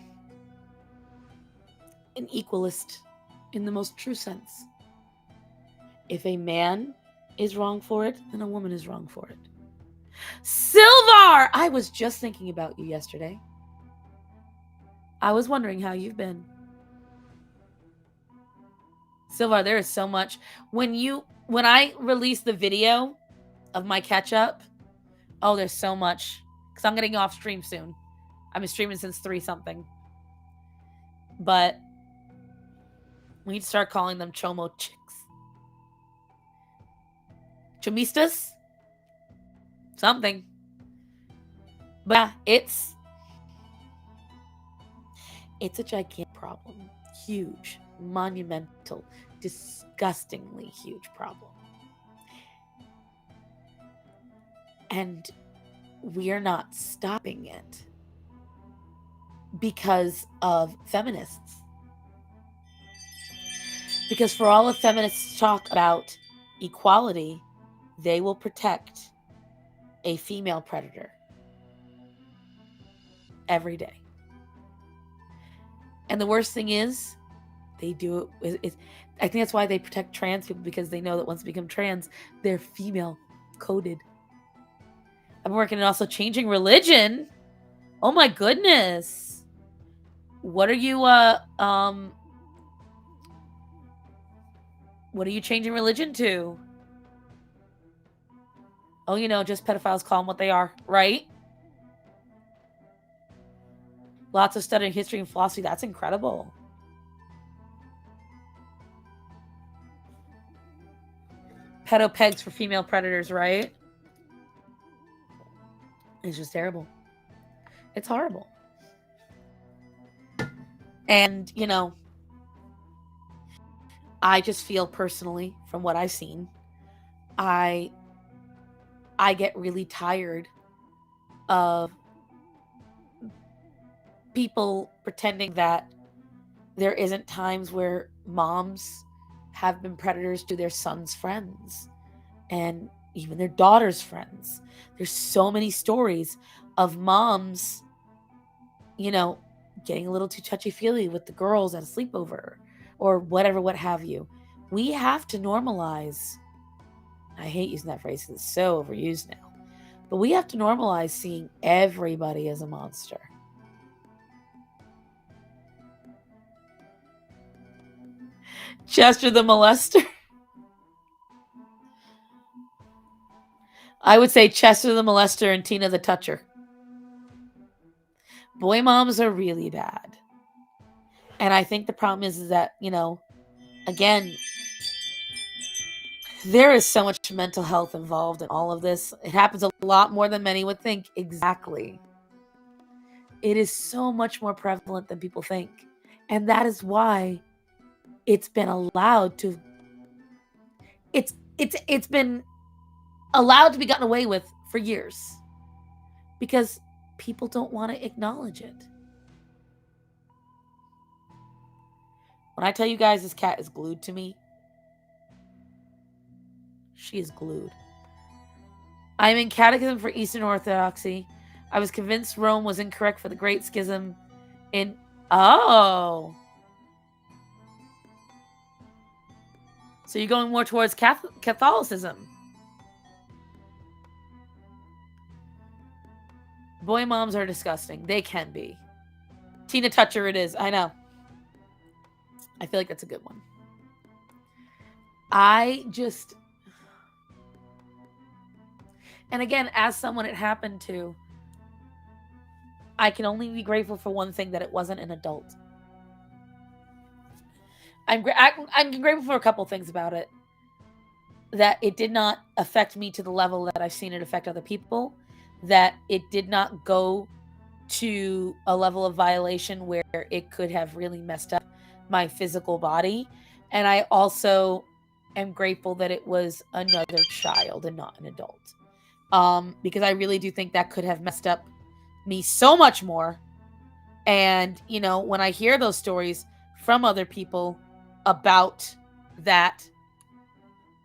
an equalist in the most true sense. If a man is wrong for it, then a woman is wrong for it. Silvar! I was just thinking about you yesterday. I was wondering how you've been. Silvar, there is so much. When I release the video of my catch up, oh, there's so much. Because I'm getting off stream soon. I've been streaming since 3 something. But we need to start calling them Chomo chicks. Chomistas? Something. But yeah, it's a gigantic problem. Huge. Monumental. Disgustingly huge problem. And we are not stopping it because of feminists. Because for all the feminists talk about equality, they will protect a female predator every day. And the worst thing is, they do it. I think that's why they protect trans people, because they know that once they become trans, they're female coded. I'm working on also changing religion. Oh my goodness. What are you what are you changing religion to? Oh, just pedophiles call them what they are, right? Lots of studying history and philosophy. That's incredible. Pedo pegs for female predators, right? It's just terrible. It's horrible. And, I just feel personally, from what I've seen, I get really tired of people pretending that there isn't times where moms have been predators to their sons' friends and even their daughters' friends. There's so many stories of moms, getting a little too touchy-feely with the girls at a sleepover or whatever, what have you. We have to normalize. I hate using that phrase because it's so overused now. But we have to normalize seeing everybody as a monster. Chester the molester. I would say Chester the molester and Tina the toucher. Boy moms are really bad. And I think the problem is that, again, there is so much mental health involved in all of this. It happens a lot more than many would think. Exactly. It is so much more prevalent than people think. And that is why it's been allowed to it's been allowed to be gotten away with for years. Because people don't want to acknowledge it. When I tell you guys this cat is glued to me, she is glued. I'm in Catechism for Eastern Orthodoxy. I was convinced Rome was incorrect for the Great Schism in... Oh. So you're going more towards Catholicism. Boy moms are disgusting. They can be. Tina Toucher it is. I know. I feel like that's a good one. And again, as someone it happened to, I can only be grateful for one thing, that it wasn't an adult. I'm grateful for a couple things about it. That it did not affect me to the level that I've seen it affect other people. That it did not go to a level of violation where it could have really messed up my physical body. And I also am grateful that it was another child and not an adult. Because I really do think that could have messed up me so much more. And, you know, when I hear those stories from other people about that,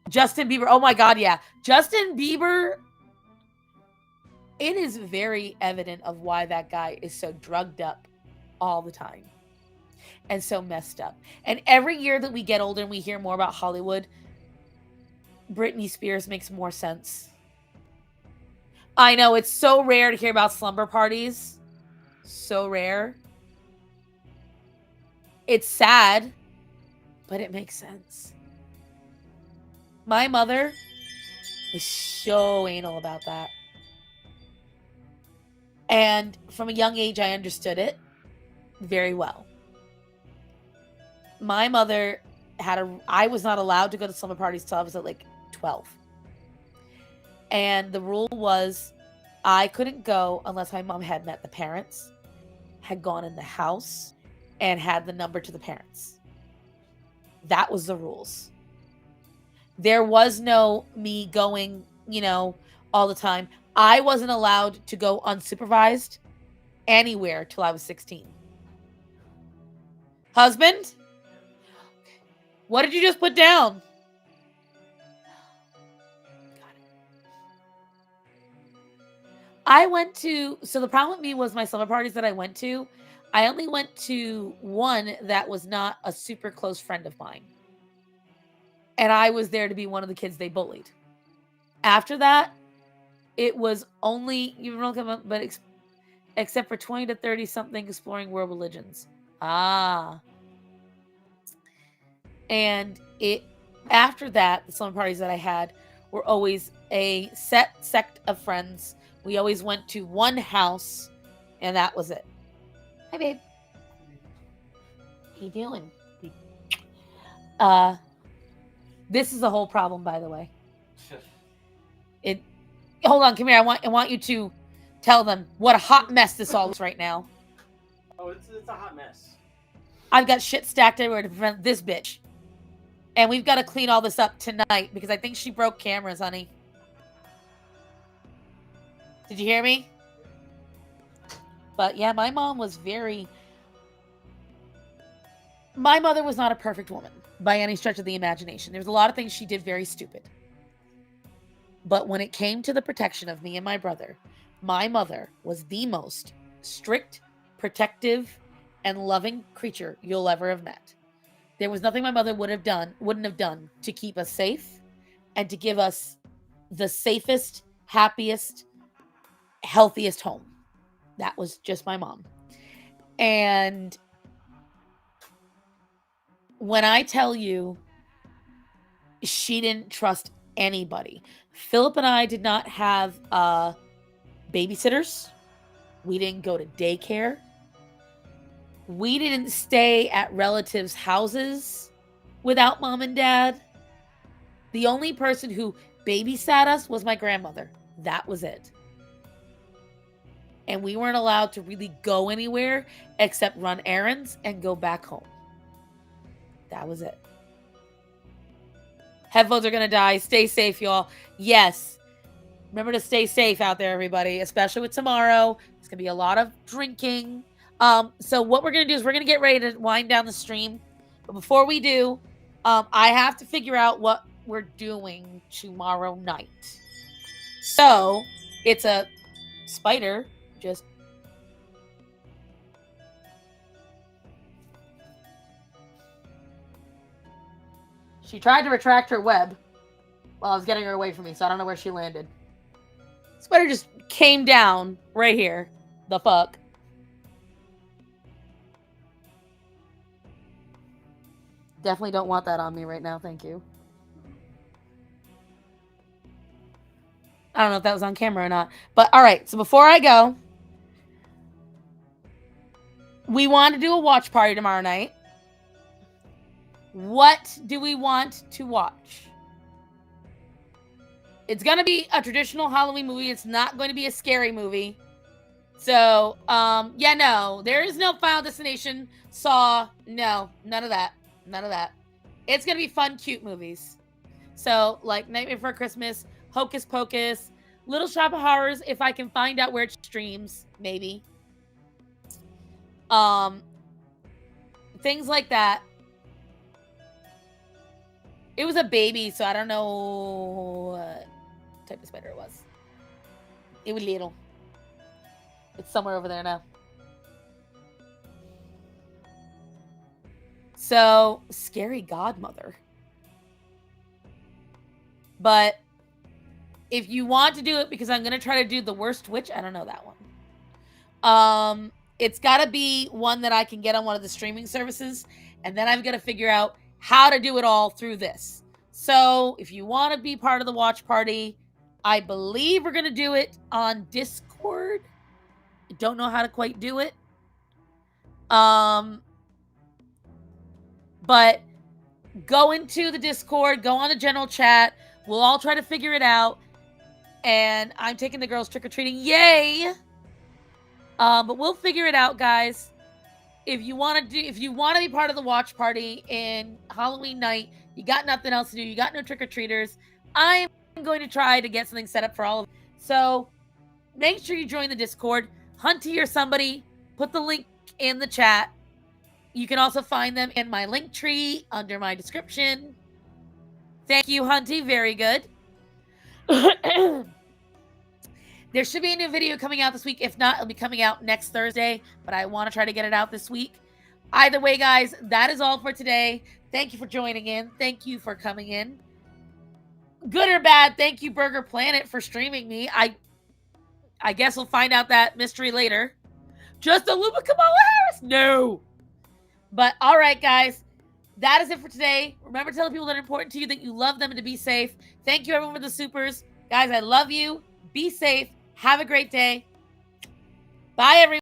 Justin Bieber, oh my God, yeah. Justin Bieber, it is very evident of why that guy is so drugged up all the time and so messed up. And every year that we get older and we hear more about Hollywood, Britney Spears makes more sense. I know, it's so rare to hear about slumber parties. So rare. It's sad, but it makes sense. My mother is so anal about that. And from a young age, I understood it very well. My mother I was not allowed to go to slumber parties till I was at like 12. And the rule was I couldn't go unless my mom had met the parents, had gone in the house, and had the number to the parents. That was the rules. There was no me going, you know, all the time. I wasn't allowed to go unsupervised anywhere till I was 16. Husband? What did you just put down? I went to, so the problem with me was my summer parties that I went to, I only went to one that was not a super close friend of mine. And I was there to be one of the kids they bullied. After that, it was only, except for 20 to 30 something exploring world religions. And after that, the summer parties that I had were always a set sect of friends. We always went to one house, and that was it. Hi, babe. How you doing? This is the whole problem, by the way. Hold on, come here. I want you to tell them what a hot mess this all is right now. Oh, it's a hot mess. I've got shit stacked everywhere to prevent this bitch. And we've got to clean all this up tonight because I think she broke cameras, honey. Did you hear me? But yeah, my mom was my mother was not a perfect woman by any stretch of the imagination. There's a lot of things she did very stupid. But when it came to the protection of me and my brother, my mother was the most strict, protective, and loving creature you'll ever have met. There was nothing my mother wouldn't have done to keep us safe and to give us the safest, happiest, healthiest home. That was just my mom. And when I tell you she didn't trust anybody, Philip and I did not have babysitters. We didn't go to daycare. We didn't stay at relatives' houses without mom and dad. The only person who babysat us was my grandmother. That was it. And we weren't allowed to really go anywhere except run errands and go back home. That was it. Headphones are going to die. Stay safe, y'all. Yes. Remember to stay safe out there, everybody, especially with tomorrow. It's going to be a lot of drinking. So what we're going to do is we're going to get ready to wind down the stream. But before we do, I have to figure out what we're doing tomorrow night. So it's a spider just... She tried to retract her web while I was getting her away from me, so I don't know where she landed. Spider just came down right here. The fuck? Definitely don't want that on me right now, thank you. I don't know if that was on camera or not. But alright, so before I go, we want to do a watch party tomorrow night. What do we want to watch? It's going to be a traditional Halloween movie. It's not going to be a scary movie. So, yeah, no. There is no Final Destination, Saw. No, none of that. None of that. It's going to be fun, cute movies. So, like Nightmare Before Christmas, Hocus Pocus, Little Shop of Horrors, if I can find out where it streams, maybe. Things like that. It was a baby, so I don't know what type of spider it was. It was little. It's somewhere over there now. So, Scary Godmother. But if you want to do it, because I'm going to try to do the Worst Witch, I don't know that one. It's got to be one that I can get on one of the streaming services, and then I'm going to figure out how to do it all through this. So, if you want to be part of the watch party, I believe we're going to do it on Discord. I don't know how to quite do it. But go into the Discord, go on the general chat. We'll all try to figure it out. And I'm taking the girls trick-or-treating. Yay! But we'll figure it out, guys. If you want to be part of the watch party in Halloween night, you got nothing else to do, you got no trick-or-treaters, I'm going to try to get something set up for all of you. So make sure you join the Discord. Hunty or somebody, put the link in the chat. You can also find them in my link tree under my description. Thank you, Hunty. Very good. There should be a new video coming out this week. If not, it'll be coming out next Thursday, but I want to try to get it out this week. Either way, guys, that is all for today. Thank you for joining in. Thank you for coming in. Good or bad, thank you, Burger Planet, for streaming me. I guess we'll find out that mystery later. Just a little bit Kamala Harris? No. But all right, guys, that is it for today. Remember to tell the people that are important to you that you love them and to be safe. Thank you, everyone, for the supers. Guys, I love you. Be safe. Have a great day. Bye, everyone.